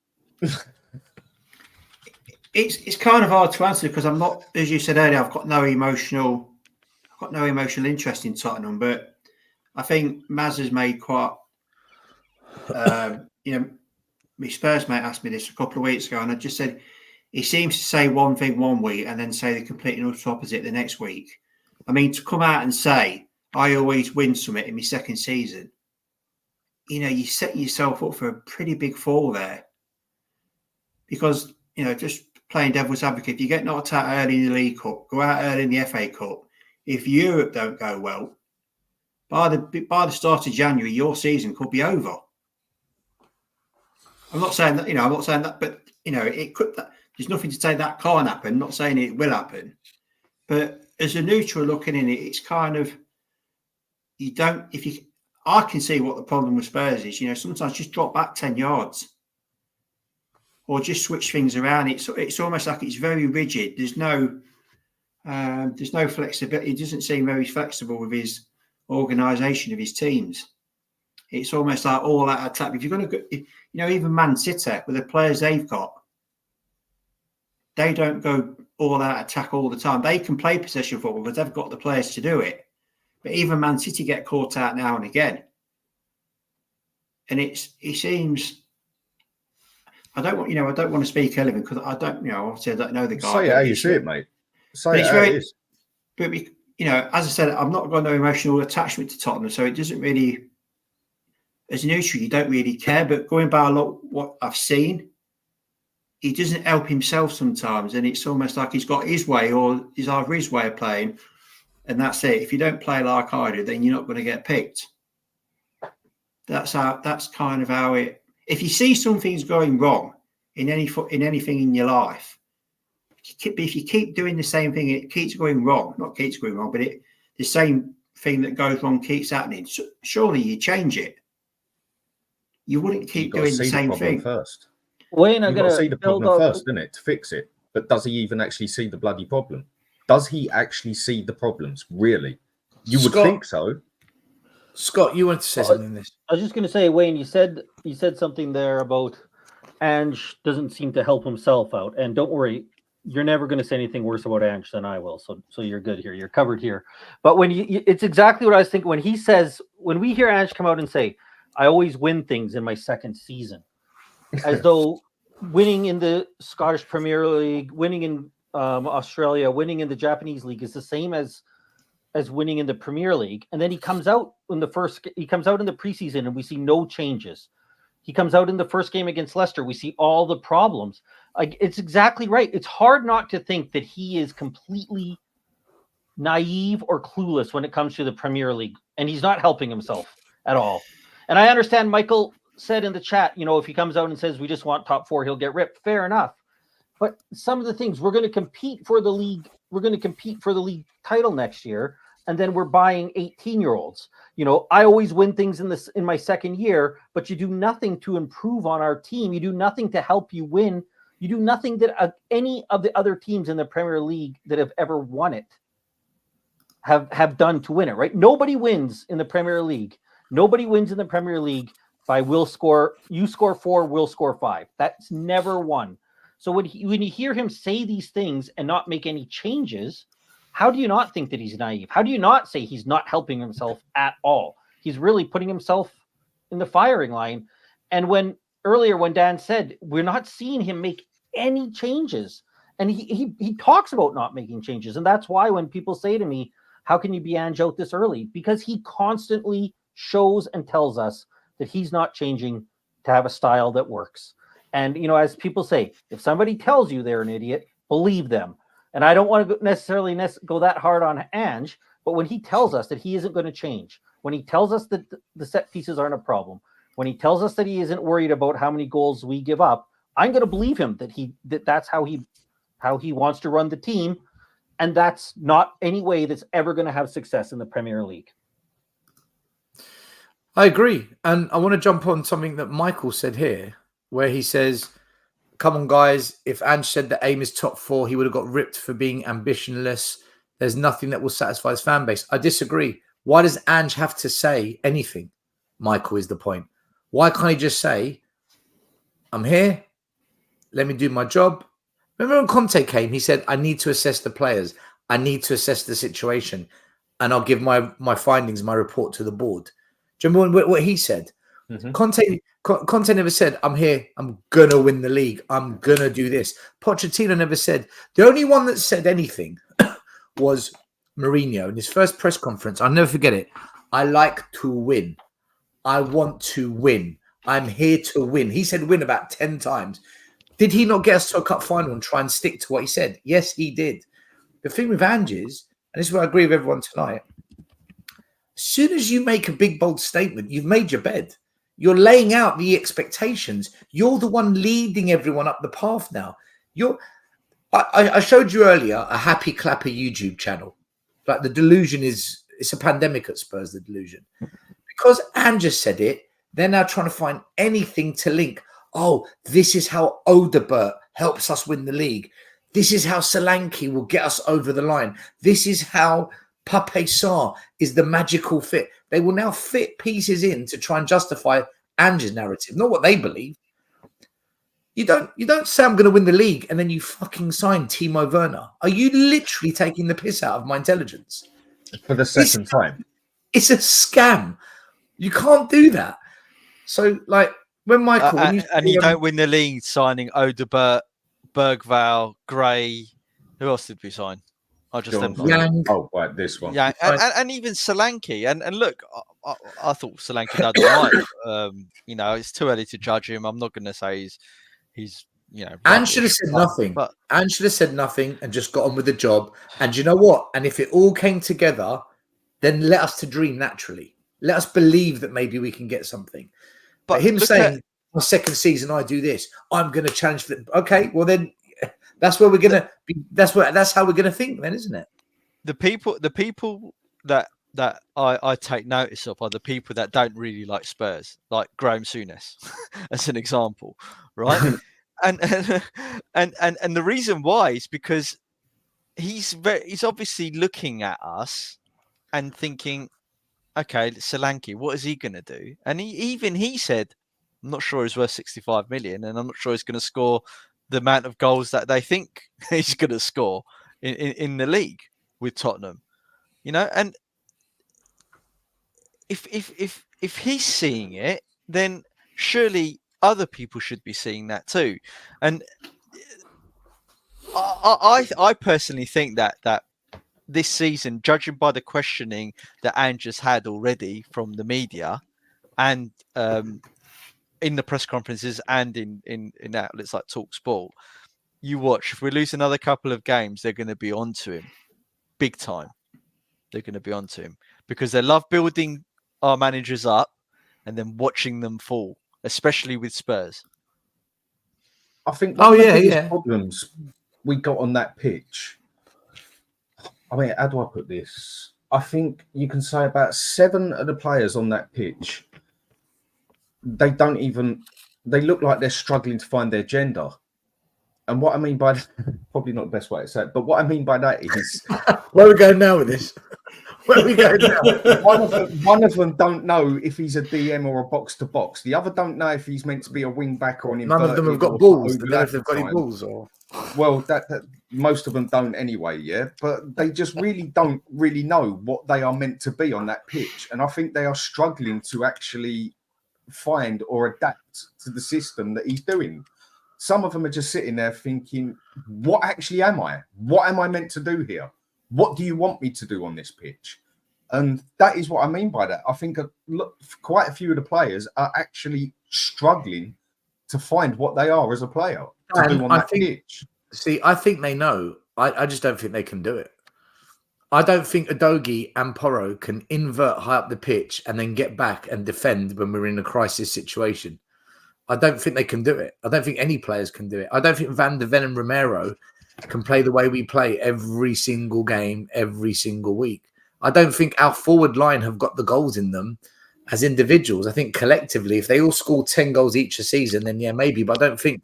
It's kind of hard to answer because I'm not, as you said earlier, I've got no emotional interest in Tottenham. But I think Maz has made quite, my Spurs mate asked me this a couple of weeks ago, and I just said he seems to say one thing one week and then say the complete and utter opposite the next week. I mean, to come out and say I always win something in my second season, you set yourself up for a pretty big fall there, because just playing devil's advocate, if you get knocked out early in the League Cup, go out early in the FA Cup, if Europe don't go well, by the start of January, your season could be over. I'm not saying that, but it could. There's nothing to say that can't happen. I'm not saying it will happen, but as a neutral looking in it, it's kind of I can see what the problem with Spurs is. Sometimes just drop back 10 yards. Or just switch things around. It's almost like it's very rigid. There's no flexibility. He doesn't seem very flexible with his organisation of his teams. It's almost like all out attack. If you're going to go, even Man City with the players they've got, they don't go all out attack all the time. They can play possession football because they've got the players to do it. But even Man City get caught out now and again. And it seems. I don't want to speak ill of him because obviously I don't know the guy. Say it how you see it, mate. Say it how it is. But as I said, I've not got no emotional attachment to Tottenham, so it doesn't really, as a neutral, you don't really care. But going by a lot what I've seen, he doesn't help himself sometimes, and it's almost like he's got his way, or he's either his way of playing, and that's it. If you don't play like I do, then you're not going to get picked. That's kind of how it. If you see something's going wrong in anything in your life, if you keep doing the same thing, it keeps going wrong. Not keeps going wrong, but the same thing that goes wrong keeps happening. So surely you change it. You wouldn't keep doing the same thing first. Wayne, You've got to see the problem first, isn't it, to fix it? But does he even actually see the bloody problem? Does he actually see the problems? Really? You would think so. Scott, you want to say something in this? I was just going to say, Wayne, you said something there about Ange doesn't seem to help himself out. And don't worry, you're never going to say anything worse about Ange than I will. So you're good here. You're covered here. But when it's exactly what I was thinking when he says, when we hear Ange come out and say, I always win things in my second season, as though winning in the Scottish Premier League, winning in Australia, winning in the Japanese League is the same as winning in the Premier League. And then he comes out in the preseason and we see no changes. He comes out in the first game against Leicester. We see all the problems. Like, it's exactly right. It's hard not to think that he is completely naive or clueless when it comes to the Premier League, and he's not helping himself at all. And I understand Michael said in the chat, if he comes out and says we just want top 4, he'll get ripped. Fair enough. But some of the things, we're going to compete for the league. We're going to compete for the league title next year, and then we're buying 18-year-olds. I always win things in my second year, but you do nothing to improve on our team. You do nothing to help you win. You do nothing that any of the other teams in the Premier League that have ever won it have done to win it, right? Nobody wins in the Premier League. Nobody wins in the Premier League by you score 4, we'll score 5. That's never won. So when you hear him say these things and not make any changes, how do you not think that he's naive? How do you not say he's not helping himself at all? He's really putting himself in the firing line. And when Dan said, we're not seeing him make any changes, and he talks about not making changes. And that's why when people say to me, how can you be Ange out this early? Because he constantly shows and tells us that he's not changing to have a style that works. And, as people say, if somebody tells you they're an idiot, believe them. And I don't want to necessarily go that hard on Ange, but when he tells us that he isn't going to change, when he tells us that the set pieces aren't a problem, when he tells us that he isn't worried about how many goals we give up, I'm going to believe him that's how he wants to run the team. And that's not any way that's ever going to have success in the Premier League. I agree. And I want to jump on something that Michael said here, where he says, come on, guys, if Ange said the aim is top 4, he would have got ripped for being ambitionless. There's nothing that will satisfy his fan base. I disagree. Why does Ange have to say anything? Michael is the point. Why can't he just say, I'm here, let me do my job? Remember when Conte came, he said, I need to assess the players. I need to assess the situation. And I'll give my findings, my report to the board. Do you remember what he said? Mm-hmm. Conte never said, I'm here, I'm going to win the league, I'm going to do this. Pochettino never said. The only one that said anything was Mourinho in his first press conference. I'll never forget it. I like to win. I want to win. I'm here to win. He said win about 10 times. Did he not get us to a cup final and try and stick to what he said? Yes, he did. The thing with Ange is, and this is where I agree with everyone tonight, as soon as you make a big, bold statement, you've made your bed. You're laying out the expectations. You're the one leading everyone up the path now. I showed you earlier a happy clapper YouTube channel. Like the delusion it's a pandemic at Spurs, the delusion. Because Ange said it, they're now trying to find anything to link. Oh, this is how Odebert helps us win the league. This is how Solanke will get us over the line. This is how Pape Sarr is the magical fit. They will now fit pieces in to try and justify Ange's narrative, not what they believe. You don't say I'm going to win the league and then you fucking sign Timo Werner. Are you literally taking the piss out of my intelligence? For the second time. It's a scam. You can't do that. So, like, when Michael... you don't win the league signing Odebert, Bergvall, Gray. Who else did we sign? I just Oh, right, this one. Yeah, and even Solanke. And look, I thought Solanke done all right. It's too early to judge him. I'm not going to say he's Ange should have said nothing. Ange should have said nothing and just got on with the job. And you know what? And if it all came together, then let us to dream naturally. Let us believe that maybe we can get something. But him saying, my second season, I do this. I'm going to challenge for it. Okay, well then, that's where we're going to be. That's how we're going to think then, isn't it? The people that I take notice of are the people that don't really like Spurs, like Graham Souness, as an example, right? and the reason why is because he's obviously looking at us and thinking, okay, Solanke, what is he going to do? And he said, I'm not sure he's worth 65 million, and I'm not sure he's going to score the amount of goals that they think he's going to score in the league with Tottenham. And if he's seeing it, then surely other people should be seeing that too. And I personally think that this season, judging by the questioning that Andrew's had already from the media and in the press conferences and in outlets like TalkSport, you watch, if we lose another couple of games, they're going to be onto him big time. They're going to be onto him because they love building our managers up and then watching them fall, especially with Spurs. I think one of the biggest problems we got on that pitch, I mean, how do I put this? I think you can say about 7 of the players on that pitch, they look like they're struggling to find their gender. And what I mean by that, probably not the best way to say it, but what I mean by that is... Where are we going now with this? Where are we going now? One of them don't know if he's a DM or a box-to-box. The other don't know if he's meant to be a wing-back or an inverted. None of them have got balls. They don't know if they've got any balls. Well, that most of them don't anyway, yeah? But they just really don't really know what they are meant to be on that pitch. And I think they are struggling to actually find or adapt to the system that he's doing. Some of them are just sitting there thinking, what actually am I? What am I meant to do here? What do you want me to do on this pitch? And that is what I mean by that. I think quite a few of the players are actually struggling to find what they are as a player to do on that pitch. See, I think they know. I just don't think they can do it. I don't think Udogie and Porro can invert high up the pitch and then get back and defend when we're in a crisis situation. I don't think they can do it. I don't think any players can do it. I don't think Van de Ven and Romero can play the way we play every single game, every single week. I don't think our forward line have got the goals in them as individuals. I think collectively, if they all score 10 goals each a season, then yeah, maybe. But I don't think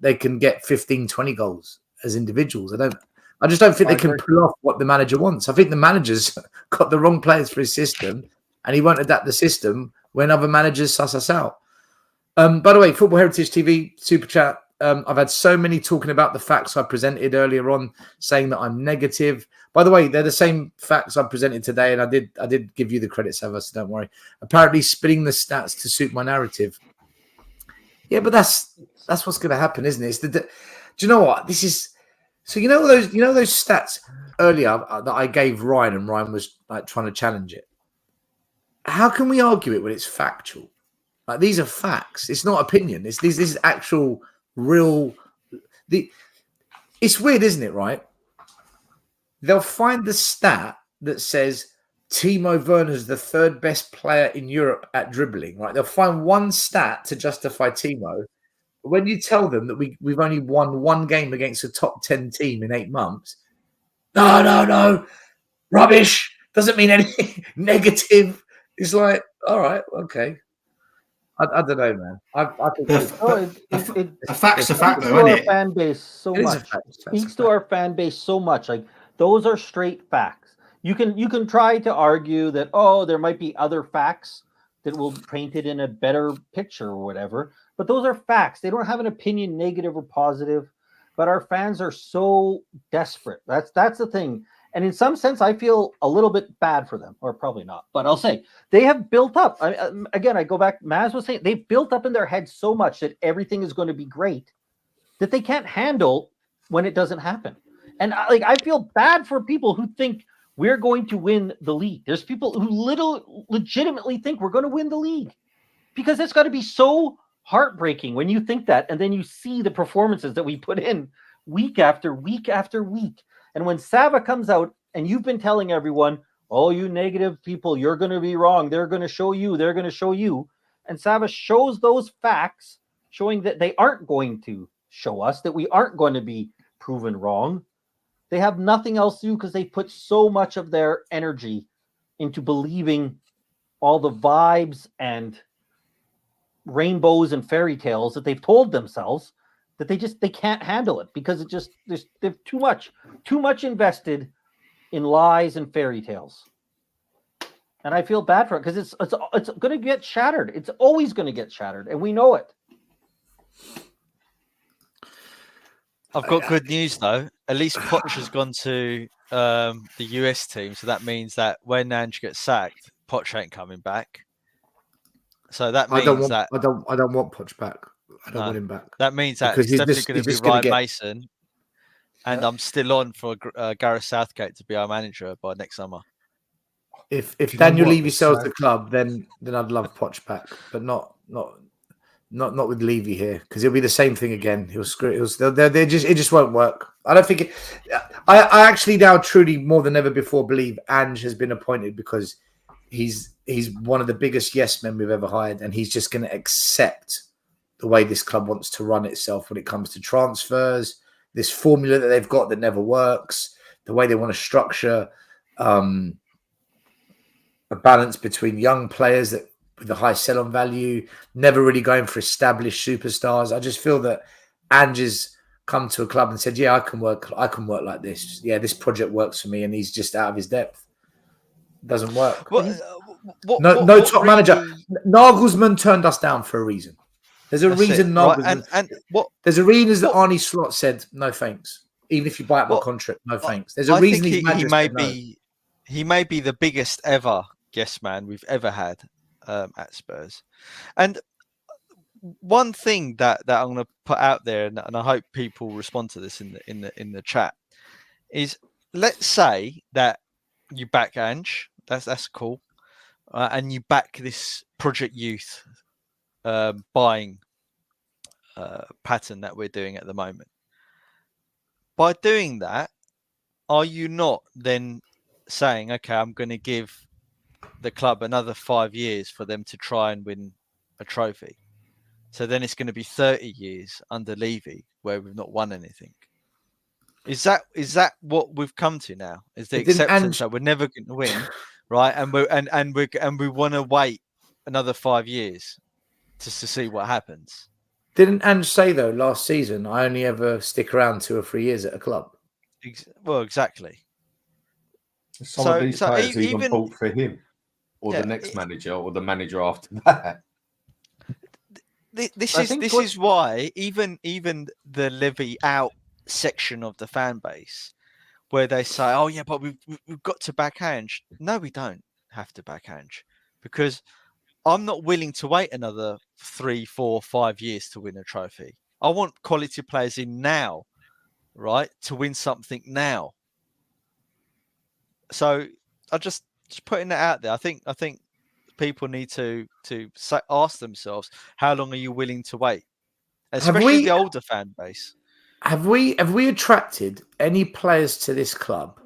they can get 15, 20 goals as individuals. I just don't think they can pull off what the manager wants. I think the manager's got the wrong players for his system and he won't adapt the system when other managers suss us out. By the way, Football Heritage TV, Super Chat. I've had so many talking about the facts I presented earlier on, saying that I'm negative. By the way, they're the same facts I presented today, and I did give you the credit, Sava, so don't worry. Apparently, spinning the stats to suit my narrative. Yeah, but that's what's going to happen, isn't it? Do you know what? This is so. You know those stats earlier that I gave Ryan, and Ryan was like trying to challenge it. How can we argue it when it's factual? Like, these are facts. It's not opinion. This is actual, real. It's weird, isn't it? Right? They'll find the stat that says Timo Werner's the 3rd best player in Europe at dribbling. Right? They'll find one stat to justify Timo. When you tell them that we've only won 1 game against a top 10 team in 8 months, no, rubbish. Doesn't mean anything negative. It's like, all right, okay. I don't know, man. I think a fact's a fact, though, isn't it? Fan base so much. Speaks to our fan base so much. Like, those are straight facts. You can try to argue that there might be other facts that will paint it in a better picture or whatever, but those are facts. They don't have an opinion, negative or positive. But our fans are so desperate. That's the thing. And in some sense, I feel a little bit bad for them, or probably not. But I'll say they have built up. I go back. Maz was saying they've built up in their head so much that everything is going to be great that they can't handle when it doesn't happen. And I feel bad for people who think we're going to win the league. There's people who legitimately think we're going to win the league, because it's got to be so heartbreaking when you think that, and then you see the performances that we put in week after week after week. And when Sava comes out and you've been telling everyone, oh, you negative people, you're going to be wrong. They're going to show you. They're going to show you. And Sava shows those facts, showing that they aren't going to show us, that we aren't going to be proven wrong. They have nothing else to do because they put so much of their energy into believing all the vibes and rainbows and fairy tales that they've told themselves, that they can't handle it, because they're too much invested in lies and fairy tales. And I feel bad for it, because it's going to get shattered. It's always going to get shattered, and we know it. I've got good news though. At least Poch has gone to the US team, so that means that when Ange gets sacked, Poch ain't coming back. So that means I don't want Poch back. I don't want him back. That means that Because it's definitely going to be Ryan get... Mason, and I'm still on for Gareth Southgate to be our manager by next summer. If Daniel Levy sells the club, then I'd love Poch back, but not with Levy here, because it'll be the same thing again. He'll screw. It just won't work. I don't think. I actually now truly more than ever before believe Ange has been appointed because he's one of the biggest yes men we've ever hired, and he's just going to accept the way this club wants to run itself when it comes to transfers, this formula that they've got that never works, the way they want to structure a balance between young players that with the high sell-on value, never really going for established superstars. I just feel that Ange has come to a club and said, "Yeah, I can work like this. Yeah, this project works for me," and he's just out of his depth. Doesn't work. No top manager. Nagelsmann turned us down for a reason. There's a reason Nagelsmann. Right. There's a reason that Arnie Slot said no thanks. Even if you buy up my contract, no thanks. There's a reason he may be the biggest ever yes man we've ever had at Spurs. And one thing that I'm going to put out there, and I hope people respond to this in the chat, is let's say that you back Ange, that's cool, and you back this Project Youth buying pattern that we're doing at the moment. By doing that, are you not then saying, okay, I'm going to give the club another 5 years for them to try and win a trophy? So then it's going to be 30 years under Levy where we've not won anything. Is that what we've come to now? Is the acceptance that we're never going to win, right? And we want to wait another 5 years just to see what happens. Didn't Ange say though last season, I only ever stick around 2 or 3 years at a club? Well, exactly. Some of these players even bought for him, or the next manager, or the manager after that. This is why even the Levy out section of the fan base, where they say, "Oh yeah, but we've got to back Ange." No, we don't have to back Ange, because I'm not willing to wait another 3, 4, 5 years to win a trophy. I want quality players in now, right, to win something now. So I just putting that out there. I think people need to ask themselves, how long are you willing to wait? Especially the older fan base. Have we attracted any players to this club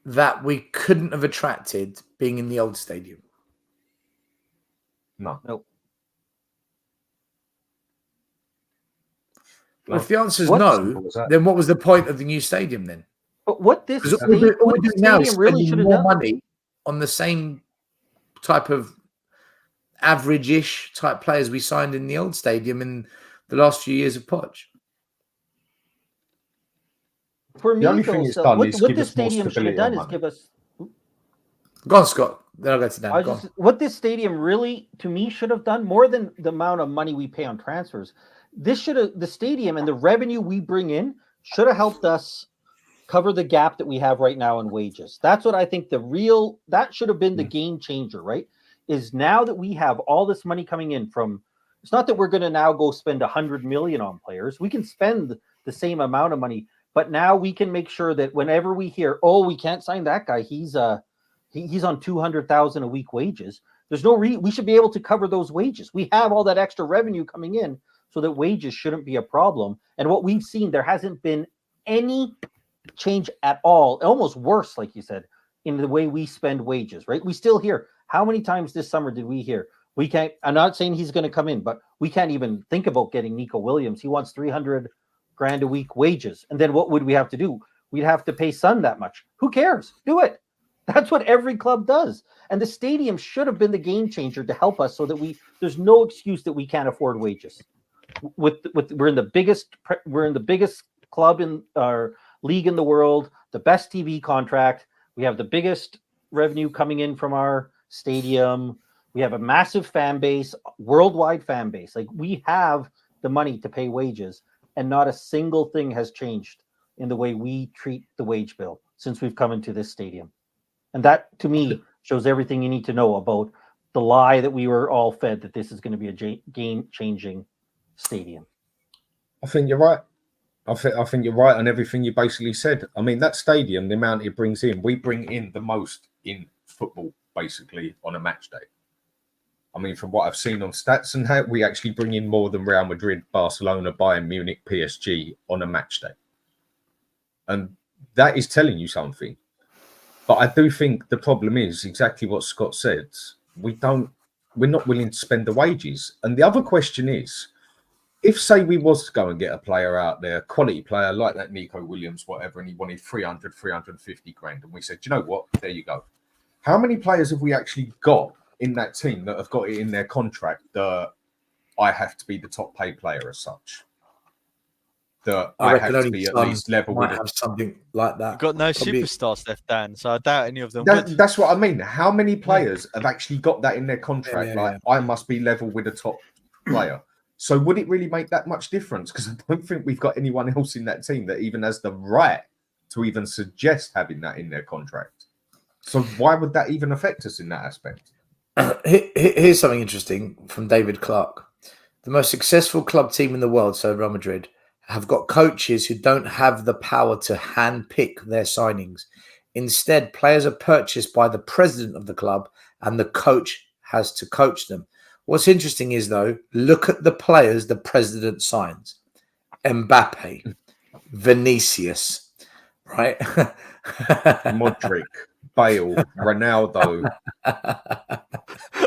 that we couldn't have attracted being in the old stadium? No. Nope. Well, if the answer is no, then what was the point of the new stadium then? But what this stadium really should have done, money on the same type of average-ish type players we signed in the old stadium in the last few years of Poch. For me, the only thing it's done is what this stadium should have done is give us. Go on, Scott. Then I'll go to Dan. What this stadium really, to me, should have done, more than the amount of money we pay on transfers, the stadium and the revenue we bring in should have helped us cover the gap that we have right now in wages. That's what I think that should have been the game changer, right? Is now that we have all this money coming in from, it's not that we're going to now go spend 100 million on players. We can spend the same amount of money, but now we can make sure that whenever we hear, oh, we can't sign that guy, he's on 200,000 a week wages. There's no we should be able to cover those wages. We have all that extra revenue coming in, so that wages shouldn't be a problem. And what we've seen, there hasn't been any change at all, almost worse, like you said, in the way we spend wages, right? We still hear, how many times this summer did we hear, we can't, I'm not saying he's going to come in, but we can't even think about getting Nico Williams. He wants 300 grand a week wages. And then what would we have to do? We'd have to pay Son that much. Who cares? Do it. That's what every club does. And the stadium should have been the game changer to help us so that there's no excuse that we can't afford wages. We're in the biggest club in our league in the world, the best TV contract. We have the biggest revenue coming in from our stadium. We have a massive fan base, worldwide fan base. Like, we have the money to pay wages. and not a single thing has changed in the way we treat the wage bill since we've come into this stadium. And that, to me, shows everything you need to know about the lie that we were all fed that this is going to be a game-changing stadium. I think you're right. I think you're right on everything you basically said. I mean, that stadium, the amount it brings in, we bring in the most in football, basically, on a match day. I mean, from what I've seen on stats and how we actually bring in more than Real Madrid, Barcelona, Bayern Munich, PSG on a match day. And that is telling you something. But I do think the problem is exactly what Scott said. We're not willing to spend the wages. And the other question is, if, say, we was to go and get a player out there, quality player like that Nico Williams, whatever, and he wanted 300, 350 grand, and we said, you know what, there you go. How many players have we actually got in that team that have got it in their contract that I have to be the top paid player as such? That I have to be at least level with have something like that. You've got no superstars left, Dan, so I doubt any of them That's what I mean. How many players have actually got that in their contract? I must be level with a top player. So would it really make that much difference? Because I don't think we've got anyone else in that team that even has the right to even suggest having that in their contract. So why would that even affect us in that aspect? Here's something interesting from David Clark. The most successful club team in the world, so Real Madrid, have got coaches who don't have the power to handpick their signings. Instead, players are purchased by the president of the club and the coach has to coach them. What's interesting is, though, look at the players the president signs. Mbappe, Vinicius, right? Modric, Bale, Ronaldo.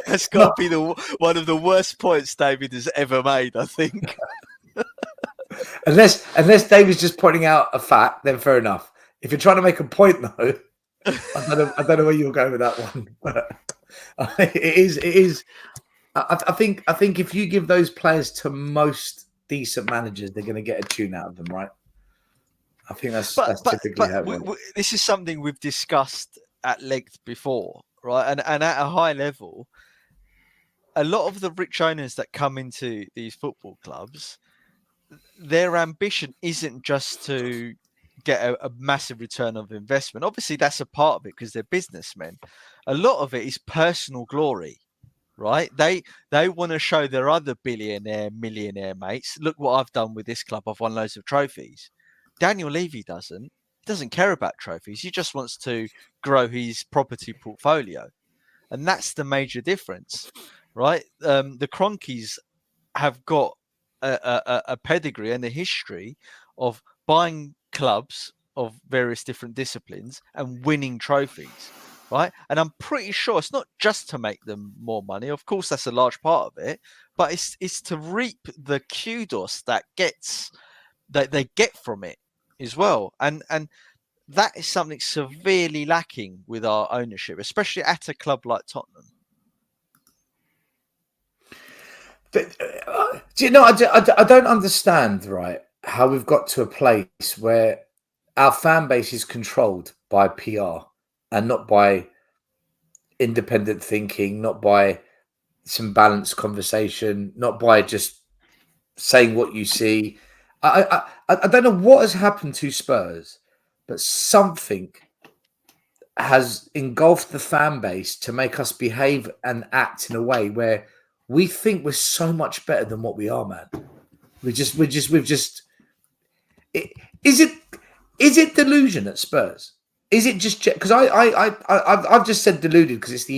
That's got to be one of the worst points David has ever made, I think. Unless David's just pointing out a fact, then fair enough. If you're trying to make a point, though, I don't know where you're going with that one. But it is. I think if you give those players to most decent managers, they're going to get a tune out of them, right? I think that's typically how it works. This is something we've discussed at length before, right? And at a high level, a lot of the rich owners that come into these football clubs, their ambition isn't just to get a massive return of investment. Obviously, that's a part of it because they're businessmen. A lot of it is personal glory. Right, they want to show their other billionaire, millionaire mates. Look what I've done with this club. I've won loads of trophies. Daniel Levy doesn't. He doesn't care about trophies. He just wants to grow his property portfolio, and that's the major difference, right? The Cronkies have got a pedigree and a history of buying clubs of various different disciplines and winning trophies. Right. And I'm pretty sure it's not just to make them more money. Of course, that's a large part of it, but it's to reap the kudos that they get from it as well. And that is something severely lacking with our ownership, especially at a club like Tottenham. But, do you know, I don't understand, right, how we've got to a place where our fan base is controlled by PR. And not by independent thinking, not by some balanced conversation, not by just saying what you see. I don't know what has happened to Spurs, but something has engulfed the fan base to make us behave and act in a way where we think we're so much better than what we are, man. Is it delusion at Spurs? Is it just because I've just said deluded because it's the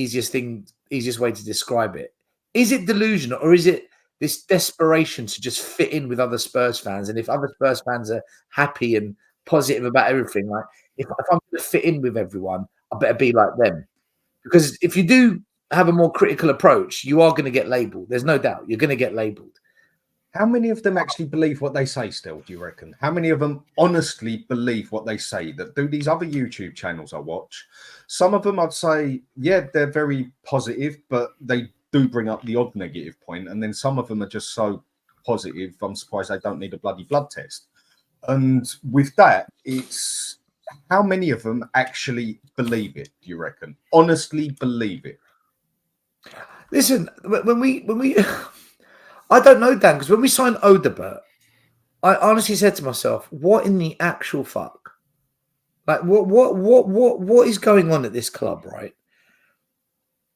easiest way to describe it. Is it delusion or is it this desperation to just fit in with other Spurs fans? And if other Spurs fans are happy and positive about everything, like if I'm going to fit in with everyone, I better be like them. Because if you do have a more critical approach, you are going to get labelled. There's no doubt you're going to get labelled. How many of them actually believe what they say still, do you reckon? How many of them honestly believe what they say that do these other YouTube channels I watch? Some of them I'd say, yeah, they're very positive, but they do bring up the odd negative point. And then some of them are just so positive, I'm surprised they don't need a bloody blood test. And with that, it's how many of them actually believe it, do you reckon? Honestly believe it? Listen, when we I don't know, Dan, because when we signed Odebert, I honestly said to myself, what in the actual fuck? Like, what is going on at this club, right?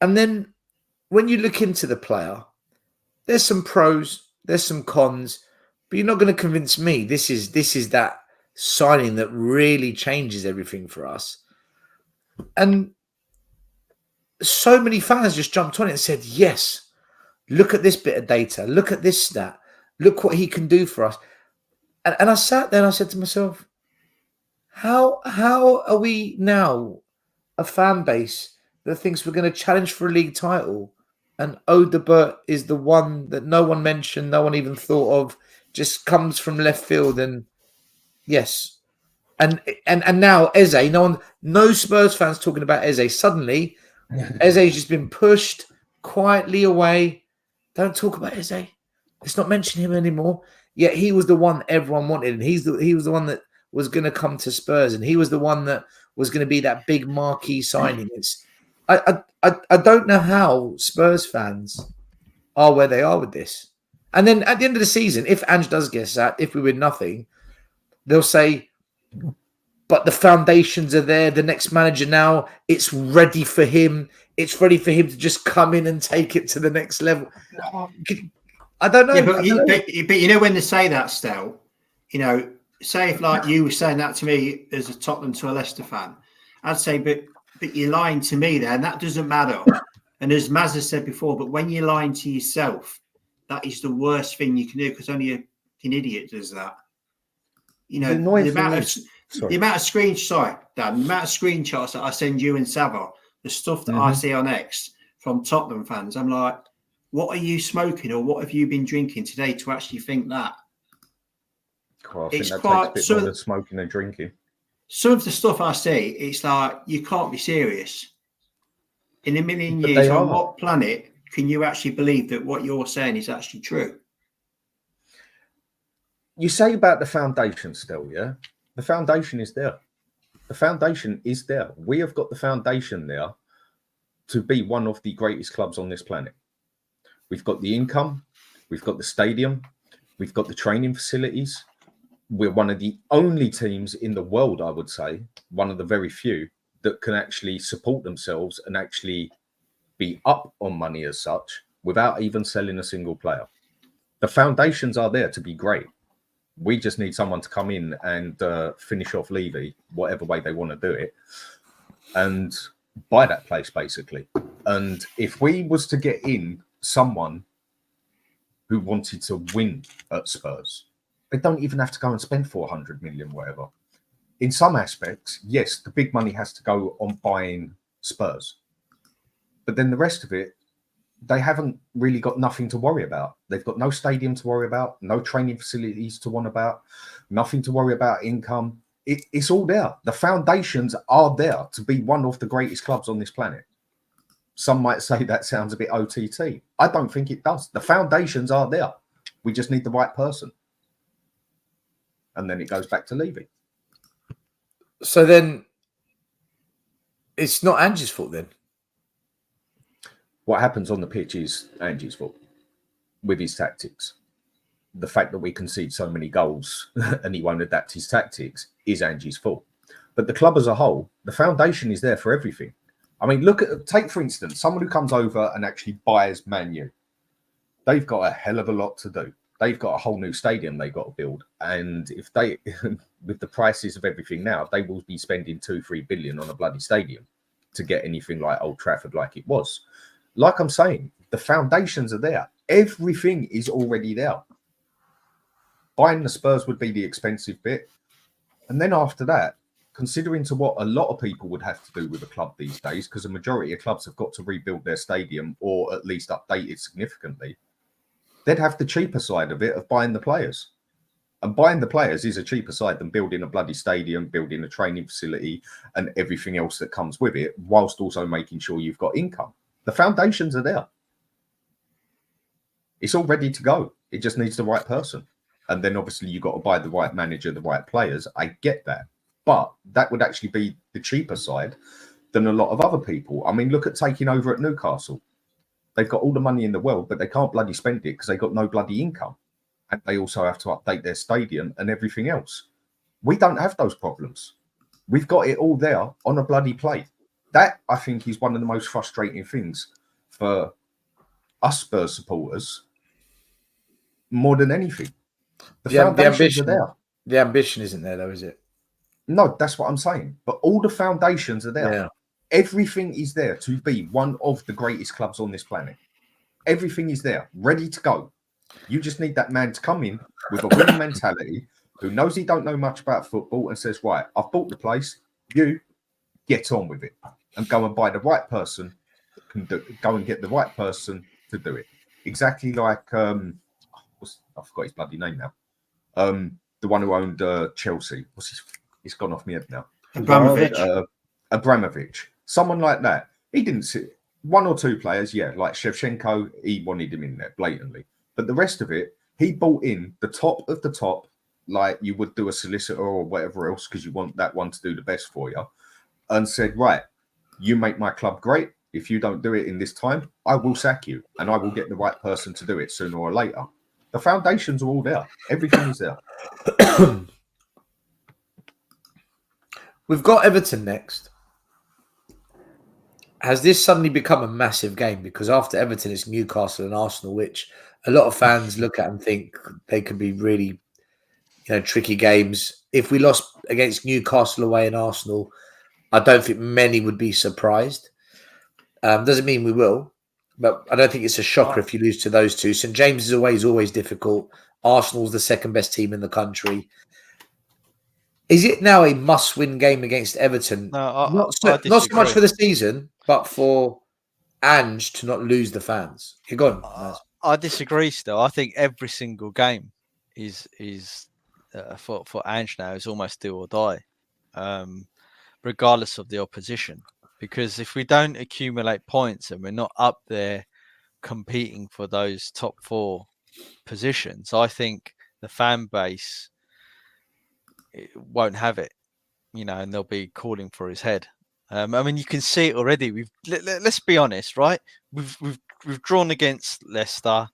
And then when you look into the player, there's some pros, there's some cons, but you're not going to convince me this is that signing that really changes everything for us. And so many fans just jumped on it and said, yes, look at this bit of data, look at this stat, look what he can do for us. And I sat there and I said to myself, how are we now a fan base that thinks we're going to challenge for a league title, and Odebert is the one that no one mentioned, no one even thought of, just comes from left field, and yes, and now Eze, no Spurs fans talking about Eze. Suddenly, Eze's just been pushed quietly away. Don't talk about Eze. Let's not mention him anymore. Yet he was the one everyone wanted, and he was the one that was going to come to Spurs, and he was the one that was going to be that big marquee signing. I don't know how Spurs fans are where they are with this. And then at the end of the season, if Ange does get sacked, if we win nothing, they'll say, but the foundations are there. The next manager now, it's ready for him. It's ready for him to just come in and take it to the next level. I don't know. Yeah, but you know when they say that, Stel, say if like you were saying that to me as a Tottenham to a Leicester fan, I'd say, but you're lying to me there, and that doesn't matter. And as Maz has said before, but when you're lying to yourself, that is the worst thing you can do, because only an idiot does that. The amount of screenshots that I send you and Sava, the stuff that I see on X from Tottenham fans, I'm like, what are you smoking, or what have you been drinking today to actually think that? Well, I think that takes a bit more than smoking and drinking. Some of the stuff I see, it's like, you can't be serious. In a million years, on what planet can you actually believe that what you're saying is actually true? You say about the foundation still, yeah? The foundation is there. The foundation is there. We have got the foundation there to be one of the greatest clubs on this planet. We've got the income, we've got the stadium, we've got the training facilities. We're one of the only teams in the world, I would say, one of the very few that can actually support themselves and actually be up on money as such without even selling a single player. The foundations are there to be great. We just need someone to come in and finish off Levy, whatever way they want to do it, and buy that place, basically. And if we was to get in someone who wanted to win at Spurs, they don't even have to go and spend 400 million, whatever. In some aspects, yes, the big money has to go on buying Spurs. But then the rest of it, they haven't really got nothing to worry about. They've got no stadium to worry about, no training facilities to worry about, nothing to worry about income. It's all there. The foundations are there to be one of the greatest clubs on this planet. Some might say that sounds a bit OTT. I don't think it does. The foundations are there. We just need the right person. And then it goes back to Levy. So then it's not Ange's fault then? What happens on the pitch is Ange's fault with his tactics. The fact that we concede so many goals and he won't adapt his tactics is Ange's fault. But the club as a whole, the foundation is there for everything. I mean, take for instance, someone who comes over and actually buys Man U. They've got a hell of a lot to do. They've got a whole new stadium they've got to build. And if they, with the prices of everything now, they will be spending 2-3 billion on a bloody stadium to get anything like Old Trafford like it was. Like I'm saying, the foundations are there. Everything is already there. Buying the Spurs would be the expensive bit. And then after that, considering to what a lot of people would have to do with a club these days, because a majority of clubs have got to rebuild their stadium or at least update it significantly, they'd have the cheaper side of it of buying the players. And buying the players is a cheaper side than building a bloody stadium, building a training facility and everything else that comes with it, whilst also making sure you've got income. The foundations are there. It's all ready to go. It just needs the right person. And then obviously you've got to buy the right manager, the right players. I get that. But that would actually be the cheaper side than a lot of other people. I mean, look at taking over at Newcastle. They've got all the money in the world, but they can't bloody spend it because they've got no bloody income. and they also have to update their stadium and everything else. We don't have those problems. We've got it all there on a bloody plate. That, I think, is one of the most frustrating things for us Spurs supporters more than anything. The foundations are there. The ambition isn't there, though, is it? No, that's what I'm saying. But all the foundations are there. Yeah. Everything is there to be one of the greatest clubs on this planet. Everything is there, ready to go. You just need that man to come in with a winning mentality, who knows he don't know much about football, and says, right, I've bought the place. You get on with it and go and buy the right person that can go and get the right person to do it. Exactly like I forgot his bloody name now. The one who owned Chelsea. He's gone off my head now. Abramovich. Someone like that. He didn't sit. One or two players, yeah, like Shevchenko, he wanted him in there blatantly. But the rest of it, he bought in the top of the top, like you would do a solicitor or whatever else, because you want that one to do the best for you, and said, right, you make my club great. If you don't do it in this time, I will sack you, and I will get the right person to do it sooner or later. The foundations are all there. Everything is there. We've got Everton next. Has this suddenly become a massive game? Because after Everton, it's Newcastle and Arsenal, which a lot of fans look at and think they could be really, tricky games. If we lost against Newcastle away and Arsenal, I don't think many would be surprised. Doesn't mean we will, but I don't think it's a shocker if you lose to those two. St James's away is always difficult. Arsenal's the second best team in the country. Is it now a must-win game against Everton? No, not so much for the season, but for Ange to not lose the fans. You're gone. I disagree. Still, I think every single game is for Ange now is almost do or die, regardless of the opposition. Because if we don't accumulate points and we're not up there competing for those top four positions, I think the fan base won't have it, and they'll be calling for his head. I mean, you can see it already. Let's be honest, right? We've drawn against Leicester.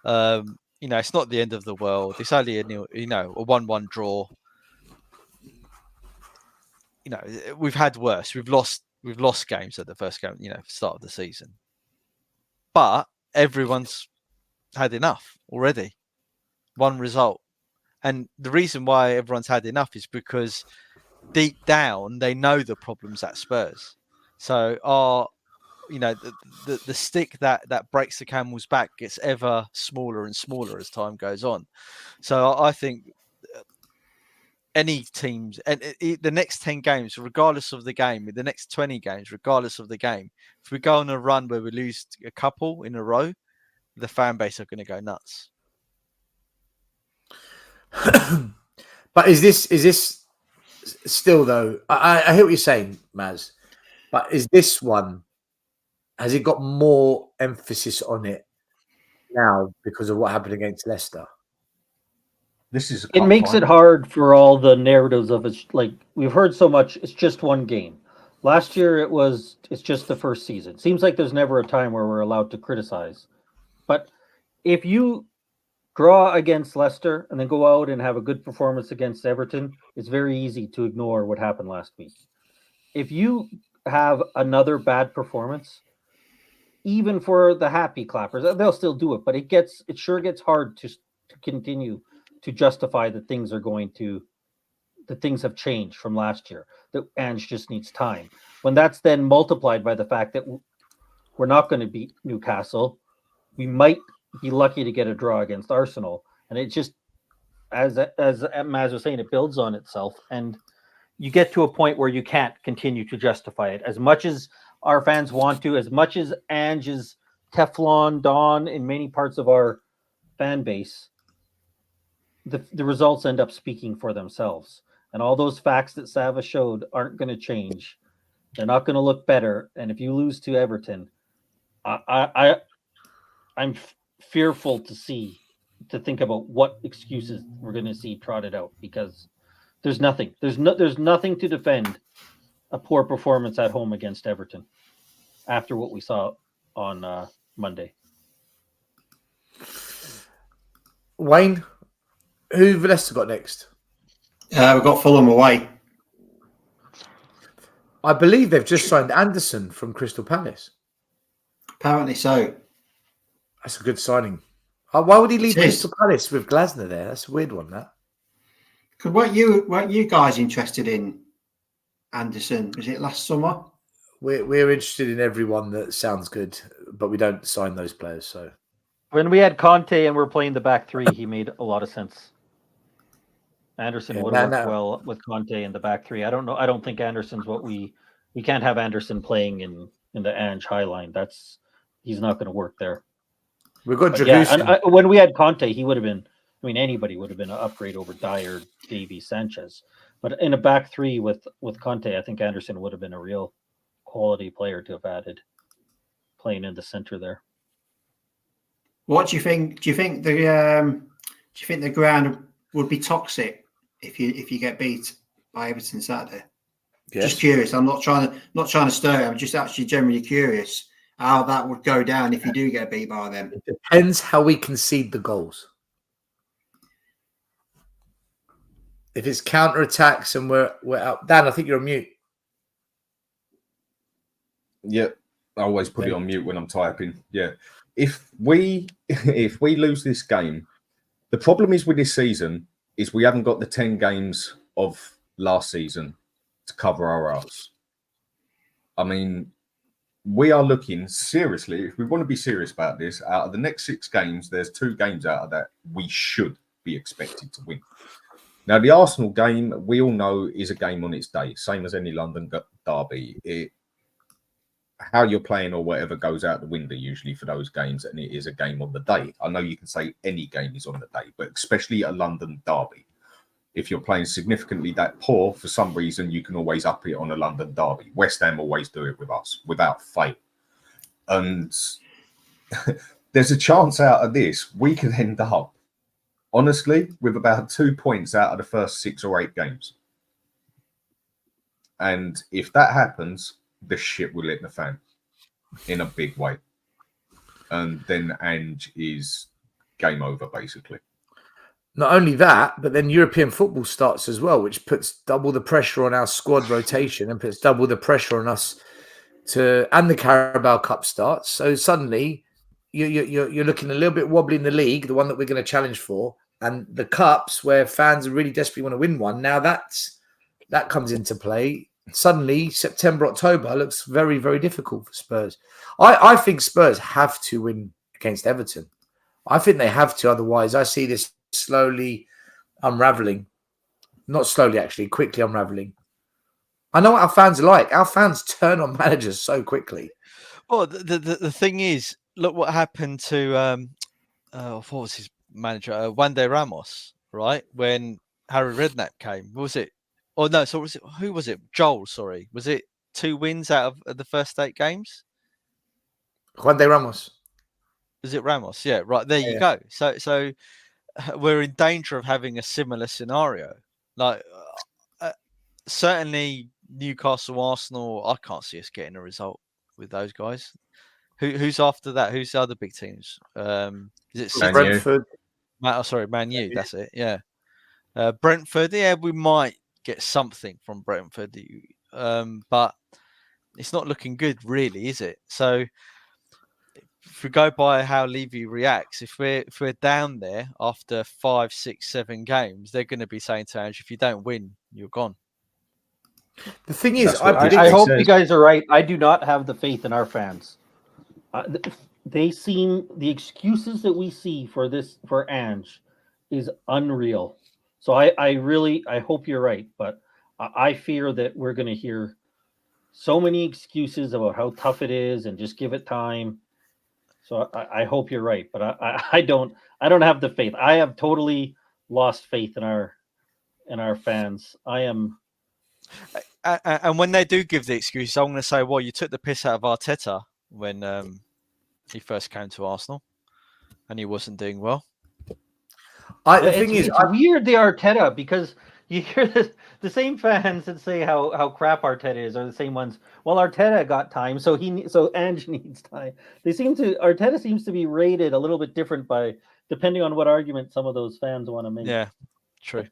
It's not the end of the world. It's only a 1-1 draw. We've had worse. We've lost games at the first game, start of the season. But everyone's had enough already. One result. And the reason why everyone's had enough is because deep down they know the problems at Spurs. So the stick that breaks the camel's back gets ever smaller and smaller as time goes on. So I think any teams and the next 10 games, regardless of the game, the next 20 games, regardless of the game, if we go on a run where we lose a couple in a row, the fan base are going to go nuts. But is this still though? I hear what you're saying, Maz. But is this one? Has it got more emphasis on it now because of what happened against Leicester? It makes it hard for all the narratives of it. Like we've heard so much. It's just one game. Last year it's just the first season. Seems like there's never a time where we're allowed to criticize. But if you draw against Leicester and then go out and have a good performance against Everton, it's very easy to ignore what happened last week. If you have another bad performance, even for the happy clappers, they'll still do it, but it sure gets hard to continue to justify that things have changed from last year, that Ange just needs time. When that's then multiplied by the fact that we're not going to beat Newcastle, we might be lucky to get a draw against Arsenal. And it just, as Maz was saying, it builds on itself. And you get to a point where you can't continue to justify it. As much as our fans want to, as much as Ange is Teflon Don in many parts of our fan base, the results end up speaking for themselves. And all those facts that Sava showed aren't going to change. They're not going to look better. And if you lose to Everton, I'm fearful to think about what excuses we're going to see trotted out, because there's nothing to defend a poor performance at home against Everton after what we saw on Monday. Wayne, Who have Leicester got next? We've got Fulham away. I believe they've just signed Anderson from Crystal Palace. Apparently so. That's a good signing. Why would he leave It is. Crystal Palace with Glasner there? That's a weird one, that. Because weren't you guys interested in Anderson? Was it last summer? We're interested in everyone that sounds good, but we don't sign those players. So When we had Conte and we're playing the back three, he made a lot of sense. Anderson would have worked well with Conte in the back three. I don't know. I don't think Anderson's what we can't have Anderson playing in the Ange high line. He's not going to work there. We've got But yeah, and when we had Conte, he would have been. I mean, anybody would have been an upgrade over Dyer, Davies, Sanchez. But in a back three with Conte, I think Anderson would have been a real quality player to have added, playing in the center there. What do you think? Do you think the ground would be toxic if you get beat by Everton Saturday? Yes. Just curious. I'm not trying to stir it. I'm just actually generally curious how that would go down if you do get beat by them. It depends how we concede the goals. If it's counter-attacks and we're out. Dan, I think you're on mute. Yep. I always put it on mute when I'm typing. Yeah. If we lose this game, the problem is with this season is we haven't got the 10 games of last season to cover our ass. I mean, we are looking seriously, if we want to be serious about this, out of the next 6 games, there's 2 games out of that we should be expected to win. Now, the Arsenal game, we all know, is a game on its day, same as any London derby. How you're playing or whatever goes out the window usually for those games, and it is a game on the day. I know you can say any game is on the day, but especially a London derby. If you're playing significantly that poor, for some reason, you can always up it on a London derby. West Ham always do it with us, without fail. And there's a chance out of this, we could end up, honestly, with about 2 points out of the first 6 or 8 games. And if that happens, the shit will hit the fan in a big way. And then Ange is game over, basically. Not only that, but then European football starts as well, which puts double the pressure on our squad rotation and puts double the pressure on us and the Carabao Cup starts. So suddenly you're looking a little bit wobbly in the league, the one that we're going to challenge for, and the cups where fans really desperately want to win one. Now that comes into play. Suddenly, September, October looks very, very difficult for Spurs. I think Spurs have to win against Everton. I think they have to. Otherwise, I see this slowly unraveling. Not slowly, actually, quickly unraveling. I know what our fans are like. Our fans turn on managers so quickly. Well, the thing is, look what happened to, what was his manager? Juan de Ramos, right? When Harry Redknapp came. Was it? Oh no, so was it? Who was it? Joel, sorry. Was it 2 wins out of the first 8 games? Juan de Ramos. Was it Ramos? Yeah, right. There you go. So we're in danger of having a similar scenario. Like certainly Newcastle, Arsenal. I can't see us getting a result with those guys. Who's after that? Who's the other big teams? Is it City? Brentford? Man U. That's it. Yeah. Brentford. Yeah, we might get something from Brentford, but it's not looking good, really, is it? So if we go by how Levy reacts, if we're down there after 5, 6, 7 games, they're going to be saying to Ange, if you don't win, you're gone. The thing is, I hope you guys are right. I do not have the faith in our fans. The excuses that we see for Ange is unreal. So I hope you're right, but I fear that we're going to hear so many excuses about how tough it is and just give it time. So I hope you're right, but I don't have the faith. I have totally lost faith in our fans. I am. And when they do give the excuse, I'm going to say, well, you took the piss out of Arteta when he first came to Arsenal and he wasn't doing well. It's weird, the Arteta, because you hear the same fans that say how crap Arteta is are the same ones. Well, Arteta got time, so Ange needs time. Arteta seems to be rated a little bit different by depending on what argument some of those fans want to make. Yeah, true.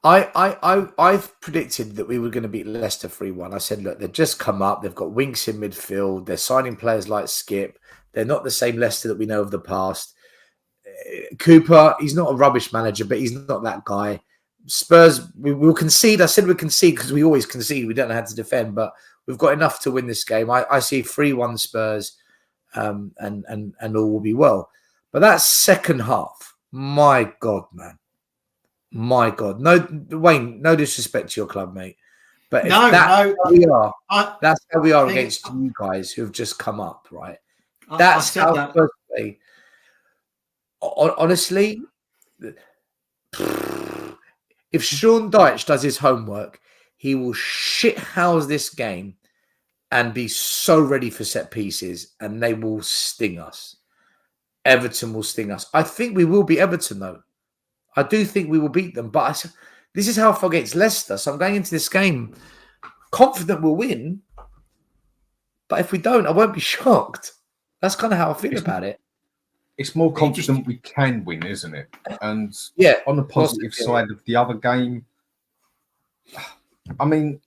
I've predicted that we were going to beat Leicester 3-1. I said, look, they've just come up. They've got Winks in midfield. They're signing players like Skip. They're not the same Leicester that we know of the past. Cooper, he's not a rubbish manager, but he's not that guy. Spurs, we'll concede. I said we'll concede because we always concede. We don't know how to defend, but we've got enough to win this game. I see 3-1 Spurs, and all will be well. But that second half, my God, man. My God. No, Wayne, no disrespect to your club, mate. But that's how we are against you guys who've just come up, right? That's how Spurs play. Honestly, if Sean Dyche does his homework, he will shithouse this game and be so ready for set pieces, and they will sting us. Everton will sting us. I think we will beat Everton, though. I do think we will beat them. But this is how I feel against Leicester. So I'm going into this game confident we'll win. But if we don't, I won't be shocked. That's kind of how I feel about it. It's more confident we can win, isn't it? And on the positive side of the other game, I mean,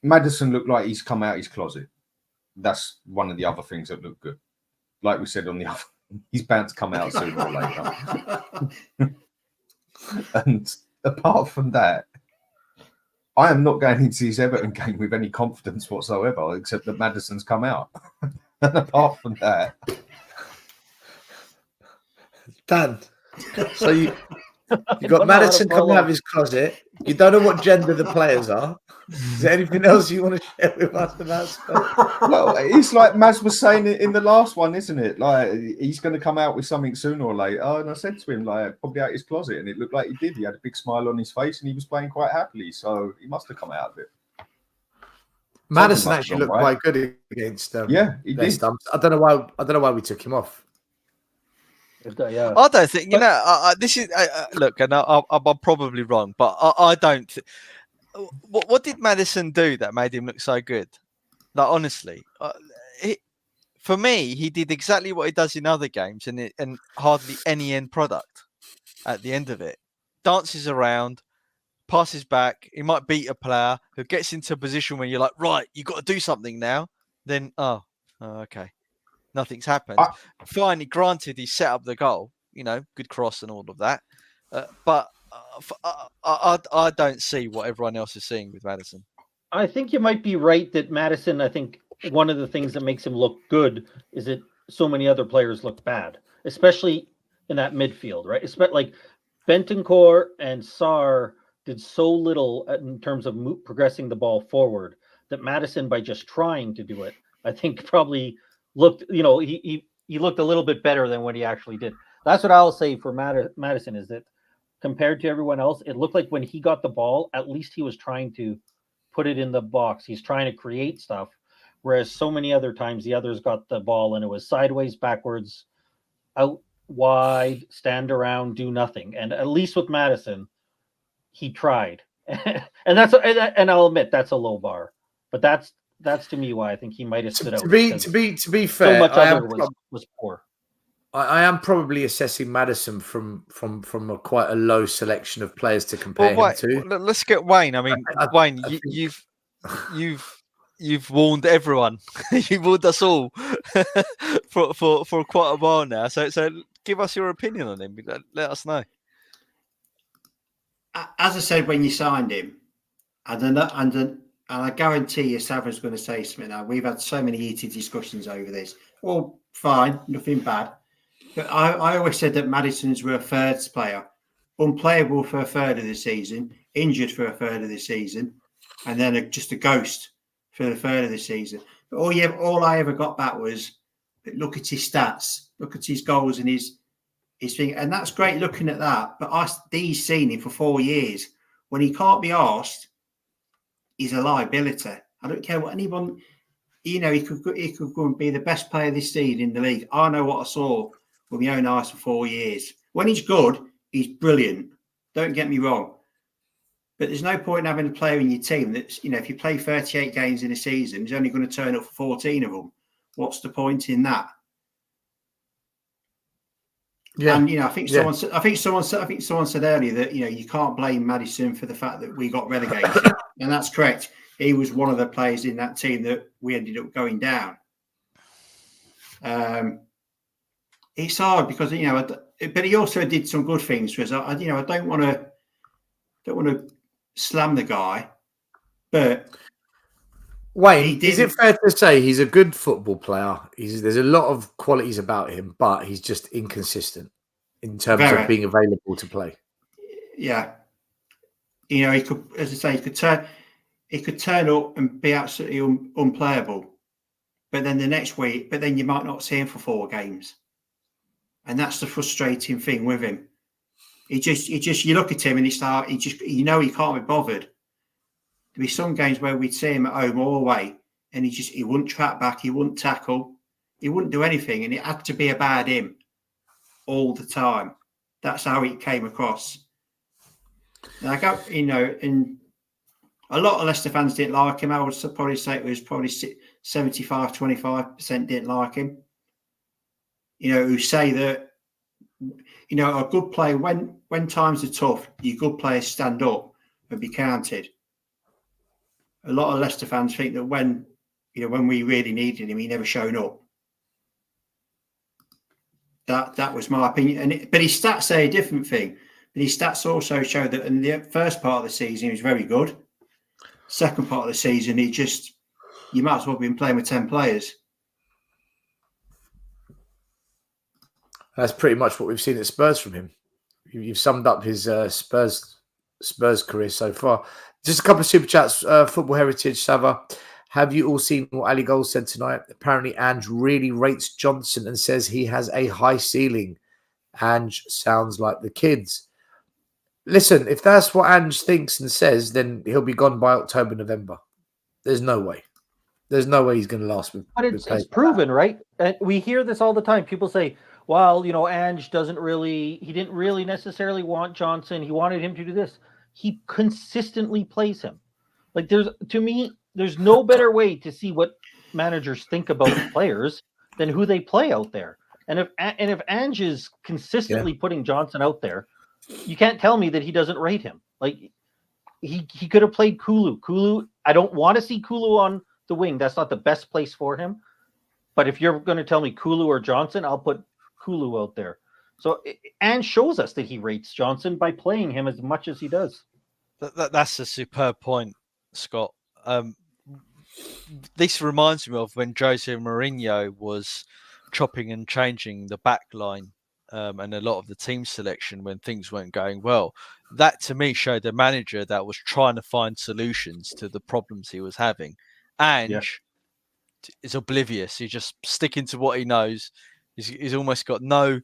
Maddison looked like he's come out his closet. That's one of the other things that look good. Like we said on the other, he's bound to come out sooner or later. And apart from that, I am not going into this Everton game with any confidence whatsoever, except that Maddison's come out. And apart from that, Dan, so you got Maddison coming out of his closet. You don't know what gender the players are. Is there anything else you want to share with us about Spurs? Well, it's like Maz was saying in the last one, isn't it? Like, he's going to come out with something sooner or later. And I said to him, like, probably out his closet. And it looked like he did. He had a big smile on his face and he was playing quite happily. So he must have come out of it. Maddison actually looked quite good against he did. I don't know why we took him off. I don't think, this is, look, and I'm probably wrong, but I don't. What did Maddison do that made him look so good? Like, honestly, for me, he did exactly what he does in other games and hardly any end product at the end of it. Dances around, passes back. He might beat a player who gets into a position where you're like, right, you got to do something now. Then, okay. Nothing's happened. Finally, granted, he set up the goal, good cross and all of that. But I don't see what everyone else is seeing with Maddison. I think you might be right that Maddison, I think one of the things that makes him look good is that so many other players look bad, especially in that midfield, right? Like Bentancur and Sarr did so little in terms of progressing the ball forward that Maddison, by just trying to do it, I think probably looked, he looked a little bit better than what he actually did. That's what I'll say for Maddison, is that compared to everyone else, it looked like when he got the ball, at least he was trying to put it in the box. He's trying to create stuff, whereas so many other times the others got the ball and it was sideways, backwards, out wide, stand around, do nothing. And at least with Maddison, he tried. and I'll admit that's a low bar, but that's to me why I think he might have stood out. To be fair, so much other was poor. I am probably assessing Maddison from quite a low selection of players to compare him to. Let's get Wayne. I mean, Wayne, you've warned everyone. You've warned us all for quite a while now. So give us your opinion on him. Let us know. As I said when you signed him, and I guarantee you, Savra's going to say something now. We've had so many heated discussions over this. Well, fine, nothing bad. But I always said that Maddison's were a thirds player, unplayable for a third of the season, injured for a third of the season, and then just a ghost for the third of the season. But all I ever got back was, look at his stats, look at his goals and his thing. And that's great looking at that. But Dee's seen him for 4 years. When he can't be asked, he's a liability. I don't care what anyone, he could go and be the best player this season in the league. I know what I saw with my own eyes for 4 years. When he's good, he's brilliant. Don't get me wrong. But there's no point in having a player in your team that's, if you play 38 games in a season, he's only going to turn up for 14 of them. What's the point in that? Yeah. And I think someone said earlier that you can't blame Maddison for the fact that we got relegated, and that's correct. He was one of the players in that team that we ended up going down. It's hard because but he also did some good things for us. I don't want to slam the guy, but Wayne, is it fair to say he's a good football player? There's a lot of qualities about him, but he's just inconsistent in terms of being available to play. Yeah, he could, as I say, he could turn up and be absolutely unplayable, but then the next week, you might not see him for 4 games, and that's the frustrating thing with him. He just you look at him and it's like he can't be bothered. There'd be some games where we'd see him at home or away, and he wouldn't track back, he wouldn't tackle, he wouldn't do anything, and it had to be about him all the time. That's how it came across. And and a lot of Leicester fans didn't like him. I would probably say it was probably 75-25% didn't like him. Who say that a good player when times are tough, your good players stand up and be counted. A lot of Leicester fans think that when we really needed him, he never shown up. That was my opinion. But his stats say a different thing. But his stats also show that in the first part of the season, he was very good. Second part of the season, you might as well have been playing with 10 players. That's pretty much what we've seen at Spurs from him. You've summed up his Spurs career so far. Just a couple of super chats. Football Heritage, Sava. Have you all seen what Ali Gold said tonight? Apparently, Ange really rates Johnson and says he has a high ceiling. Ange sounds like the kids. Listen, if that's what Ange thinks and says, then he'll be gone by October, November. There's no way. There's no way he's going to last. But it's proven, right? And we hear this all the time. People say, well, Ange didn't really necessarily want Johnson. He wanted him to do this. He consistently plays him. Like to me, there's no better way to see what managers think about players than who they play out there. And if Ange is consistently putting Johnson out there, you can't tell me that he doesn't rate him. Like he could have played Kulu. Kulu, I don't want to see Kulu on the wing. That's not the best place for him. But if you're going to tell me Kulu or Johnson, I'll put Kulu out there. So Ange shows us that he rates Johnson by playing him as much as he does. That's a superb point, Scott. This reminds me of when Jose Mourinho was chopping and changing the back line and a lot of the team selection when things weren't going well. That to me showed a manager that was trying to find solutions to the problems he was having. Ange is oblivious. He's just sticking to what he knows. He's almost got no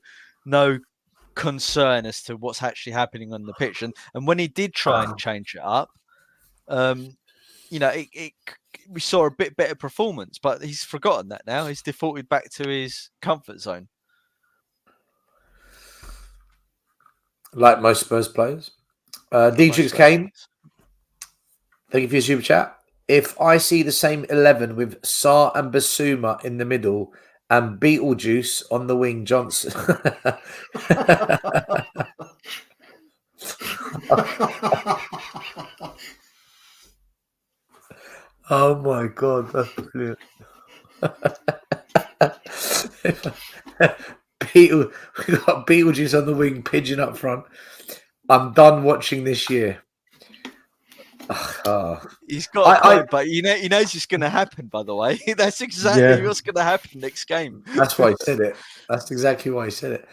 concern as to what's actually happening on the pitch. And when he did try and change it up, we saw a bit better performance, but he's forgotten that now. He's defaulted back to his comfort zone. Like most Spurs players. Dietrich Kane, thank you for your super chat. If I see the same 11 with Sarr and Basuma in the middle and Beetlejuice on the wing, Johnson. Oh my God, that's brilliant. We got Beetlejuice on the wing, Pigeon up front. I'm done watching this year. He's got a point, but he knows it's going to happen, by the way. That's exactly what's going to happen next game. That's why he said it. That's exactly why he said it.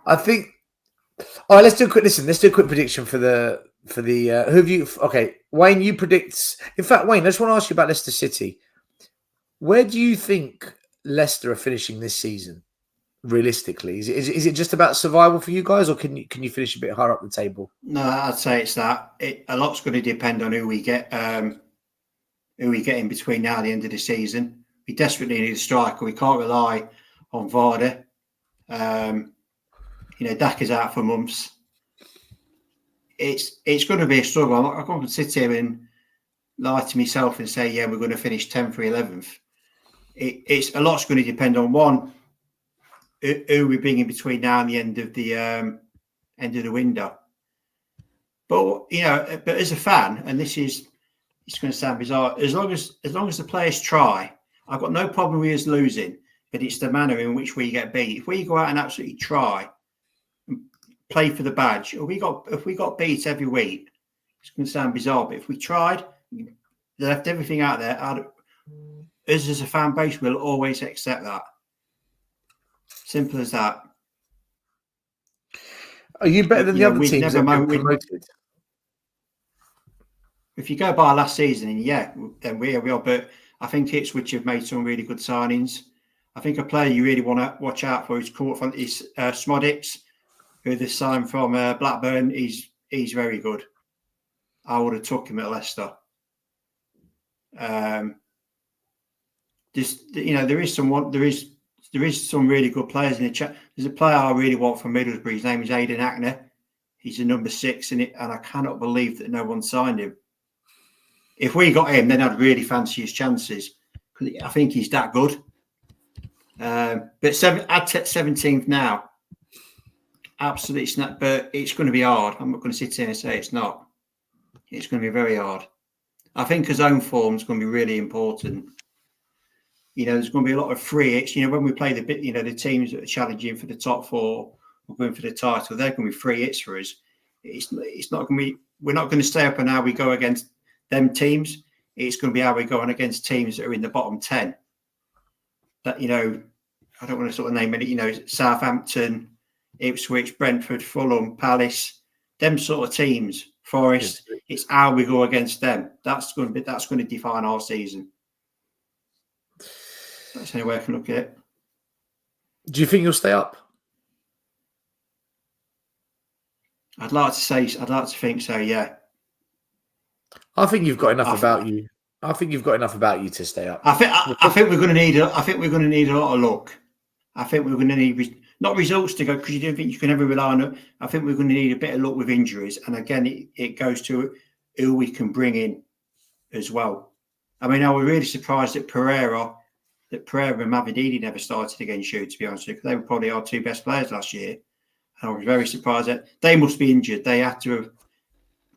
I think. All right, let's do a quick listen. Let's do a quick prediction for the who have you? Okay, Wayne, you predict. In fact, Wayne, I just want to ask you about Leicester City. Where do you think Leicester are finishing this season? Realistically, is it just about survival for you guys, or can you finish a bit higher up the table? No, I'd say it's that. A lot's going to depend on who we get in between now and the end of the season. We desperately need a striker. We can't rely on Vardy. Dak is out for months. It's going to be a struggle. I'm not going to sit here and lie to myself and say, we're going to finish 10th or 11th. It's a lot's going to depend on one. who we bring in between now and the end of the window. But but as a fan, and it's going to sound bizarre, as long as the players try, I've got no problem with us losing. But it's the manner in which we get beat. If we go out and absolutely try, and play for the badge, if we got beat every week, it's going to sound bizarre. But if we tried, left everything out there, us as a fan base will always accept that. Simple as that. Are you better than the other teams that have been promoted? If you go by last season, then we are. But I think Ipswich have made some really good signings. I think a player you really want to watch out for is Smodics, who they signed from Blackburn. He's very good. I would have took him at Leicester. There is some really good players in the chat. There's a player I really want from Middlesbrough. His name is Aidan Ackner. He's a number 6 in it, and I cannot believe that no one signed him. If we got him, then I'd really fancy his chances because I think he's that good. But I'd take 17th now. Absolutely snap, but it's going to be hard. I'm not going to sit here and say it's not. It's going to be very hard. I think his own form is going to be really important. There's going to be a lot of free hits. When we play the teams that are challenging for the top 4 or going for the title, they're going to be free hits for us. It's not going to be. We're not going to stay up on how we go against them teams. It's going to be how we're going against teams that are in the bottom 10. That I don't want to sort of name any. Southampton, Ipswich, Brentford, Fulham, Palace, them sort of teams. Forest. It's how we go against them. That's going to define our season. That's the only way I can look at it. Do you think you'll stay up? I'd like to think so. Yeah. I think you've got enough about you. I think you've got enough about you to stay up. I think we're going to need. I think we're going to need a lot of luck. I think we're going to need not results to go because you don't think you can ever rely on it. I think we're going to need a bit of luck with injuries, and again, it goes to who we can bring in as well. I mean, I was really surprised that Pereira and Mavididi never started against you. To be honest with you, they were probably our 2 best players last year. And I was very surprised that they must be injured. They had to have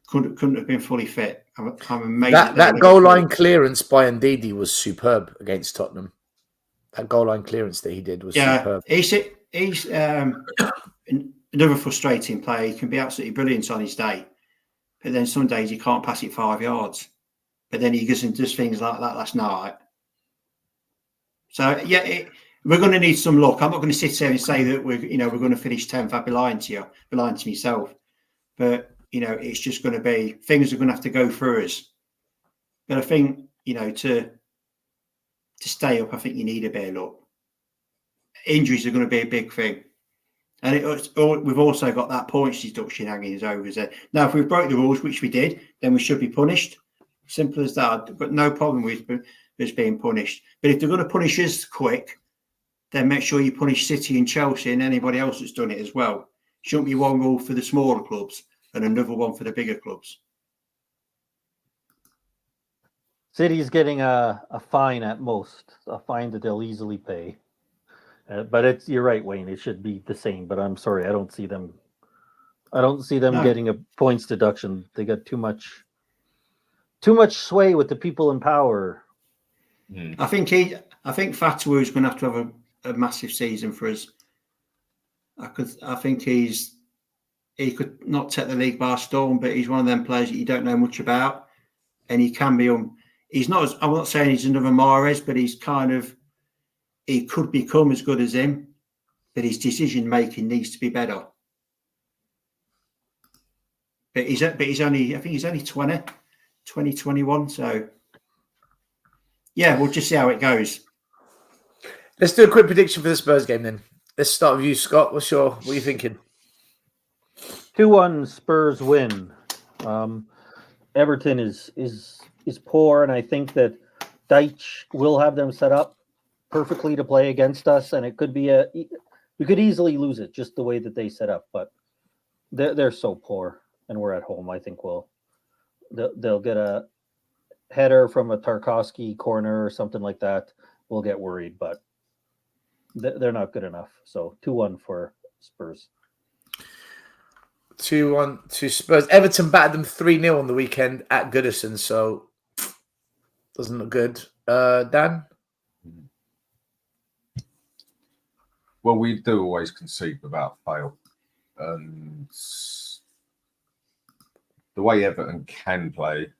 couldn't have been fully fit. I'm amazed. That goal line clearance by Ndidi was superb against Tottenham. That goal line clearance that he did was superb. He's another frustrating player. He can be absolutely brilliant on his day, but then some days he can't pass it 5 yards. But then he goes and does things like that last night. So we're going to need some luck. I'm not going to sit here and say that we're going to finish 10th. I'd be lying to myself. But it's just going to be things are going to have to go through us. But I think to stay up, I think you need a bit of luck. Injuries are going to be a big thing, and we've also got that points deduction hanging us over there. Now, if we broke the rules, which we did, then we should be punished. Simple as that. I've got no problem with us being punished. But if they're going to punish us quick, then make sure you punish City and Chelsea and anybody else that's done it as well. Shouldn't be one rule for the smaller clubs and another one for the bigger clubs. City's getting a fine at most, a fine that they'll easily pay. But you're right, Wayne. It should be the same. But I'm sorry, I don't see them getting a points deduction. They got too much sway with the people in power. I think Fatawu is going to have a massive season for us. I think he could not take the league by storm, but he's one of them players that you don't know much about, and he can be he's not. I'm not saying he's another Mahrez, but he could become as good as him, but his decision making needs to be better. But he's only 20, 21. So yeah, we'll just see how it goes. Let's do a quick prediction for the Spurs game then. Let's start with you, Scott. What are you thinking? 2-1 Spurs win. Everton is poor, and I think that Deitch will have them set up perfectly to play against us, and it could be we could easily lose it just the way that they set up. But they're so poor, and we're at home. I think they'll get a header from a Tarkowski corner or something like that. We'll get worried, but they're not good enough. So 2-1 for Spurs. 2-1 to Spurs. Everton battered them 3-0 on the weekend at Goodison, so doesn't look good. Dan? Well, we do always concede without fail. And the way Everton can play,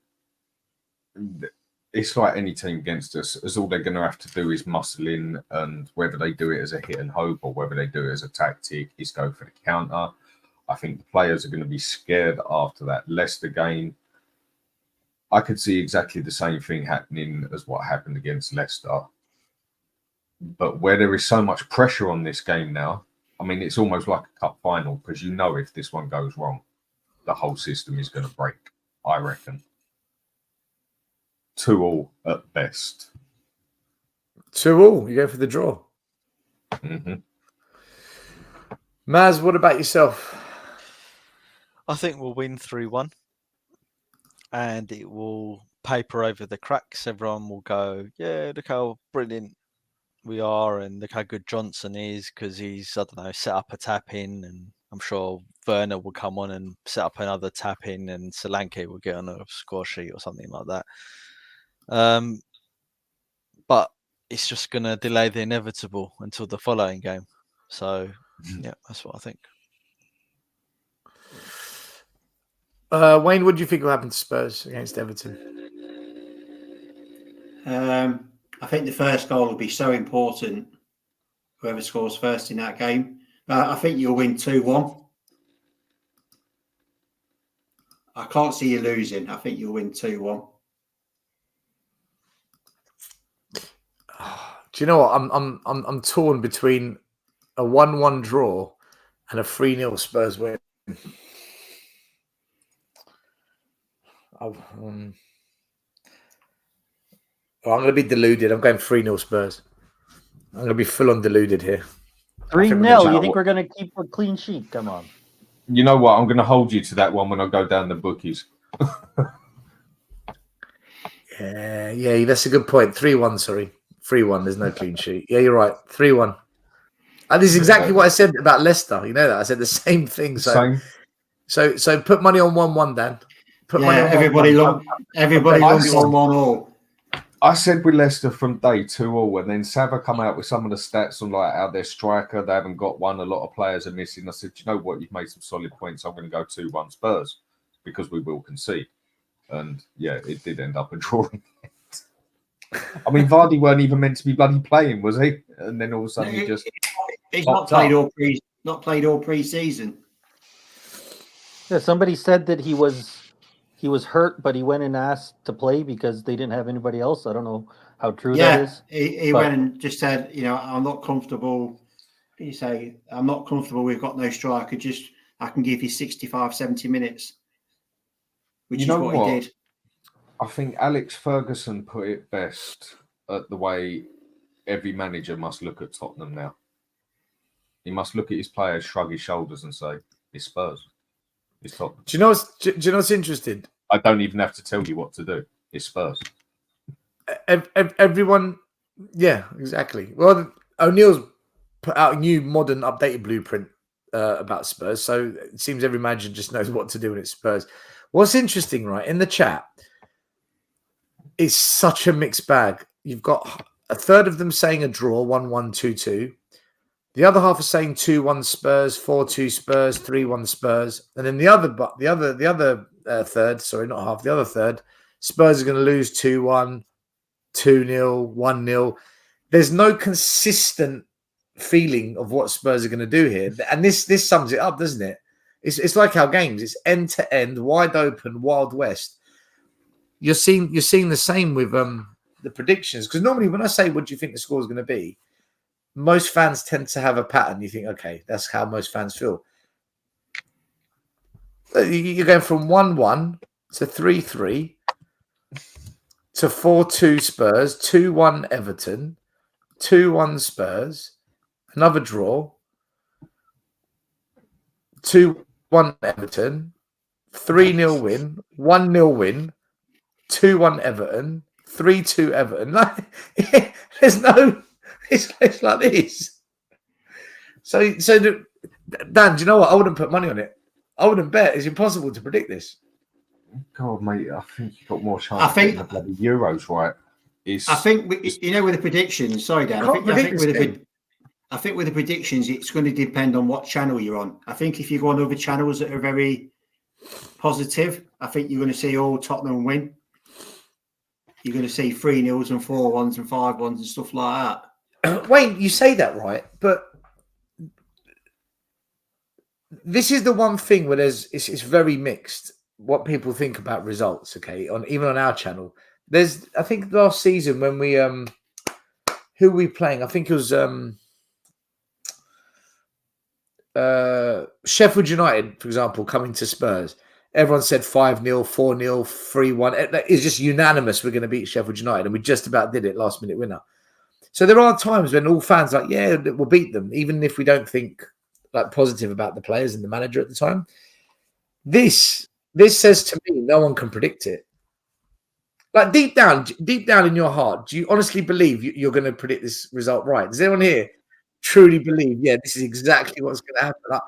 it's like any team against us, as all they're going to have to do is muscle in, and whether they do it as a hit and hope or whether they do it as a tactic is go for the counter. I think the players are going to be scared after that Leicester game. I could see exactly the same thing happening as what happened against Leicester. But where there is so much pressure on this game now, I mean, it's almost like a cup final, because you know if this one goes wrong, the whole system is going to break, I reckon. 2-2 at best. 2-2. You go for the draw. Mm-hmm. Maz, what about yourself? I think we'll win 3-1, and it will paper over the cracks. Everyone will go, yeah, look how brilliant we are, and look how good Johnson is, because he's, I don't know, set up a tap in, and I'm sure Werner will come on and set up another tap in, and Solanke will get on a score sheet or something like that. But it's just going to delay the inevitable until the following game. So, yeah, that's what I think. Wayne, what do you think will happen to Spurs against Everton? I think the first goal will be so important, whoever scores first in that game. I think you'll win 2-1. I can't see you losing. I think you'll win 2-1. Do you know what? I'm torn between a 1-1 draw and a 3-0 Spurs win. I'm going to be deluded. I'm going 3-0 Spurs. I'm going to be full on deluded here. 3-0. You think we're going to keep a clean sheet? Come on. You know what? I'm going to hold you to that one when I go down the bookies. Yeah, that's a good point. 3-1, sorry. 3-1, there's no clean sheet. Yeah, you're right. 3-1. And this is exactly what I said about Leicester. You know that? I said the same thing. So put money on 1-1, Dan. Put money on everybody loves 1-1 all. I said with Leicester from day 2-2, and then Sava come out with some of the stats on like how their striker, they haven't got one. A lot of players are missing. I said, you know what? You've made some solid points. I'm going to go 2-1 Spurs because we will concede. And yeah, it did end up a drawing. I mean, Vardy weren't even meant to be bloody playing, was he? And then all of a sudden he's not played all pre-season. Yeah, somebody said that he was hurt, but he went and asked to play because they didn't have anybody else. I don't know how true that is. He went and just said, I'm not comfortable. You say, I'm not comfortable. We've got no striker. I can give you 65, 70 minutes, which is what he did. I think Alex Ferguson put it best at the way every manager must look at Tottenham now. He must look at his players, shrug his shoulders and say, it's Spurs. It's Tottenham. Do you know what's interesting? I don't even have to tell you what to do. It's Spurs. Everyone, yeah, exactly. Well, O'Neill's put out a new, modern, updated blueprint about Spurs, so it seems every manager just knows what to do when it's Spurs. What's interesting, right, in the chat, is such a mixed bag. You've got a third of them saying a draw, 1-1, 2-2. The other half are saying 2-1 Spurs, 4-2 Spurs, 3-1 Spurs. And then the other third, sorry, not half, the other third, Spurs are going to lose 2-1, 2-0, 1-0. There's no consistent feeling of what Spurs are going to do here. And this sums it up, doesn't it? It's like our games. It's end to end, wide open, Wild West. You're seeing the same with the predictions, because normally when I say what do you think the score is going to be, most fans tend to have a pattern. You think, okay, that's how most fans feel. You're going from 1-1 to 3-3 to 4-2 Spurs, 2-1 Everton, 2-1 Spurs, another draw, 2-1 Everton, 3-0 win, 1-0 win, 2-1 Everton, 3-2 Everton. There's no, it's like this. Dan, do you know what? I wouldn't put money on it. I wouldn't bet. It's impossible to predict this. God, mate, I think you've got more chance I think- of getting the bloody Euros right. I think with the predictions. Sorry, Dan. I think with the predictions, it's going to depend on what channel you're on. I think if you go on other channels that are very positive, I think you're going to see all Tottenham win. You're going to see 3-0s and 4-1s and 5-1s and stuff like that. Wayne, you say that right, but this is the one thing where it's very mixed what people think about results. Okay, even on our channel, I think last season when we who were we playing? I think it was Sheffield United, for example, coming to Spurs. Everyone said 5-0, 4-0, 3-1. It's just unanimous we're going to beat Sheffield United, and we just about did it, last minute winner. So there are times when all fans are like, yeah, we'll beat them, even if we don't think like positive about the players and the manager at the time. This says to me, no one can predict it. Like deep down in your heart, do you honestly believe you're going to predict this result right? Does anyone here truly believe, yeah, this is exactly what's going to happen?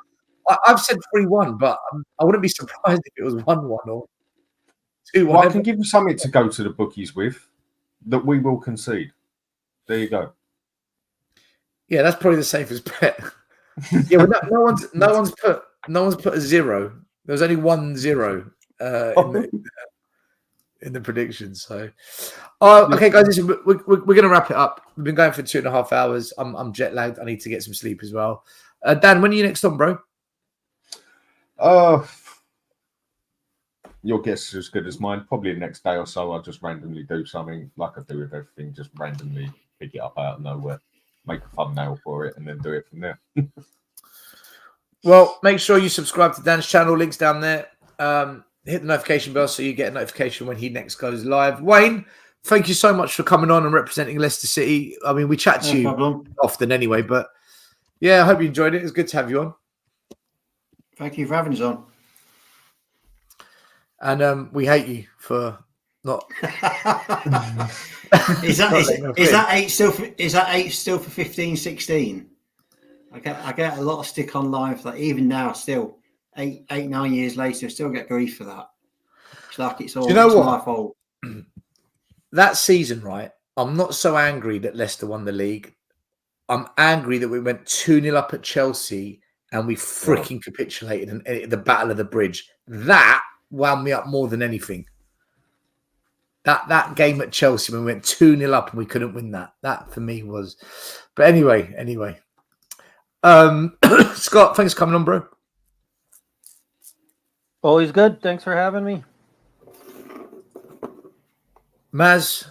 I've said 3-1, but I wouldn't be surprised if it was 1-1 or 2-1. Well, I can give you something to go to the bookies with, that we will concede. There you go. Yeah, that's probably the safest bet. Yeah, but no one's put a 0. There was only 1-0 in the predictions. So, okay, guys, listen, we're going to wrap it up. We've been going for 2.5 hours. I'm jet lagged. I need to get some sleep as well. Dan, when are you next on, bro? Your guess is as good as mine. Probably the next day or so, I'll just randomly do something like I do with everything. Just randomly pick it up out of nowhere, make a thumbnail for it, and then do it from there. Well, make sure you subscribe to Dan's channel. Links down there. Hit the notification bell so you get a notification when he next goes live. Wayne, thank you so much for coming on and representing Leicester City. I mean, we chat to you often anyway, but yeah, I hope you enjoyed it. It's good to have you on. Thank you for having us on. And we hate you for not. Is that 8 still for 15-16? I get a lot of stick online for that. Even now, still 8-9 years later, I still get grief for that. It's like it's all my fault. That season, right? I'm not so angry that Leicester won the league. I'm angry that we went 2-0 up at Chelsea and we freaking capitulated in the Battle of the Bridge. That wound me up more than anything. That game at Chelsea when we went 2-0 up and we couldn't win that. That for me was. But anyway. Scott, thanks for coming on, bro. Always good. Thanks for having me. Maz,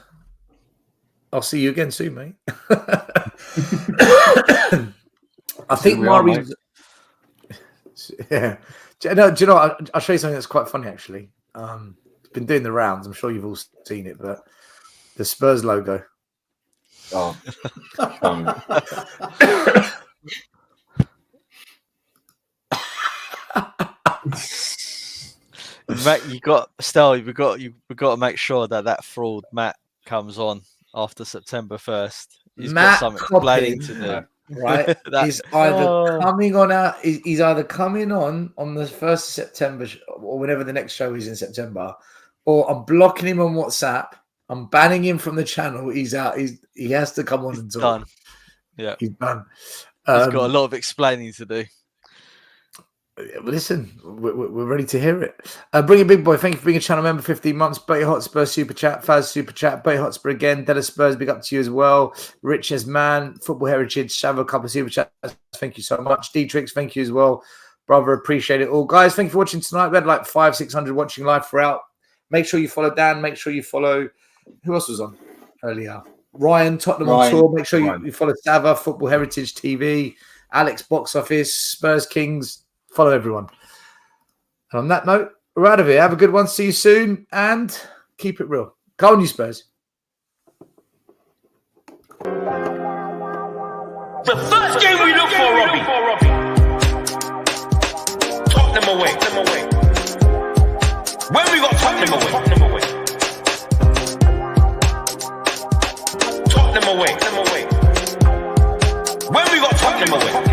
I'll see you again soon, mate. I think Mari's. Yeah. Do you know what? I'll show you something that's quite funny, actually. It's been doing the rounds. I'm sure you've all seen it, but the Spurs logo. Oh. Matt, we've got to make sure that fraud Matt comes on after September 1st. He's got something explaining to do. Right, he's either coming on he's either coming on the 1st of September or whenever the next show is in September, or I'm blocking him on WhatsApp. I'm banning him from the channel. He's out. He has to come on and talk. Done. Yeah, he's done. He's got a lot of explaining to do. Listen, we're ready to hear it. Bring a big boy. Thank you for being a channel member. 15 months. Betty Hotspur super chat. Faz super chat. Betty Hotspur again. Della Spurs, big up to you as well. Rich as man. Football heritage. Shava, a couple of super chats. Thank you so much. D-Trix, thank you as well. Brother, appreciate it all. Guys, thank you for watching tonight. We had like 500-600 watching live throughout. Make sure you follow Dan. Make sure you follow. Who else was on earlier? Ryan, Tottenham on tour. Make sure you follow Sava, Football Heritage TV, Alex Box Office, Spurs Kings. Follow everyone. And on that note, we're out of here. Have a good one. See you soon. And keep it real. Go on, you Spurs. The first game we look for, Robbie. Tottenham away. When we got Tottenham away. Tottenham away. When we got Tottenham away.